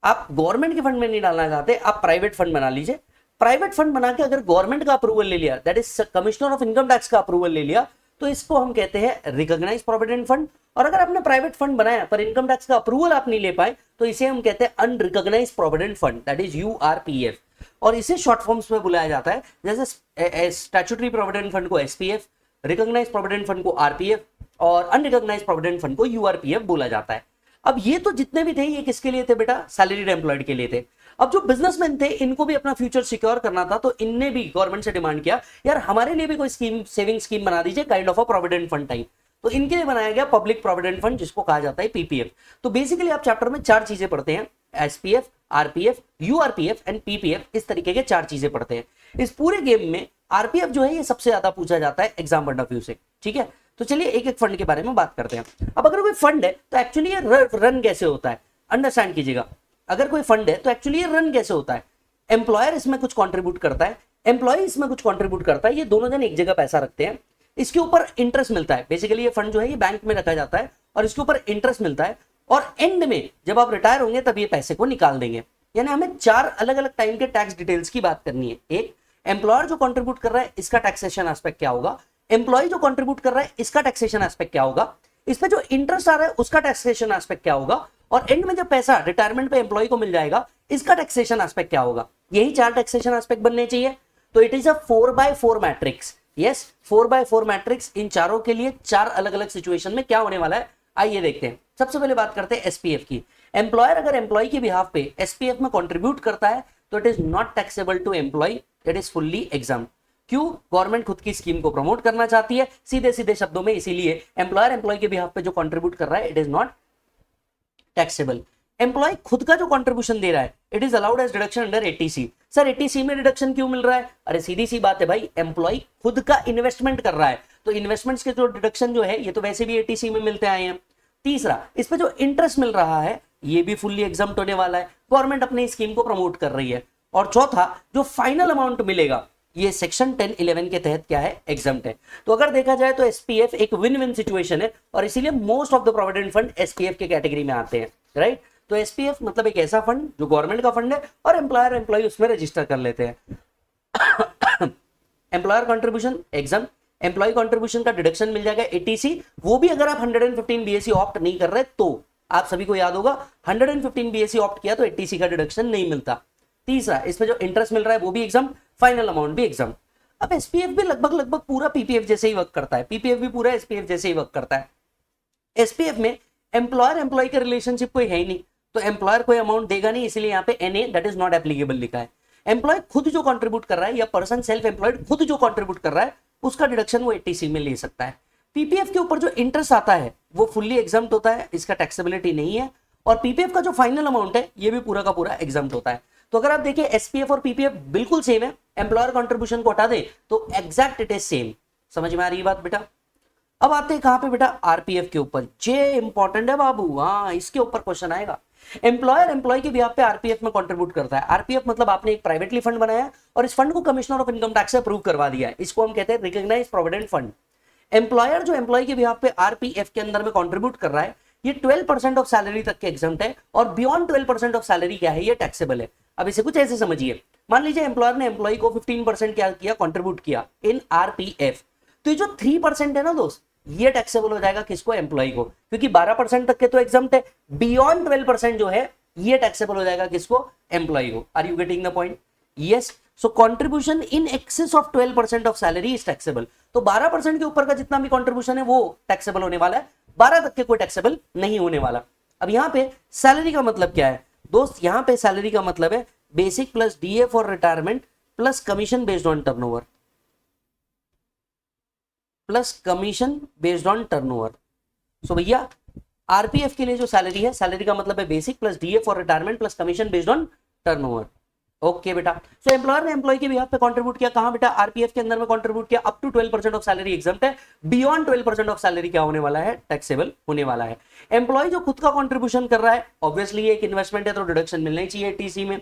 Speaker 1: आप गवर्नमेंट के फंड में नहीं डालना चाहते, आप प्राइवेट फंड बना लीजिए। प्राइवेट फंड बना के अगर गवर्नमेंट का अप्रूवल ले लिया, that is commissioner of income tax का अप्रूवल ले लिया, तो इसको हम कहते हैं रिकॉग्नाइज प्रोविडेंट फंड। और अगर आपने प्राइवेट फंड बनाया पर इनकम टैक्स का अप्रूवल आप नहीं ले पाए, तो इसे हम कहते हैं unrecognised provident fund, that is URPF. और इसे शॉर्ट फॉर्म्स में बुलाया जाता है, जैसे स्टैट्यूटरी प्रोविडेंट फंड को एसपीएफ, रिकॉग्नाइज प्रोविडेंट फंड को आरपीएफ और अनरिकॉग्नाइज प्रोविडेंट फंड को यूआरपीएफ बोला जाता है। अब ये तो जितने भी थे ये किसके लिए थे बेटा, सैलरीड एम्प्लॉयड के लिए थे। अब जो बिजनेसमैन थे इनको भी अपना फ्यूचर सिक्योर करना था, तो इनने भी गवर्नमेंट से डिमांड किया, यार हमारे लिए भी कोई स्कीम, सेविंग स्कीम बना दीजिए, kind of a provident fund type. तो इनके लिए बनाया गया पब्लिक प्रोविडेंट फंड, जिसको कहा जाता है पीपीएफ। तो बेसिकली आप चैप्टर में चार चीजें पढ़ते हैं, SPF, RPF, URPF and PPF, इस तरीके के चार चीजें पढ़ते हैं। इस पूरे गेम में आरपीएफ जो है ये सबसे ज्यादा पूछा जाता है एग्जाम पॉइंट ऑफ व्यू से, ठीक है। तो चलिए एक एक फंड के बारे में बात करते हैं। अब अगर कोई फंड है तो एक्चुअली ये रन कैसे होता है, अंडरस्टैंड कीजिएगा। अगर कोई फंड है तो एक्चुअली ये रन कैसे होता है, एम्प्लॉयर इसमें कुछ कंट्रीब्यूट करता है, एम्प्लॉय इसमें कुछ कंट्रीब्यूट करता है, ये दोनों जन एक जगह पैसा रखते हैं, इसके ऊपर इंटरेस्ट मिलता है। बेसिकली ये फंड जो है ये बैंक में रखा जाता है और इसके ऊपर इंटरेस्ट मिलता है, और एंड में जब आप रिटायर होंगे तब ये पैसे को निकाल देंगे। यानी हमें चार अलग अलग टाइम के टैक्स डिटेल्स की बात करनी है। एक, एम्प्लॉयर जो कंट्रीब्यूट कर रहा है इसका टैक्सेशन एस्पेक्ट क्या होगा, एम्प्लॉय जो कंट्रीब्यूट कर रहा है इसका टैक्सेशन एस्पेक्ट क्या होगा, इस पे जो इंटरेस्ट आ रहा है उसका टैक्सेशन एस्पेक्ट क्या होगा, और एंड में जब पैसा रिटायरमेंट पे एम्प्लॉय को मिल जाएगा इसका टैक्सेशन एस्पेक्ट क्या होगा। यही चार टैक्सेशन एस्पेक्ट बनने चाहिए। तो it is a 4x4 matrix. Yes, 4x4 matrix. इन चारों के लिए चार अलग अलग सिचुएशन में क्या होने वाला है, आइए देखते हैं। सबसे पहले बात करते हैं एसपीएफ की। एम्प्लॉयर अगर एम्प्लॉय के बिहाफ पे एसपीएफ में कंट्रीब्यूट करता है तो it is not taxable to employee, it is fully exempt. क्यों, गवर्नमेंट खुद की स्कीम को प्रमोट करना चाहती है, सीधे सीधे शब्दों में, इसीलिए एम्प्लॉयर एम्प्लॉय के बिहाफ पे जो कंट्रीब्यूट कर रहा है it is not taxable. Employee खुद का जो कंट्रीब्यूशन दे रहा है it is allowed as deduction under eighty C. Sir eighty C में डिडक्शन क्यों मिल रहा है, अरे सीधी सी बात है भाई, एम्प्लॉय खुद का इन्वेस्टमेंट कर रहा है तो इन्वेस्टमेंट्स के जो डिडक्शन जो है ये तो वैसे भी एटीसी में मिलते आए हैं। तीसरा, इस पे जो इंटरेस्ट मिल रहा है ये भी फुल्ली एग्जम्प्ट होने वाला है, गवर्नमेंट अपनी स्कीम को प्रमोट कर रही है। और चौथा, जो फाइनल अमाउंट मिलेगा ये सेक्शन 10(11) के तहत क्या है, एग्जम्प्ट है। तो अगर देखा जाए तो एसपीएफ एक विन विन सिचुएशन है और इसीलिए most of the provident fund SPF के कैटेगरी में आते हैं, राइट। तो एसपीएफ मतलब एक ऐसा फंड जो गवर्नमेंट का फंड है और एम्प्लॉयर एम्प्लॉय उसमें रजिस्टर कर लेते हैं। Employer contribution exempt, employee contribution का डिडक्शन मिल जाएगा एटीसी, वो भी अगर आप 115 बीएससी ऑप्ट नहीं कर रहे तो। आप सभी को याद होगा 115 बीएससी ऑप्ट किया तो एटीसी का डिडक्शन नहीं मिलता। तीसरा, इसमें जो इंटरेस्ट मिल रहा है वो भी एग्जाम, फाइनल अमाउंट भी एग्जाम। अब एसपीएफ भी लगभग पूरा पीपीएफ जैसे ही वर्क करता है, पीपीएफ भी पूरा एसपीएफ जैसे ही वर्क करता है। एसपीएफ में एम्प्लॉयर एम्प्लॉय के रिलेशनशिप कोई है ही नहीं, तो एम्प्लॉयर कोई अमाउंट देगा नहीं, इसलिए यहाँ पे NA that is not applicable लिखा है। एम्प्लॉय खुद जो कंट्रीब्यूट कर रहा है या पर्सन सेल्फ एम्प्लॉयड खुद जो कंट्रीब्यूट कर रहा है उसका डिडक्शन वो एटीसी में ले सकता है। पीपीएफ के ऊपर जो इंटरेस्ट आता है वो फुल्ली एग्जाम्प्ट होता है, इसका टैक्सेबिलिटी नहीं है। और पीपीएफ का जो फाइनल अमाउंट है ये भी पूरा का पूरा एग्जाम्प्ट होता है। तो अगर आप देखिए एसपीएफ और पीपीएफ बिल्कुल सेम है, एम्प्लॉयर कंट्रीब्यूशन को हटा दे तो एग्जैक्ट इट इज सेम। समझ में आ रही है बात बेटा। अब आते हैं कहां पे बेटा, आरपीएफ के ऊपर। जे इंपॉर्टेंट है बाबू, हाँ इसके ऊपर क्वेश्चन आएगा। एम्प्लॉयर एम्प्लॉय के बिहाफ पे आरपीएफ में कंट्रीब्यूट करता है। आरपीएफ मतलब आपने एक प्राइवेटली फंड बनाया और इस फंड को कमिश्नर ऑफ इनकम टैक्स से अप्रूव करवा दिया है, इसको हम कहते हैं रिकॉग्नाइज्ड प्रोविडेंट फंड। एम्प्लॉयर जो एम्प्लॉय के बिहाफ पे आरपीएफ के अंदर में कंट्रीब्यूट कर रहा है ये 12% ऑफ सैलरी तक के एग्जम्प्ट है, और बियॉन्ड 12% ऑफ सैलरी क्या है, ये टैक्सेबल है। अब इसे कुछ ऐसे समझिए, मान लीजिए एम्प्लॉयर ने एम्प्लॉय को 15% क्या किया, कंट्रीब्यूट किया इन आरपीएफ, तो ये जो 3% है ना दोस्त, ये टैक्सेबल हो जाएगा किसको, एम्प्लॉय को, क्योंकि 12% तक के तो एग्जम्प्ट है, बियॉन्ड 12% जो है ये टैक्सेबल हो जाएगा किसको, एम्प्लॉय को। Are you getting the point? Yes. So contribution in excess of 12% of salary is taxable. तो 12% के ऊपर का जितना भी कंट्रीब्यूशन है वो टैक्सेबल होने वाला है, 12 तक के कोई टैक्सेबल नहीं होने वाला। अब यहाँ पे सैलरी का मतलब क्या है दोस्त, यहाँ पे सैलरी का मतलब है basic plus DA for retirement plus commission based on turnover, plus commission based on turnover. So भैया आरपीएफ के लिए जो सैलरी है, सैलरी का मतलब है basic plus DA for retirement plus commission based on turnover. Okay बेटा, सो एम्प्लॉयर ने एम्प्लॉय के बिहाफ पे कंट्रीब्यूट किया, कहां बेटा, आरपीएफ के अंदर में कंट्रीब्यूट किया, up to 12% of salary exempt है, बियॉन्ड 12% ऑफ सैलरी क्या होने वाला है, टैक्सेबल होने वाला है। एम्प्लॉय जो खुद का कंट्रीब्यूशन कर रहा है, ऑब्वियसली एक इन्वेस्टमेंट है तो डिडक्शन मिलना ही चाहिए टीसी में।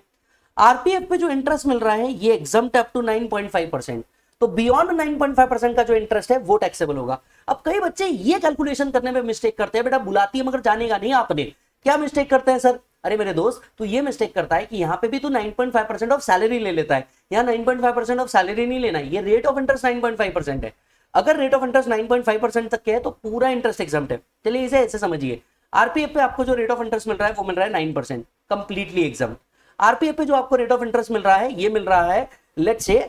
Speaker 1: आरपीएफ पे जो इंटरेस्ट मिल रहा है ये एग्जम्प्ट है अप टू 9.5%, तो बियॉन्ड 9.5% का जो इंटरेस्ट है वो टैक्सेबल होगा। अब कई बच्चे ये कैलकुलेशन करने में मिस्टेक करते हैं, बेटा बुलाती है मगर जानेगा नहीं आपने, क्या मिस्टेक करते हैं सर, अरे मेरे दोस्त तू ये मिस्टेक करता है कि यहाँ पे भी तू 9.5% ऑफ सैलरी ले लेता है, यहाँ 9.5% ऑफ सैलरी नहीं लेना, ये रेट ऑफ इंटरेस्ट 9.5% है। अगर रेट ऑफ इंटरेस्ट 9.5% तक के है तो पूरा इंटरेस्ट एग्जम्प्ट है। चलिए इसे ऐसे समझिए, आरपीएफ पे आपको जो रेट ऑफ इंटरेस्ट मिल रहा है वो मिल रहा है 9%, कंप्लीटली एग्जम्प्ट। आरपीएफ पे जो आपको रेट ऑफ इंटरेस्ट मिल रहा है ये मिल रहा है लेट्स से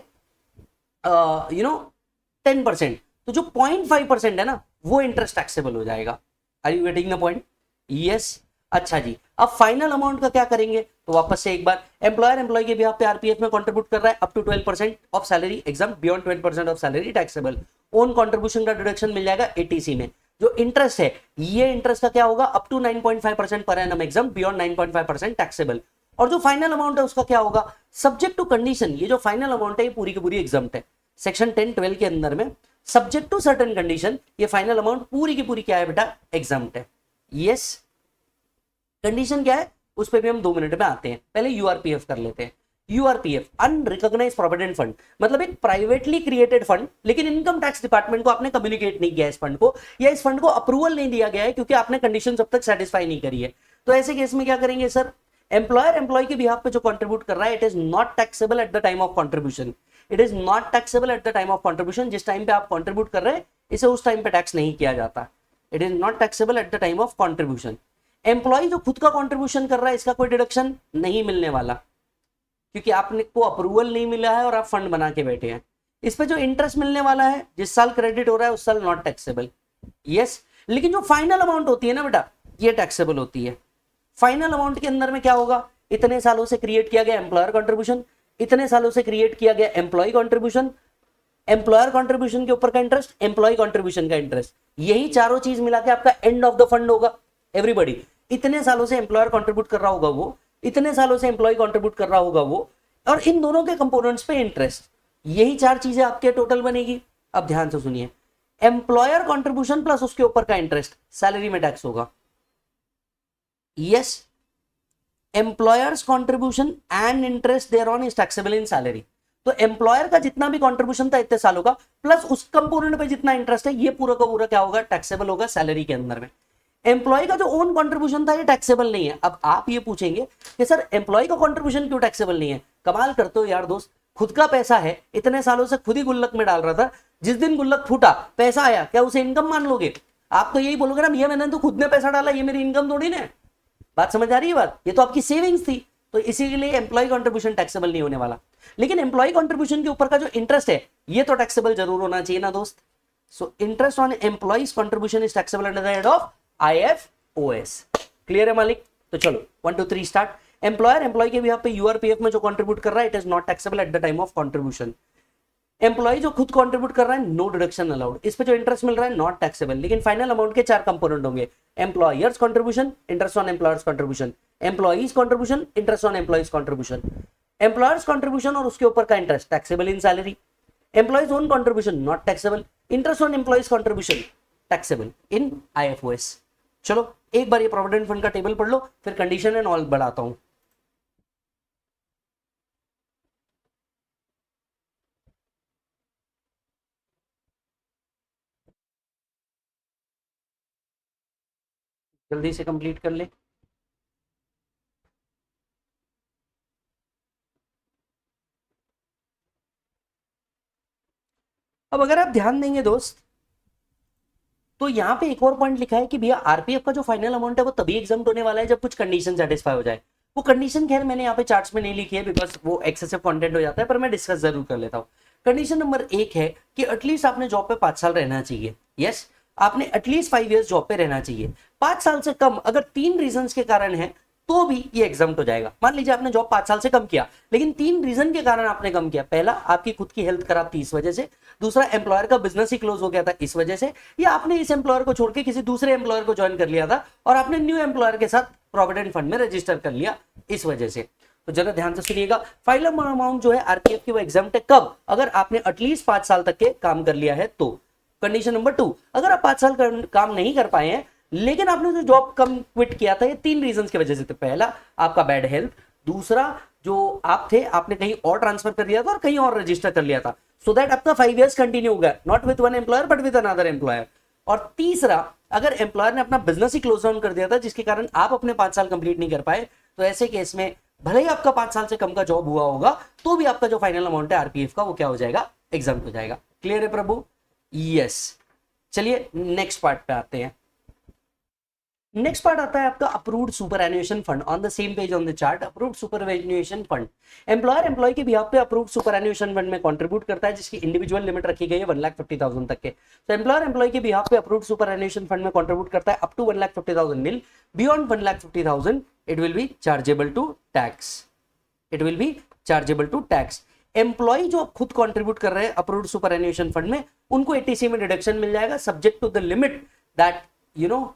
Speaker 1: 10%, तो जो 0.5% है ना वो इंटरेस्ट टैक्सेबल हो जाएगा। Are you getting the point? Yes. अच्छा जी, अब फाइनल अमाउंट का क्या करेंगे, तो वापस से एक बार, एम्प्लॉयर एम्प्लॉय के बिहाफ पे आरपीएफ में कंट्रीब्यूट कर रहा है up to 12% of salary exempt, beyond 12% of salary taxable. Own contribution का डिडक्शन मिल जाएगा एटीसी में। जो इंटरेस्ट है ये इंटरेस्ट का क्या होगा, up to 9.5% per annum exam, beyond 9.5% taxable. और जो फाइनल अमाउंट है उसका क्या होगा, सब्जेक्ट टू कंडीशन। ये जो फाइनल अमाउंट है ये पूरी की पूरी एग्जाम्प्ट है, सेक्शन 10-12 के अंदर में सब्जेक्ट टू सर्टेन कंडीशन ये फाइनल अमाउंट पूरी की पूरी क्या है बेटा, एग्जाम्प्ट है। यस। कंडीशन क्या है उस पर भी हम 2 मिनट में आते हैं, पहले यूआरपीएफ कर लेते हैं। यूआरपीएफ अनरिकॉग्नाइज्ड प्रोविडेंट फंड, मतलब एक प्राइवेटली क्रिएटेड फंड, लेकिन इनकम टैक्स डिपार्टमेंट को आपने कम्युनिकेट नहीं किया इस फंड को, या इस फंड को अप्रूवल नहीं दिया गया है क्योंकि आपने कंडीशन अब तक सेटिस्फाई नहीं करी है। तो ऐसे केस में क्या करेंगे सर, एम्प्लॉयर एम्प्लॉय के बिहाफ पे जो कंट्रीब्यूट कर रहा है it is not taxable at the time of contribution, it is not taxable at the time of contribution. जिस टाइम पे आप कंट्रीब्यूट कर रहे हैं इसे उस टाइम पे टैक्स नहीं किया जाता, it is not taxable at the time of contribution. Employee जो खुद का कंट्रीब्यूशन कर रहा है इसका कोई डिडक्शन नहीं मिलने वाला क्योंकि आपने को अप्रूवल नहीं मिला है और आप फंड बना के बैठे हैं। इस पे जो इंटरेस्ट मिलने वाला है जिस साल क्रेडिट हो रहा है उस साल नॉट टैक्सेबल। यस, लेकिन जो फाइनल अमाउंट होती है ना बेटा ये टैक्सेबल होती है। फाइनल अमाउंट के अंदर में क्या होगा, इतने सालों से क्रिएट किया गया एम्प्लॉयर कंट्रीब्यूशन, इतने सालों से क्रिएट किया गया एम्प्लॉय कंट्रीब्यूशन, एम्प्लॉयर कंट्रीब्यूशन के ऊपर का इंटरेस्ट, एम्प्लॉय कंट्रीब्यूशन का इंटरेस्ट, यही चारों चीज मिला के आपका एंड ऑफ द फंड होगा। एवरीबॉडी इतने सालों से एम्प्लॉयर कंट्रीब्यूट कर रहा होगा वो, इतने सालों से एम्प्लॉय कंट्रीब्यूट कर रहा होगा वो, और इन दोनों के कंपोनेंट्स पे इंटरेस्ट, यही 4 चीजें आपके टोटल बनेगी। अब ध्यान से सुनिए, एम्प्लॉयर कंट्रीब्यूशन प्लस उसके ऊपर का इंटरेस्ट सैलरी में टैक्स होगा। Yes, employer's contribution and interest thereon is taxable in salary. तो एम्प्लॉयर का जितना भी कंट्रीब्यूशन था इतने सालों का प्लस उस कंपोनेंट पे जितना इंटरेस्ट है ये पूरा का पूरा क्या होगा, टैक्सेबल होगा सैलरी के अंदर में। एम्प्लॉय का जो ओन कंट्रीब्यूशन था ये टैक्सेबल नहीं है। अब आप ये पूछेंगे कि सर एम्प्लॉय का कंट्रीब्यूशन क्यों टैक्सेबल नहीं है, कमाल करते हो यार दोस्त, खुद का पैसा है, इतने सालों से खुद ही गुल्लक में डाल रहा था, जिस दिन गुल्लक फूटा पैसा आया क्या उसे इनकम मान लोगे? आप तो यही बोलोगे ना, ये मैंने तो खुद ने पैसा डाला, ये मेरी इनकम थोड़ी ना। बात समझ आ रही है बात, ये तो आपकी सेविंग्स थी, तो इसी के लिए एम्प्लॉय कंट्रीब्यूशन टैक्सेबल नहीं होने वाला। लेकिन एम्प्लॉय कंट्रीब्यूशन के ऊपर का जो इंटरेस्ट है ये तो टैक्सेबल जरूर होना चाहिए ना दोस्त। So interest on employee's contribution is taxable under the head of IFOS। Clear है मालिक? तो चलो 1 2 3 स्टार्ट। एम्प्लॉयर एम्प्लॉय के बिहाफ पे यूआरपीएफ में जो कंट्रीब्यूट कर रहा है it is not taxable at the time of contribution. Employee जो खुद कंट्रीब्यूट कर रहा है नो डिडक्शन अलाउड, इस पे जो इंटरेस्ट मिल रहा है नॉट टैक्सेबल। लेकिन फाइनल अमाउंट के 4 कंपोनेंट होंगे, employers contribution, interest on employers contribution, employees contribution, interest on employees contribution. Employers contribution और उसके ऊपर का interest taxable in salary, employees own contribution not taxable, interest on employees contribution taxable in IFOS। चलो एक बार ये provident fund का table पढ़ लो, फिर कंडीशन एंड ऑल बढ़ाता हूं। जल्दी से कंप्लीट कर ले। अब अगर आप ध्यान देंगे दोस्त तो यहाँ पे एक और पॉइंट लिखा है कि भैया आरपीएफ का जो फाइनल अमाउंट है वो तभी एग्जाम्प्ट होने वाला है जब कुछ कंडीशन सेटिस्फाई हो जाए। वो कंडीशन खैर मैंने यहाँ पे चार्ट्स में नहीं लिखी है बिकॉज वो एक्सेसिव कंटेंट हो जाता है, पर मैं डिस्कस जरूर कर लेता हूँ। कंडीशन नंबर 1 है कि एटलीस्ट आपने जॉब पे 5 साल रहना चाहिए। यस, आपने एटलीस्ट 5 इयर्स जॉब पे रहना चाहिए। 5 साल से कम अगर 3 रीजन के कारण है तो भी ये एग्जाम्प्ट हो जाएगा। मान लीजिए आपने जॉब 5 साल से कम किया लेकिन 3 रीजन के कारण आपने कम किया। पहला, आपकी खुद की हेल्थ खराब थी इस वजह से, दूसरा एम्प्लॉयर का बिजनेस ही क्लोज हो गया था इस वजह से, या आपने इस एम्प्लॉयर को छोड़ के किसी दूसरे एम्प्लॉयर को ज्वाइन कर लिया था और आपने न्यू एम्प्लॉयर के साथ प्रोविडेंट फंड में रजिस्टर कर लिया इस वजह से। तो जरा ध्यान से सुनिएगा, फाइनल अमाउंट जो है आरपीएफ की वो एग्जाम्प्ट है कब, अगर आपने एटलीस्ट 5 साल तक के काम कर लिया है तो। कंडीशन नंबर 2, अगर आप 5 साल काम नहीं कर पाए हैं लेकिन आपने जो जॉब कम क्विट किया था, ये 3 रीजंस की वजह से थे। पहला आपका बैड हेल्थ, दूसरा जो आप थे आपने कहीं और ट्रांसफर कर लिया था और कहीं और रजिस्टर कर लिया था, सो दैट आपका 5 इयर्स कंटिन्यू हो गया, not with one employer but with another employer. और तीसरा, अगर एम्प्लॉयर ने अपना बिजनेस ही क्लोज डाउन कर दिया था जिसके कारण आप अपने 5 साल कंप्लीट नहीं कर पाए, तो ऐसे केस में भले ही आपका 5 साल से कम का जॉब हुआ होगा तो भी आपका जो फाइनल अमाउंट है आरपीएफ का वो क्या हो जाएगा, एग्जाम हो जाएगा। क्लियर है प्रभु? यस। चलिए नेक्स्ट पार्ट पे आते हैं। नेक्स्ट पार्ट आता है आपका approved superannuation fund. On the same page on the chart, approved superannuation fund, employer employee के बिहाफ पे अप्रूव्ड सुपरएन्युएशन फंड में कंट्रीब्यूट करता है जिसकी इंडिविजुअल लिमिट रखी गई है 1,50,000 तक के। तो एम्प्लॉयर एम्प्लॉय के बिहाफ पे अप्रूव्ड सुपरएन्युएशन फंड में कंट्रीब्यूट करता है up to 1,50,000 nil, beyond 1,50,000 it will be chargeable to tax, it will be chargeable to tax. Employee जो खुद कंट्रीब्यूट कर रहे हैं अप्रूव्ड सुपरएन्युएशन फंड में, उनको एटीसी में डिडक्शन मिल जाएगा subject to the limit that you know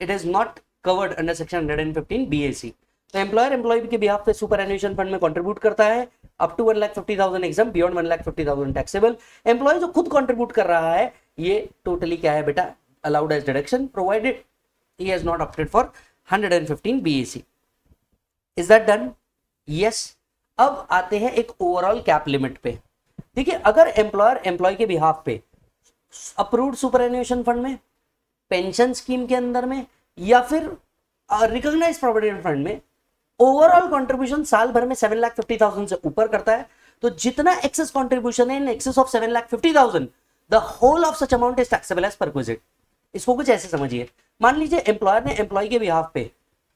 Speaker 1: it is not covered under section 115 BAC। तो एम्प्लॉयर एम्प्लॉय के बिहाफ पे सुपरएन्युएशन फंड में कंट्रीब्यूट करता है up to 1,50,000 exempt, beyond 1,50,000 taxable. Employee जो खुद कंट्रीब्यूट कर रहा है ये टोटली क्या है बेटा, allowed as deduction provided he has not opted for 115 BAC। Is that done? Yes. अब आते हैं एक ओवरऑल कैप लिमिट पे। देखिए, अगर एम्प्लॉयर एम्प्लॉय के बिहाफ पे अप्रूव्ड सुपरएन्युएशन फंड में, पेंशन स्कीम के अंदर में या फिर रिकॉग्नाइज प्रोविडेंट फंड में ओवरऑल कंट्रीब्यूशन साल भर में 7,50,000 से ऊपर करता है, तो जितना एक्सेस कंट्रीब्यूशन है in excess of 7,50,000 the whole of such amount is taxable as perquisite. इसको कुछ ऐसे समझिए, मान लीजिए एम्प्लॉयर ने एम्प्लॉय के बिहाफ पे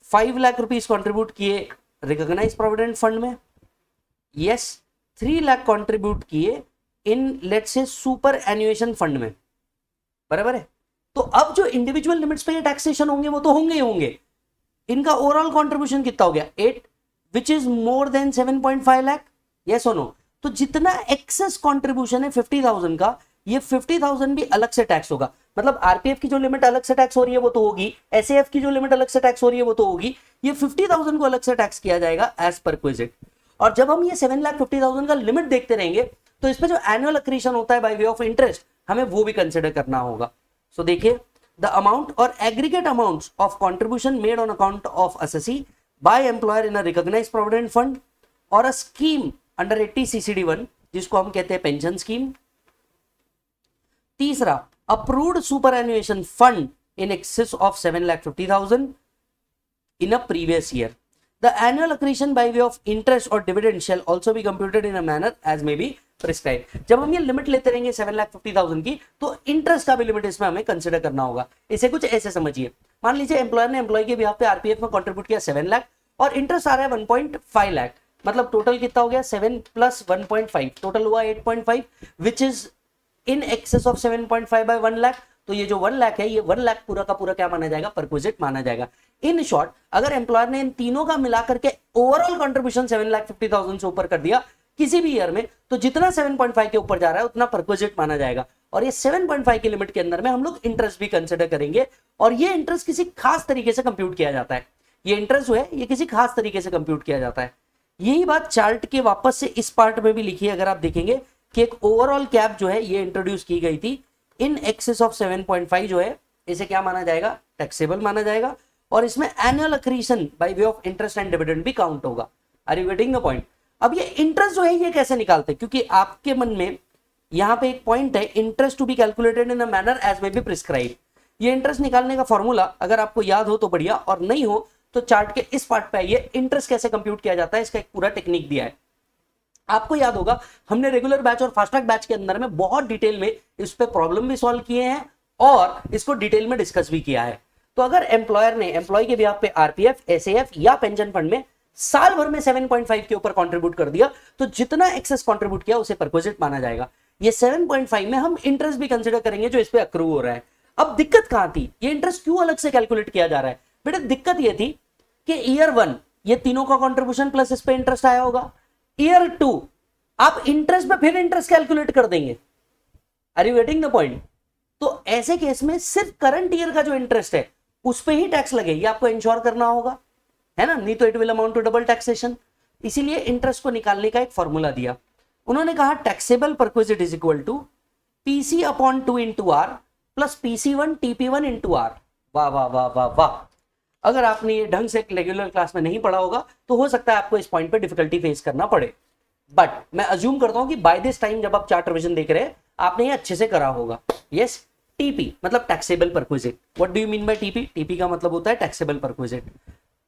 Speaker 1: 5 लाख रुपीज कंट्रीब्यूट किए रिकॉग्नाइज प्रोविडेंट फंड में, यस, 3 लाख कंट्रीब्यूट किए इन लेट्स से सुपर एन्युएशन फंड में, बराबर है। तो अब जो इंडिविजुअल लिमिट्स पे ये टैक्सेशन होंगे वो तो होंगे ही होंगे। इनका ओवरऑल कंट्रीब्यूशन कितना हो गया, 8, which is more than 7.5 lakh, yes और नो। तो जितना एक्सेस कंट्रीब्यूशन है 50,000 का, ये 50,000 भी अलग से टैक्स होगा। मतलब आरपीएफ की जो लिमिट अलग से टैक्स हो रही है वो तो होगी, एसएएफ की जो लिमिट अलग से टैक्स हो रही है वो तो होगी, ये 50,000 को अलग से टैक्स किया जाएगा एज परक्विजिट। और जब हम ये 7,50,000 का लिमिट देखते रहेंगे तो इस पे जो एनुअल अक्रीशन होता है बाय वे ऑफ इंटरेस्ट, हमें वो भी कंसिडर करना होगा। सो देखिए, the amount or aggregate amounts of contribution made on account of assessee by employer in a recognised provident fund or a scheme under 80 CCD1 जिसको हम कहते हैं पेंशन स्कीम। तीसरा, approved superannuation fund in excess of 7,50,000 in a previous year. The annual accretion by way of interest or dividend shall also be computed in a manner as may be prescribed। जब हम ये limit लेते रहेंगे 7,50,000 की, तो interest का भी limit इसमें हमें कंसिडर करना होगा। इसे कुछ ऐसे समझिए, मान लीजिए एम्प्लॉयर ने एम्प्लॉय के बिहाफ पे आरपीएफ में कंट्रीब्यूट किया 7 लाख और इंटरेस्ट आ रहा है 1.5 लाख, मतलब टोटल कितना हो गया 7 + 1.5, टोटल हुआ 8.5 which is in excess of 7.5 by 1 lakh. तो ये जो 1 लाख है, ये 1 लाख पूरा का पूरा क्या माना जाएगा, परक्विजिट माना जाएगा। इन शॉर्ट, अगर एम्प्लॉयर ने इन तीनों का मिलाकर के ओवरऑल कंट्रीब्यूशन 7,50,000 से ऊपर कर दिया किसी भी ईयर में, तो जितना 7.5 के ऊपर जा रहा है उतना परक्विजिट माना जाएगा। और ये 7.5 की लिमिट के अंदर में हम लोग इंटरेस्ट भी कंसिडर करेंगे, और ये इंटरेस्ट किसी खास तरीके से कंप्यूट किया जाता है। ये इंटरेस्ट जो है ये किसी खास तरीके से कंप्यूट किया जाता है। यही बात चार्ट के वापस से इस पार्ट में भी लिखी है, अगर आप देखेंगे कि एक ओवरऑल कैप जो है ये इंट्रोड्यूस की गई थी इन एक्सेस ऑफ 7.5, जो है इसे क्या माना जाएगा, टैक्सेबल माना जाएगा, और इसमें annual accretion by way of interest and dividend भी काउंट होगा। Are you getting the point? अब ये इंटरेस्ट जो है ये कैसे निकालते हैं, क्योंकि आपके मन में यहाँ पे एक पॉइंट है, interest to be calculated in a manner as may be prescribe. ये इंटरेस्ट निकालने का फॉर्मूला अगर आपको याद हो तो बढ़िया, और नहीं हो तो चार्ट के इस पार्ट पे आइए, इंटरेस्ट कैसे कंप्यूट किया जाता है इसका एक पूरा टेक्निक दिया है। आपको याद होगा हमने रेगुलर बैच और फास्ट ट्रैक बैच के अंदर में बहुत डिटेल में इस पे प्रॉब्लम भी सॉल्व किए हैं और इसको डिटेल में डिस्कस भी किया है। तो अगर एम्प्लॉयर ने एम्प्लॉय के बिहाफ पे आरपीएफ, एसएएफ या पेंशन फंड में साल भर में 7.5 के ऊपर कंट्रीब्यूट कर दिया, तो जितना एक्सेस कंट्रीब्यूट किया उसे परक्विजिट माना जाएगा। ये 7.5 में हम इंटरेस्ट भी कंसिडर करेंगे जो इस पे अक्रू हो रहा है। अब दिक्कत कहां थी, ये इंटरेस्ट क्यों अलग से कैलकुलेट किया जा रहा है? बेटा दिक्कत ये थी कि ईयर 1 ये तीनों का कंट्रीब्यूशन प्लस इस पे इंटरेस्ट आया होगा, ईयर 2 आप इंटरेस्ट पे फिर इंटरेस्ट कैलकुलेट कर देंगे। Are you getting the point? तो ऐसे केस में सिर्फ करंट ईयर का जो इंटरेस्ट है उस पे ही टैक्स लगे, ये आपको इंश्योर करना होगा। है ना, नहीं तो it will amount to double taxation. इसीलिए इंटरेस्ट को निकालने का एक फॉर्मूला दिया। उन्होंने कहा taxable perquisite is equal to PC upon 2 into R plus PC1 TP1 into R. वाह वाह वाह वाह वाह। अगर आपने ये ढंग से रेगुलर क्लास में नहीं पढ़ा होगा तो हो सकता है आपको इस पॉइंट पे डिफिकल्टी फेस करना पड़े, बट मैं अज्यूम करता हूं कि बाय दिस टाइम जब आप चार्ट रिवीजन देख रहे हैं आपने ये अच्छे से करा होगा। यस, टीपी मतलब taxable perquisite. What do you mean by TP? TP का मतलब होता है taxable perquisite.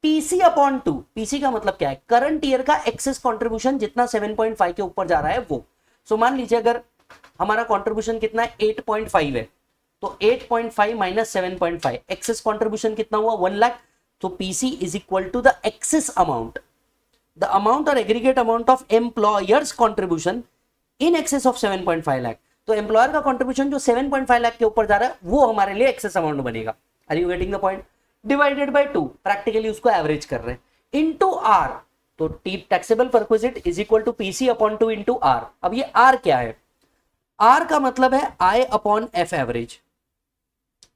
Speaker 1: PC upon 2, PC का मतलब क्या है? करंट ईयर का एक्सेस कंट्रीब्यूशन जितना 7.5 के ऊपर जा रहा है वो। सो मान लीजिए अगर हमारा कंट्रीब्यूशन कितना है 8.5 है, तो 8.5 माइनस 7.5 एक्सेस कंट्रीब्यूशन कितना हुआ 1 लाख। तो PC is equal to the excess amount, the amount or aggregate amount of employer's contribution in excess of 7.5 lakh. तो एम्प्लॉयर का कंट्रीब्यूशन जो 7.5 लाख के ऊपर जा रहा है वो हमारे लिए एक्सेस अमाउंट बनेगा। Are you getting the point? Divided by 2, practically उसको एवरेज कर रहे हैं, इनटू आर। तो taxable perquisite is equal to PC upon 2 into R. अब ये आर क्या है? आर का मतलब है I upon F average.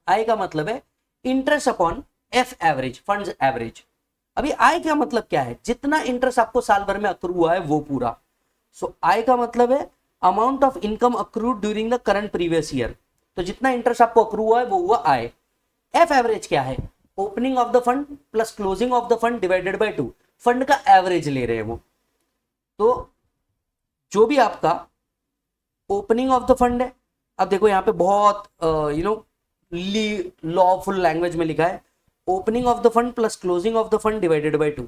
Speaker 1: I का मतलब है interest upon F average, funds average. अभी आय का मतलब क्या है? जितना इंटरेस्ट आपको साल भर में अक्रू हुआ है वो पूरा। सो आय का मतलब है amount of income accrued during the current previous year. तो जितना इंटरेस्ट आपको अक्रू हुआ है वो हुआ आय। एफ एवरेज क्या है? Opening of the fund plus closing of the fund divided by 2। Fund का एवरेज ले रहे हैं वो। तो जो भी आपका ओपनिंग ऑफ द फंड है, अब देखो यहाँ पे बहुत लॉफुल लैंग्वेज में लिखा है opening of the fund plus closing of the fund divided by 2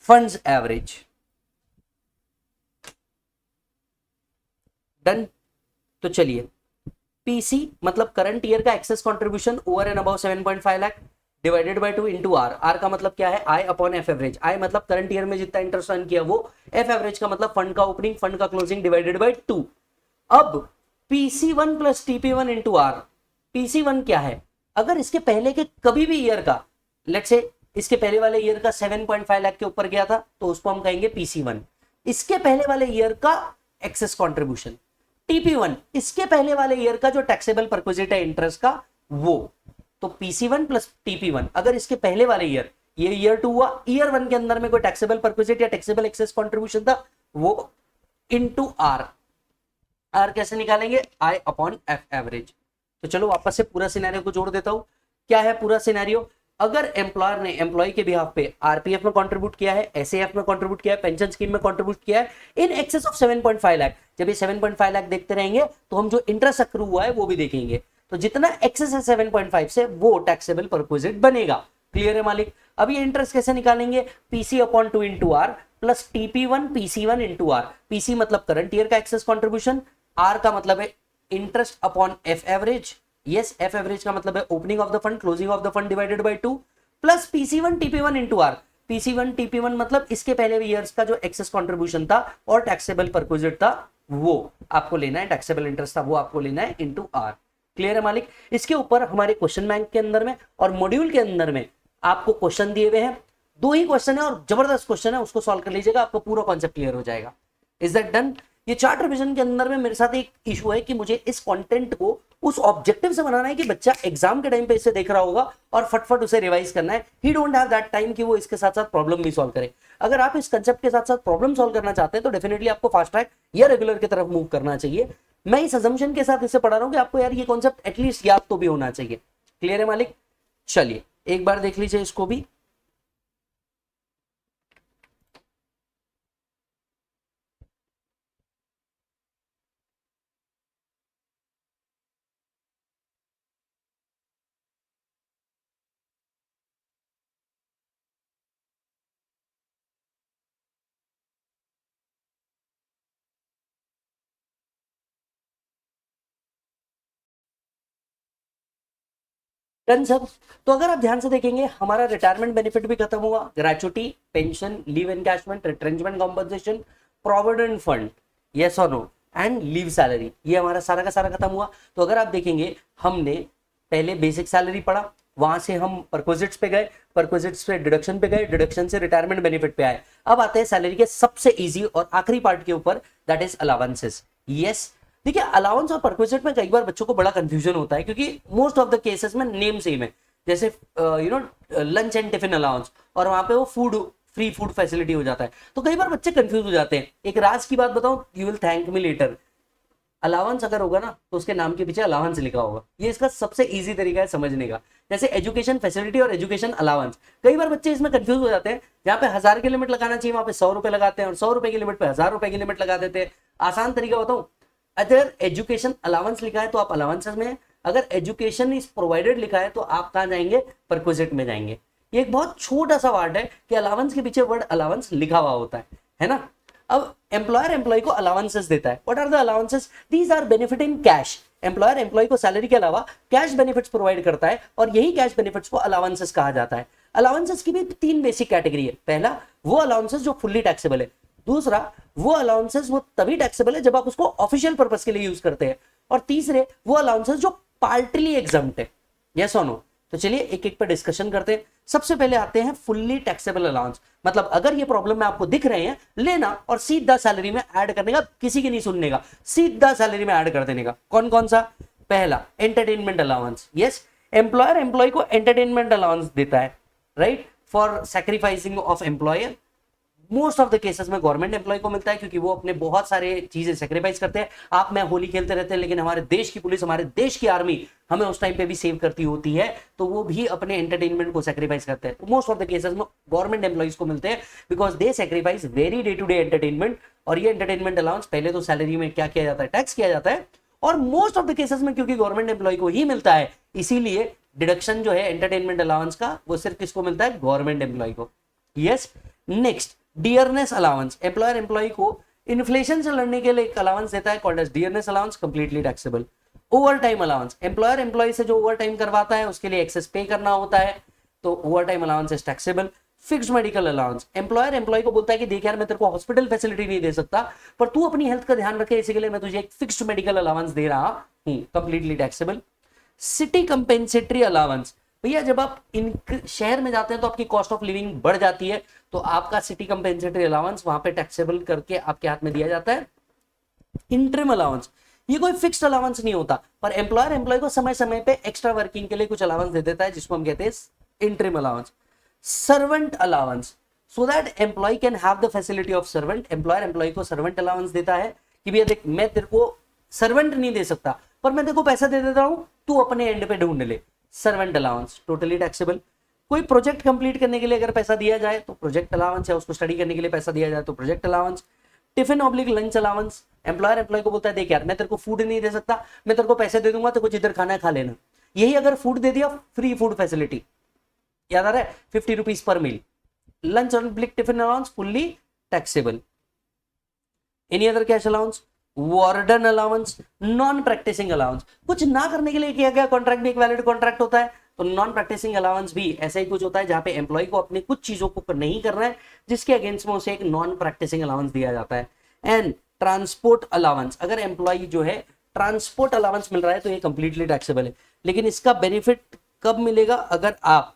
Speaker 1: funds average. Done. तो चलिए, पीसी मतलब करंट ईयर का excess contribution over and above 7.5 lakh divided by 2 into R. R का मतलब क्या है? I upon F average. I मतलब current year में जितना इंटरेस्ट अर्न किया वो, एफ एवरेज का मतलब फंड का ओपनिंग फंड का क्लोजिंग डिवाइडेड बाय 2। अब PC1 plus TP1 into R. PC1 क्या है? अगर इसके पहले के कभी भी ईयर का, लेट्स से इसके पहले वाले ईयर का 7.5 लाख के ऊपर गया था तो उसको हम कहेंगे PC1। इसके पहले वाले ईयर का एक्सेस कंट्रीब्यूशन। TP1 इसके पहले वाले ईयर का जो टैक्सेबल परक्विजिट है इंटरेस्ट का वो। तो PC1 प्लस TP1 अगर इसके पहले वाले ईयर, ये ईयर 2 हुआ, ईयर 1 के अंदर में कोई टैक्सेबल परक्विजिट या टैक्सेबल एक्सेस कंट्रीब्यूशन था वो इनटू आर। आर कैसे निकालेंगे? आई अपॉन एफ एवरेज। तो चलो वापस से पूरा सिनेरियो को जोड़ देता हूं। क्या है पूरा सिनेरियो? अगर एम्प्लॉयर ने एम्प्लॉय के बिहाफ पे आरपीएफ में कंट्रीब्यूट किया है, एसएएफ में कंट्रीब्यूट किया है, पेंशन स्कीम में कंट्रीब्यूट किया है इन एक्सेस ऑफ 7.5 लाख। जब ये 7.5 लाख देखते रहेंगे तो हम जो इंटरेस्ट अक्रू हुआ है वो भी देखेंगे। तो जितना एक्सेस है 7.5 से वो टैक्सेबल परक्विजिट बनेगा। क्लियर है मालिक? अब ये इंटरेस्ट कैसे निकालेंगे? PC upon 2 into R plus TP1 PC1 into R. PC मतलब करंट ईयर का एक्सेस कॉन्ट्रीब्यूशन, आर का मतलब है interest upon F average. Yes, F average का मतलब है opening of the fund closing of the fund divided by 2 plus PC1 TP1 into R. PC1 TP1 मतलब इसके पहले भी ईयर्स का जो एक्सेस कंट्रीब्यूशन था और टैक्सेबल परक्विजिट था वो आपको लेना है, टैक्सेबल इंटरेस्ट था वो आपको लेना है इनटू आर। क्लियर है मालिक? इसके ऊपर हमारे क्वेश्चन बैंक के अंदर में और मॉड्यूल के अंदर में आपको क्वेश्चन दिए हुए हैं। 2 ही क्वेश्चन है और जबरदस्त क्वेश्चन है, उसको सॉल्व कर लीजिएगा, आपको पूरा कॉन्सेप्ट क्लियर हो जाएगा। Is that done? ये चार्ट रिवीजन के अंदर में मेरे साथ एक इशू है कि मुझे इस कंटेंट को उस ऑब्जेक्टिव से बनाना है कि बच्चा एग्जाम के टाइम पे इसे देख रहा होगा और फटफट उसे रिवाइज करना है। ही डोंट हैव दैट टाइम कि वो इसके साथ साथ प्रॉब्लम भी सॉल्व करे। अगर आप इस कंसेप्ट के साथ साथ प्रॉब्लम सॉल्व करना चाहते हैं तो डेफिनेटली आपको फास्ट ट्रैक या रेगुलर की तरफ मूव करना चाहिए। मैं इस अजम्पशन के साथ इसे पढ़ा रहा हूं कि आपको यार ये कॉन्सेप्ट एटलीस्ट याद तो भी होना चाहिए। क्लियर है मालिक? चलिए एक बार देख लीजिए इसको भी। डन सब। तो अगर आप ध्यान से देखेंगे हमारा रिटायरमेंट बेनिफिट भी खत्म हुआ, gratuity, pension, leave encashment, retrenchment compensation, provident fund, yes और नो, एंड लीव सैलरी, ये हमारा सारा का सारा खत्म हुआ। तो अगर आप देखेंगे हमने पहले बेसिक सैलरी पढ़ा, वहां से हम परक्विजिट्स पे गए, परक्विजिट्स पे डिडक्शन पे गए, डिडक्शन से रिटायरमेंट बेनिफिट पे आए। अब आते हैं सैलरी के सबसे इजी और आखिरी पार्ट के ऊपर, दैट इज अलाउंसेस। यस, देखिए अलाउंस और परक्विजिट में कई बार बच्चों को बड़ा कंफ्यूजन होता है क्योंकि मोस्ट ऑफ द केसेस में नेम सेम है। जैसे लंच एंड टिफिन अलाउंस, और वहां पे वो फ्री फूड फैसिलिटी हो जाता है। तो कई बार बच्चे कंफ्यूज हो जाते हैं। एक राज की बात बताऊं, you will thank me later, allowance अगर होगा ना तो उसके नाम के पीछे अलाउंस लिखा होगा। ये इसका सबसे इजी तरीका है समझने का। जैसे एजुकेशन फैसिलिटी और एजुकेशन अलाउंस, कई बार बच्चे इसमें कंफ्यूज हो जाते हैं। जहां पे 1000 की लिमिट लगाना चाहिए वहां पे 100 रुपए लगाते हैं, और 100 रुपए की लिमिट पे 1000 रुपए की लिमिट लगा देते हैं। आसान तरीका बताऊं, अगर एजुकेशन अलाउंस लिखा है तो आप अलाउंसेस में है, अगर एजुकेशन इज प्रोवाइडेड लिखा है तो आप कहां जाएंगे, परक्विजिट में जाएंगे। ये एक बहुत छोटा सा वर्ड है कि अलाउंस के पीछे वर्ड अलाउंस लिखा हुआ होता है ना। अब एम्प्लॉयर एम्प्लॉय को अलाउंसेस देता है। What are the allowances? These are benefit in cash. Employer employ को सैलरी के अलावा कैश बेनिफिट्स प्रोवाइड करता है, और यही कैश बेनिफिट्स को अलाउंसेस कहा जाता है। अलाउंसेस की भी 3 बेसिक कैटेगरी है। पहला, वो अलाउंसेस जो फुल्ली टैक्सेबल है। दूसरा, वो अलाउंसेस वो तभी टैक्सेबल है जब आप उसको ऑफिशियल पर्पस के लिए यूज करते हैं। और तीसरे, वो अलाउंसेस जो पार्टली एग्जम्प्ट है। यस और नो? तो चलिए एक एक पर डिस्कशन करते हैं। सबसे पहले आते हैं फुल्ली टैक्सेबल अलाउंस। मतलब अगर ये प्रॉब्लम में आपको दिख रहे हैं, लेना और सीधा सैलरी में ऐड करने का, किसी की नहीं सुनने का, सीधा सैलरी में ऐड कर देने का। कौन कौन सा? पहला, entertainment allowance. Yes, employer employ को एंटरटेनमेंट अलाउंस देता है, right, for sacrificing of employer. Most of the cases में गवर्नमेंट एम्प्लॉय को मिलता है, क्योंकि वो अपने बहुत सारे चीजें सेक्रीफाइस करते हैं। आप मैं होली खेलते रहते हैं, लेकिन हमारे देश की पुलिस, हमारे देश की आर्मी हमें उस टाइम पे भी सेव करती होती है, तो वो भी अपने एंटरटेनमेंट को सेक्रीफाइस करते हैं। मोस्ट ऑफ द केसेस में गवर्नमेंट एम्प्लॉइज को मिलते हैं, because they sacrifice very day to day entertainment. और ये एंटरटेनमेंट अलाउंस पहले तो सैलरी में क्या किया जाता है, टैक्स किया जाता है, और मोस्ट ऑफ द केसेस में क्योंकि गवर्नमेंट एम्प्लॉय को ही मिलता है, इसीलिए डिडक्शन जो है एंटरटेनमेंट अलाउंस का, वो सिर्फ किसको मिलता है, गवर्नमेंट एम्प्लॉय को। Yes, next, dearness allowance. Employer employ को इन्फ्लेशन से लड़ने के लिए एक अलाउंस देता है, called as dearness allowance, completely taxable. Overtime allowance, employer employee से जो ओवर टाइम करवाता है उसके लिए एक्सेस पे करना होता है, तो overtime allowance is taxable. Fixed medical allowance, employer employ को बोलता है कि देख यार, मैं तेरे को हॉस्पिटल फैसिलिटी नहीं दे सकता, पर तू अपनी हेल्थ का ध्यान रखे, इसी के लिए मैं तुझे एक फिक्स्ड मेडिकल अलाउंस दे रहा हूं, completely taxable. City compensatory allowance, भैया जब आप इन शहर में जाते हैं तो आपकी कॉस्ट ऑफ लिविंग बढ़ जाती है, तो आपका सिटी कंपेंसेटरी अलाउंस वहां पे टैक्सेबल करके आपके हाथ में दिया जाता है। इंटरिम अलाउंस, ये कोई फिक्स्ड अलाउंस नहीं होता, पर एम्प्लॉयर एम्प्लॉय को समय समय पे एक्स्ट्रा वर्किंग के लिए कुछ अलाउंस दे देता है, जिसको हम कहते हैं interim allowance. Servant allowance, so that employee can have the facility of servant. Employer employ को सर्वेंट अलाउंस देता है कि भैया देख, मैं तेरे को सर्वेंट नहीं दे सकता, पर मैं तेरे को पैसा दे देता हूं, तू अपने एंड पे ढूंढ ले। Servant allowance totally taxable. कोई प्रोजेक्ट कंप्लीट करने के लिए अगर पैसा दिया जाए तो प्रोजेक्ट अलाउंस है, उसको स्टडी करने के लिए पैसा दिया जाए तो project allowance. Tiffin oblique lunch allowance, employer employ को बोलता है देख यार, मैं तेरे को फूड नहीं दे सकता, मैं तेरे को पैसे दे दूंगा, तो कुछ इधर खाना है खा लेना। यही अगर फूड दे दिया, फ्री फूड फैसिलिटी, याद आ रहा है, 50 रुपीज पर meal. Lunch oblique tiffin allowance fully taxable. Any other cash allowance? Warden allowance, non practising allowance, कुछ ना करने के लिए किया गया कॉन्ट्रैक्ट भी एक वैलिड कॉन्ट्रैक्ट होता है, तो नॉन प्रैक्टिसिंग अलाउंस भी ऐसा ही कुछ होता है जहां पे एम्प्लॉय को अपने कुछ चीजों को नहीं करना है, जिसके अगेंस्ट में उसे एक नॉन प्रैक्टिसिंग अलाउंस दिया जाता है। एंड ट्रांसपोर्ट अलाउंस, अगर एम्प्लॉय जो है ट्रांसपोर्ट अलाउंस मिल रहा है तो ये कंप्लीटली टैक्सेबल है, लेकिन इसका बेनिफिट कब मिलेगा? अगर आप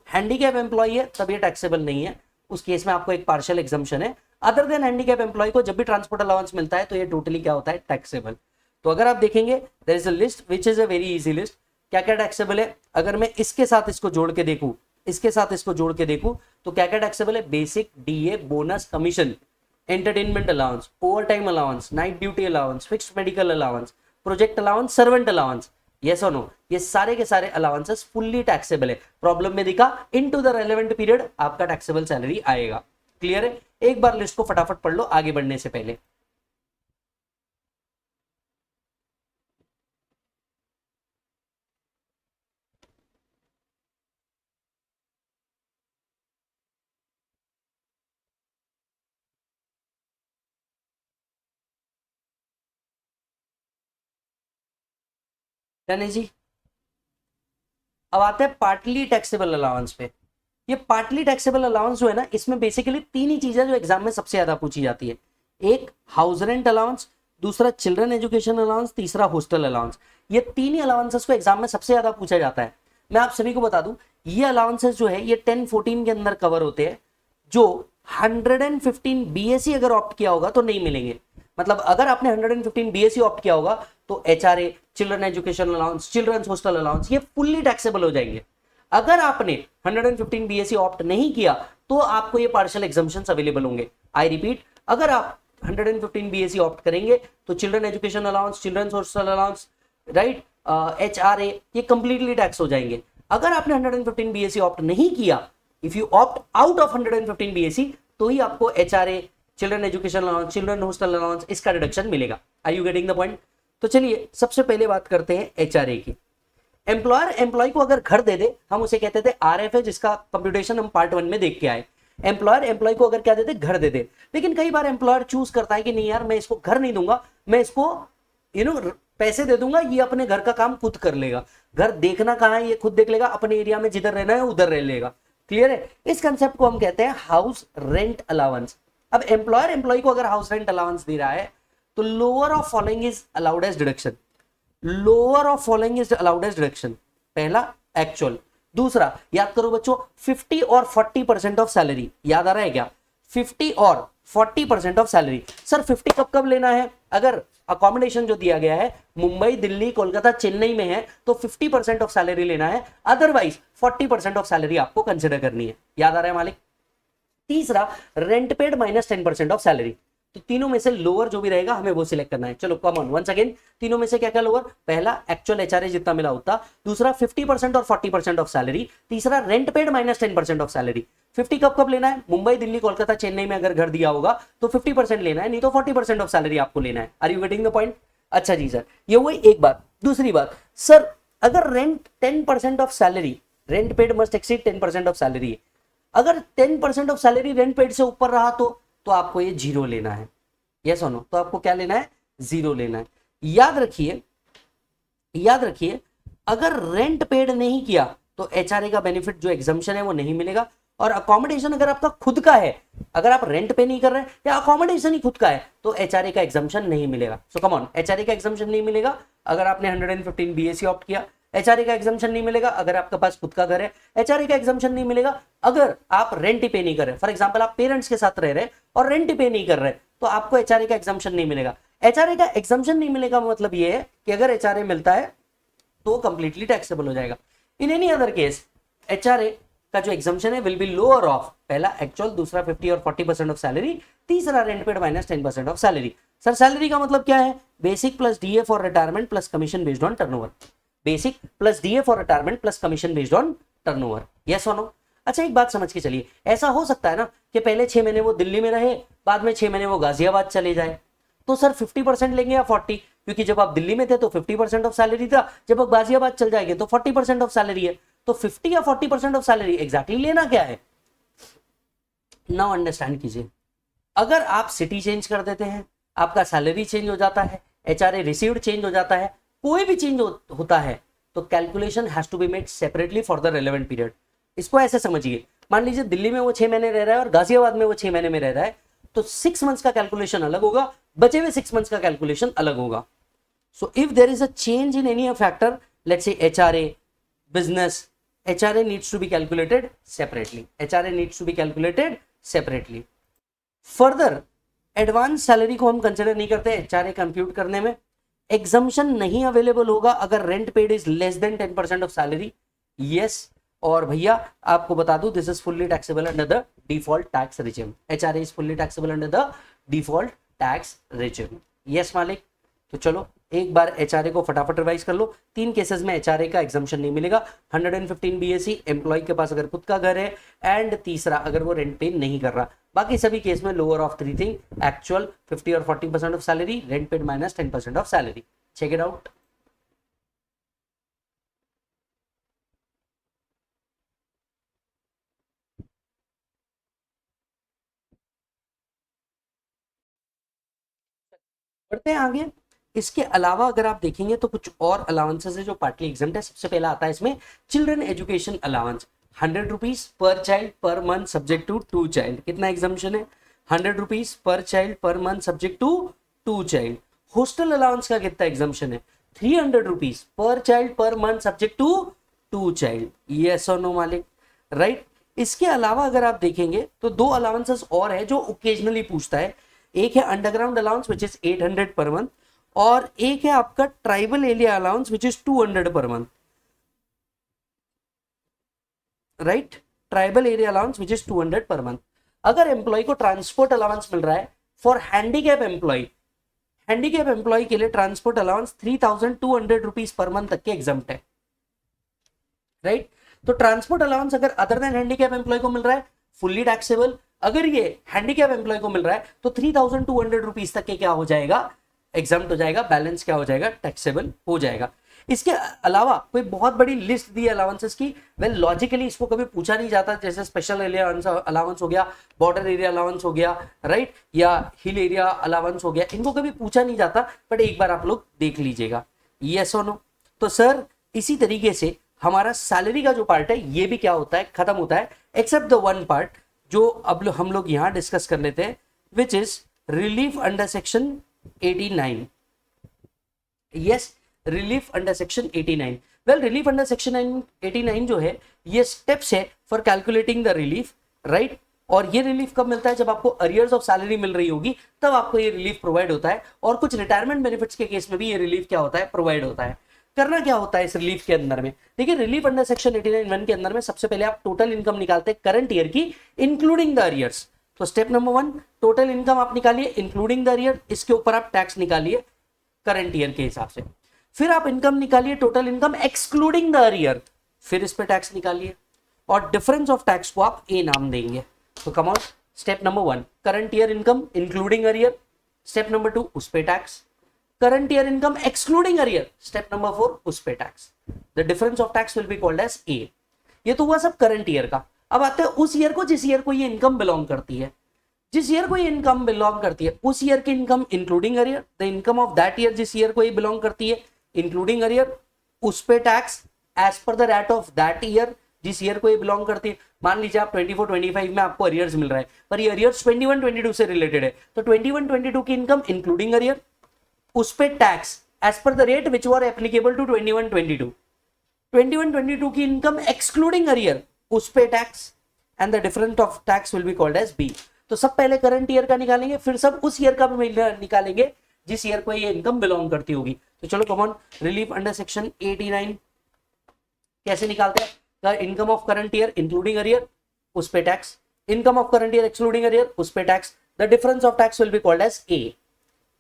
Speaker 1: हैंडीकैप एम्प्लॉय है तब ये टैक्सेबल नहीं है, उस केस में आपको एक पार्शियल एग्जम्पशन है। अदर देन हैंडीकैप एम्प्लॉय को जब भी ट्रांसपोर्ट अलाउंस मिलता है तो ये टोटली क्या होता है, टैक्सेबल। तो अगर आप देखेंगे there is a list which is a very easy list, क्या क्या टैक्सेबल है। अगर मैं इसके साथ इसको जोड़ के देखूं, इसके साथ इसको जोड़ के देखूं, तो क्या क्या टैक्सेबल है? Basic, DA, bonus, commission, entertainment allowance, over time allowance, night duty allowance, fixed medical allowance, project allowance, servant allowance. Yes और नो? ये सारे के सारे अलाउंसेस फुल्ली टैक्सेबल है। प्रॉब्लम में दिखा इनटू द रेलेवेंट पीरियड आपका टैक्सेबल सैलरी आएगा। क्लियर है? एक बार लिस्ट को फटाफट पढ़ लो आगे बढ़ने से पहले। डन है जी। अब आते हैं पार्टली टैक्सेबल अलाउंस पे। ये पार्टली टैक्सेबल अलाउंस जो है ना, इसमें बेसिकली 3 ही चीजें जो एग्जाम में सबसे ज्यादा पूछी जाती है। एक हाउस रेंट अलाउंस, दूसरा चिल्ड्रन एजुकेशन अलाउंस, तीसरा हॉस्टल अलाउंस। ये 3 ही अलाउंसेस को एग्जाम में सबसे ज्यादा पूछा जाता है। मैं आप सभी को बता दूं, ये अलाउंसेस जो है ये 10-14 के अंदर कवर होते हैं, जो 115 बीएससी अगर ऑप्ट किया होगा तो नहीं मिलेंगे। मतलब अगर आपने 115 बीएससी ऑप्ट किया होगा तो HRA, children education allowance, children's hostel allowance, ये फुल्ली टैक्सेबल हो जाएंगे। अगर आपने 115 बीएससी ऑप्ट नहीं किया तो आपको ये पार्शियल एग्जम्पशंस अवेलेबल होंगे। आई रिपीट, अगर आप 115 बीएससी ऑप्ट करेंगे तो children education allowance, children social allowance, right, HRA, ये कंप्लीटली टैक्स हो जाएंगे। अगर आपने 115 बीएससी ऑप्ट नहीं किया, if you opt out of 115 BSC, तो ही आपको HRA, children education allowance, children hostel allowance, इसका रिडक्शन मिलेगा। Are you getting the point? तो चलिए सबसे पहले बात करते हैं HRA की। एम्प्लॉयर एम्प्लॉय को अगर घर दे दे, हम उसे कहते थे RF है, जिसका कंप्यूटेशन हम पार्ट 1 में देख के आए। एम्प्लॉयर एम्प्लॉय को अगर क्या देते, घर दे दे। लेकिन कई बार एम्प्लॉयर चूज करता है कि नहीं यार, मैं इसको घर नहीं दूंगा, मैं इसको पैसे दे दूंगा, ये अपने घर का काम खुद कर लेगा। घर देखना कहाँ है, ये खुद देख लेगा, अपने एरिया में जिधर रहना है उधर रह लेगा। क्लियर है? इस कंसेप्ट को हम कहते हैं हाउस रेंट अलाउंस। अब एम्प्लॉयर एम्प्लॉय को अगर हाउस रेंट अलाउंस दे रहा है तो lower of following is allowed as deduction. Lower of following is allowed as deduction. पहला एक्चुअल, दूसरा याद करो बच्चों 50 और 40% ऑफ सैलरी। याद आ रहा है क्या? 50 और 40% ऑफ सैलरी। सर 50 कब कब लेना है? अगर अकोमोडेशन जो दिया गया है मुंबई, दिल्ली, कोलकाता, चेन्नई में है तो 50% ऑफ सैलरी लेना है, अदरवाइज 40% ऑफ सैलरी आपको कंसिडर करनी है। याद आ रहा है मालिक? तीसरा rent paid minus 10% of salary. तो तीनों में से लोअर जो भी रहेगा हमें वो सिलेक्ट करना है। चलो कॉमन वंस अगेन, तीनों में से क्या क्या लोअर? पहला एक्चुअल HRA जितना मिला उतना, दूसरा 50% और 40% ऑफ सैलरी, तीसरा rent paid minus 10% of salary. 50 कब कब लेना है? मुंबई, दिल्ली, कोलकाता, चेन्नई में अगर घर दिया होगा तो 50% लेना है, नहीं तो 40% ऑफ सैलरी आपको लेना है। Are you getting the point? अच्छा जी सर, ये हुई एक बात। दूसरी बात, सर अगर rent 10% of salary, rent paid must exceed 10% of salary, अगर 10% ऑफ सैलरी रेंट पेड से ऊपर रहा तो आपको ये जीरो लेना है। यस और नो? तो आपको क्या लेना है? जीरो लेना है। याद रखिए, याद रखिए, अगर रेंट पेड नहीं किया तो HRA का बेनिफिट जो एग्जम्पशन है वो नहीं मिलेगा। और अकोमोडेशन अगर आपका खुद का है, अगर आप रेंट पे नहीं कर रहे या अकोमोडेशन ही खुद का है, तो HRA का एग्जम्पशन नहीं मिलेगा। सो कम ऑन, HRA का एग्जम्पशन नहीं मिलेगा अगर आपने 115 BSc ऑप्ट किया। HRA का एग्जम्पशन नहीं मिलेगा अगर आपके पास खुद का घर है। HRA का एग्जम्पशन नहीं मिलेगा अगर आप रेंट ही पे नहीं कर रहे। फॉर एग्जाम्पल आप पेरेंट्स के साथ रह रहे और रेंट ही पे नहीं कर रहे, तो आपको HRA का एग्जम्पशन नहीं मिलेगा। HRA का एग्जम्पशन नहीं मिलेगा मतलब ये है कि अगर HRA मिलता है तो कंप्लीटली टैक्सेबल हो जाएगा। इन एनी अदर केस HRA का जो एग्जम्पशन है विल बी लोअर ऑफ, पहला एक्चुअल, दूसरा 50 और 40% ऑफ सैलरी, तीसरा rent paid minus 10% of salary. Sir salary का मतलब क्या है? Basic plus DA for retirement plus commission based on turnover. Basic plus DA for retirement plus commission based on turnover. Yes और no? अच्छा एक बात समझ के चलिए, ऐसा हो सकता है ना कि पहले 6 महीने वो दिल्ली में रहे, बाद में 6 महीने वो गाजियाबाद चले जाए, तो सर 50% लेंगे या 40? क्योंकि जब आप दिल्ली में थे तो 50% ऑफ सैलरी था, जब आप गाजियाबाद चल जाएंगे तो 40% ऑफ सैलरी है। तो 50 या 40% ऑफ सैलरी एग्जैक्टली लेना क्या है? नाउ अंडरस्टैंड कीजिए, अगर आप सिटी चेंज कर देते हैं, आपका सैलरी चेंज हो जाता है, HRA रिसीव्ड चेंज हो जाता है, कोई भी चेंज होता है, तो calculation has to be made separately for the relevant period. इसको ऐसे समझिए, मान लीजिए दिल्ली में वो 6 महीने रह रहा है और गाजियाबाद में वो 6 महीने में रह रहा है, तो 6 मंथ्स का कैलकुलेशन अलग होगा, बचे हुए 6 मंथ्स का कैलकुलेशन अलग होगा। So if there is a change in any factor, let's say HRA, business, HRA needs to be calculated separately. HRA needs to be calculated separately. Further, advance salary को हम consider नहीं करते HRA compute करने में। Exemption नहीं available होगा अगर rent paid is less then 10% of salary. Yes, और भैया आपको बता दूं, this is fully taxable under the default tax regime. HRA is fully taxable under the default tax regime. Yes मालिक? तो चलो एक बार HRA को फटाफट रिवाइज कर लो। 3 केसेस में HRA का एग्जम्पशन नहीं मिलेगा। 115 BSc एम्प्लॉय के पास अगर खुद का घर है, एंड तीसरा अगर वो रेंट पे नहीं कर रहा। बाकी सभी केस में लोअर ऑफ 3 थिंग, एक्चुअल, 50 और 40% of salary, rent paid minus 10% of salary. Check it out. बढ़ते हैं आगे। इसके अलावा अगर आप देखेंगे तो कुछ और अलाउंसेस है जो पार्टली एग्जम्प्ट है। सबसे पहला आता है इसमें children education allowance, 100 rupees per child per month subject to 2 child. कितना एग्जम्पशन है? 100 rupees per child per month subject to 2 child. Hostel allowance का कितना एग्जम्पशन है? 300 rupees per child per month subject to 2 child. Yes और no मालिक? Right. इसके अलावा अगर आप देखेंगे तो 2 अलाउंसेस और है जो ओकेजनली पूछता है। एक है underground allowance which is 800 per month, और एक है आपका tribal area allowance which is 200 per month. Right, tribal area allowance which is 200 per month. अगर एम्प्लॉय को ट्रांसपोर्ट अलाउंस मिल रहा है for handicap employ, handicap employ के लिए transport allowance 3200 rupees per month तक के एग्जाम्प्ट है, राइट। तो ट्रांसपोर्ट अलाउंस अगर अदर देन हैंडीकैप एम्प्लॉय को मिल रहा है फुल्ली टैक्सेबल, अगर ये हैंडीकैप एम्प्लॉय को मिल रहा है तो 3200 रुपीज तक के क्या हो जाएगा, एग्जाम्प्ट हो जाएगा, बैलेंस क्या हो जाएगा, टैक्सेबल हो जाएगा। इसके अलावा कोई बहुत बड़ी लिस्ट दी अलाउंसेस की, वेल लॉजिकली इसको कभी पूछा नहीं जाता, जैसे स्पेशल एरिया अलाउंस हो गया, बॉर्डर एरिया अलाउंस हो गया, राइट, या हिल एरिया अलाउंस हो गया, इनको कभी पूछा नहीं जाता, बट एक बार आप लोग देख लीजिएगा, यस और नो। तो सर इसी तरीके से हमारा सैलरी का जो पार्ट है ये भी क्या होता है, खत्म होता है, एक्सेप्ट द वन पार्ट जो अब हम लोग यहां डिस्कस कर लेते हैं, which is relief under section 89। Yes, relief under section 89। Well relief under section 89 जो है ये स्टेप्स है for calculating the relief, right. और ये रिलीफ कब मिलता है, जब आपको अरियर्स ऑफ सैलरी मिल रही होगी तब आपको ये रिलीफ प्रोवाइड होता है। और कुछ रिटायरमेंट बेनिफिट्स के केस में भी ये रिलीफ क्या होता है, प्रोवाइड होता है। करना क्या होता है इस रिलीफ के अंदर में, देखिए रिलीफ अंडर सेक्शन 89(1) के अंदर में सबसे पहले आप टोटल इनकम निकालते हैं करंट ईयर की इंक्लूडिंग द अरियर्स। तो स्टेप नंबर 1 टोटल इनकम आप निकालिए इंक्लूडिंग द अरियर, इसके ऊपर आप टैक्स निकालिए करंट ईयर के हिसाब से। फिर आप इनकम निकालिए total income excluding the arrear, फिर इस पे टैक्स निकालिए और डिफरेंस ऑफ टैक्स को आप ए नाम देंगे। तो come on step number 1 current year income including arrear, step number 2 उस पे tax, current year income excluding arrear, step number 4 उस पे tax, the difference of tax will be called as A. ये तो हुआ सब करंट ईयर का। अब आते हैं उस ईयर को जिस ईयर को ये इनकम बिलोंग करती है, जिस ईयर को ये इनकम बिलोंग करती है उस ईयर की income including arrear, the income of that year जिस ईयर को ये बिलोंग करती है इंक्लूडिंग अरियर, उस पे tax as per the rate of that year जिस ईयर को ये बिलोंग करती है। मान लीजिए आप 24-25 में आपको अरियर्स मिल रहा है, पर ये अरियर्स 21-22 से रिलेटेड है, तो 21-22 की इनकम इंक्लूडिंग अरियर, उस पे tax as per the rate which were applicable to 21-22, 21-22 की इनकम एक्सक्लूडिंग अरियर, उस पे tax, and the difference of tax will be called as B. तो सब पहले करंट ईयर का निकालेंगे, फिर सब उस ईयर का भी निकालेंगे जिस ईयर को ये इनकम बिलोंग करती होगी। तो चलो कॉमन रिलीफ अंडर सेक्शन 89 कैसे निकालते हैं, the income of current year including arrear, उस पे tax, income of current year excluding arrear, उस पे tax, the difference of tax will be called as A.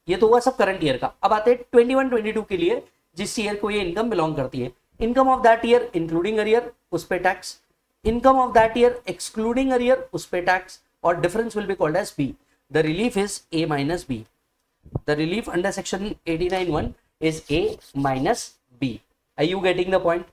Speaker 1: ये तो हुआ सब करंट ईयर का। अब आते हैं 21-22 के लिए जिस ईयर को ये इनकम बिलोंग करती है, income of that year including arrear, उस पे tax, income of that year excluding arrear, उस पे टैक्स, और difference will be called as B. The relief is A minus B. The relief under section 89(1) is A minus B. Are you getting the point?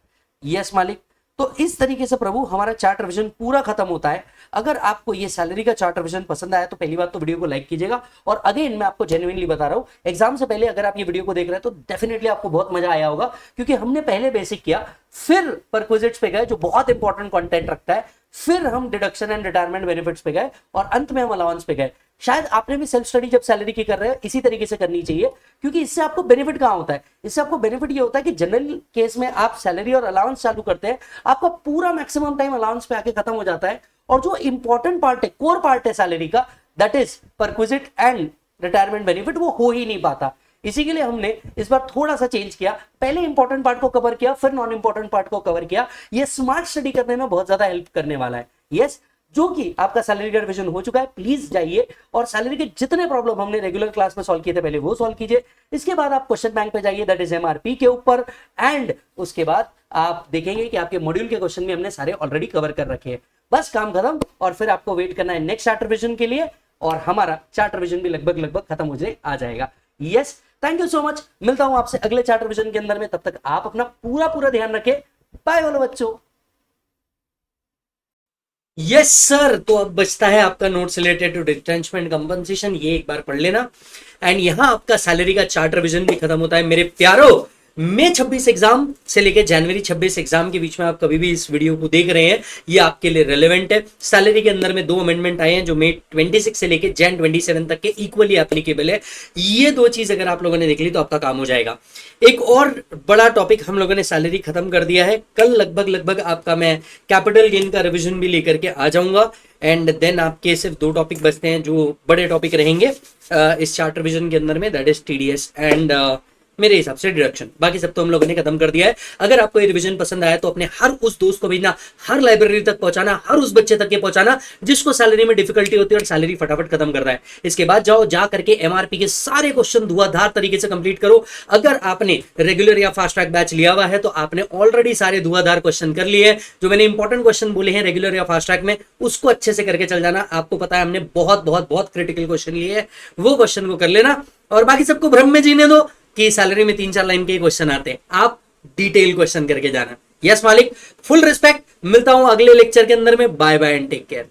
Speaker 1: Yes मालिक। तो इस तरीके से प्रभु हमारा chart revision पूरा खत्म होता है। अगर आपको ये सैलरी का चार्ट रिवीजन पसंद आया तो पहली बात तो वीडियो को लाइक कीजिएगा, और अगेन मैं आपको जेन्युइनली बता रहा हूं एग्जाम से पहले अगर आप ये वीडियो को देख रहे हैं तो डेफिनेटली आपको बहुत मजा आया होगा, क्योंकि हमने पहले बेसिक किया, फिर परक्विजिट्स पे गए जो बहुत इंपॉर्टेंट कंटेंट रखता है, फिर हम डिडक्शन एंड रिटायरमेंट बेनिफिट्स पे गए, और अंत में हम अलाउंस पे गए। शायद आपने भी सेल्फ स्टडी जब सैलरी की कर रहे हैं इसी तरीके से करनी चाहिए, क्योंकि इससे आपको बेनिफिट कहां होता है, इससे आपको बेनिफिट ये होता है कि जनरल केस में आप सैलरी और अलाउंस चालू करते हैं, आपका पूरा मैक्सिमम टाइम अलाउंस पे आके खत्म हो जाता है, और जो इंपॉर्टेंट पार्ट है, कोर पार्ट है सैलरी का, that is perquisite and retirement benefit, वो हो ही नहीं पाता। इसी के लिए हमने इस बार थोड़ा सा चेंज किया, पहले इंपॉर्टेंट पार्ट को कवर किया, फिर नॉन इंपॉर्टेंट पार्ट को कवर किया। ये स्मार्ट स्टडी करने में बहुत ज्यादा हेल्प करने वाला है। यस, जो कि आपका सैलरी का रिवीजन हो चुका है, प्लीज जाइए और सैलरी के जितने प्रॉब्लम हमने रेगुलर क्लास में सॉल्व किए थे पहले वो सॉल्व कीजिए। इसके बाद आप क्वेश्चन बैंक पे जाइए, दैट इज एमआरपी के ऊपर, एंड उसके बाद आप देखेंगे कि आपके मॉड्यूल के क्वेश्चन भी हमने सारे ऑलरेडी कवर कर रखे हैं। बस काम खत्म, और फिर आपको वेट करना है नेक्स्ट चार्ट रिवीजन के लिए, और हमारा चार्ट रिवीजन भी लगभग खत्म होने आ जाएगा। Yes, thank you so much. मिलता हूं आपसे अगले चार्ट रिवीजन के अंदर में, तब तक आप अपना पूरा ध्यान रखें। बाय बोलो बच्चों। यस सर, तो अब बचता है आपका नोट्स रिलेटेड टू रिटेंचमेंट कंपनसेशन, ये एक बार पढ़ लेना, एंड यहां आपका सैलरी का चार्ट रिवीजन भी खत्म होता है मेरे प्यारो। मई 26 एग्जाम से लेकर जनवरी 26 एग्जाम के बीच में आप कभी भी इस वीडियो को देख रहे हैं, ये आपके लिए रेलेवेंट है। सैलरी के अंदर में 2 अमेंडमेंट आए हैं जो मई 26 से लेकर जन 27 तक के इक्वली एप्लीकेबल है। ये 2 चीज अगर आप लोगों ने देख ली तो आपका काम हो जाएगा। एक और बड़ा टॉपिक हम लोगों ने सैलरी खत्म कर दिया है। कल लगभग आपका मैं कैपिटल गेन का रिविजन भी लेकर के आ जाऊंगा, एंड देन आपके सिर्फ 2 टॉपिक बचते हैं जो बड़े टॉपिक रहेंगे इस चार्ट रिविजन के अंदर में, दैट इज टीडीएस एंड मेरे हिसाब से डिडक्शन। बाकी सब तो हम लोगों ने खत्म कर दिया है। अगर आपको ये रिवीजन पसंद आया तो अपने हर उस दोस्त को भेजना, हर लाइब्रेरी तक पहुंचाना, हर उस बच्चे तक ये पहुंचाना जिसको सैलरी में डिफिकल्टी होती है और सैलरी फटाफट खत्म कर रहा है। इसके बाद जाओ, जा करके एमआरपी के सारे क्वेश्चन धुआंधार तरीके से कंप्लीट करो। अगर आपने रेगुलर या फास्ट ट्रैक बैच लिया हुआ है तो आपने ऑलरेडी सारे धुआंधार क्वेश्चन कर लिए हैं। जो मैंने इंपॉर्टेंट क्वेश्चन बोले हैं रेगुलर या फास्ट ट्रैक में, उसको अच्छे से करके चल जाना। आपको पता है हमने बहुत बहुत बहुत क्रिटिकल क्वेश्चन लिए हैं, वो क्वेश्चन को कर लेना। और बाकी सबको भ्रम में जीने दो कि सैलरी में 3-4 लाइन के क्वेश्चन आते हैं, आप डिटेल क्वेश्चन करके जाना। यस मालिक, फुल रिस्पेक्ट। मिलता हूं अगले लेक्चर के अंदर में। Bye bye and take care.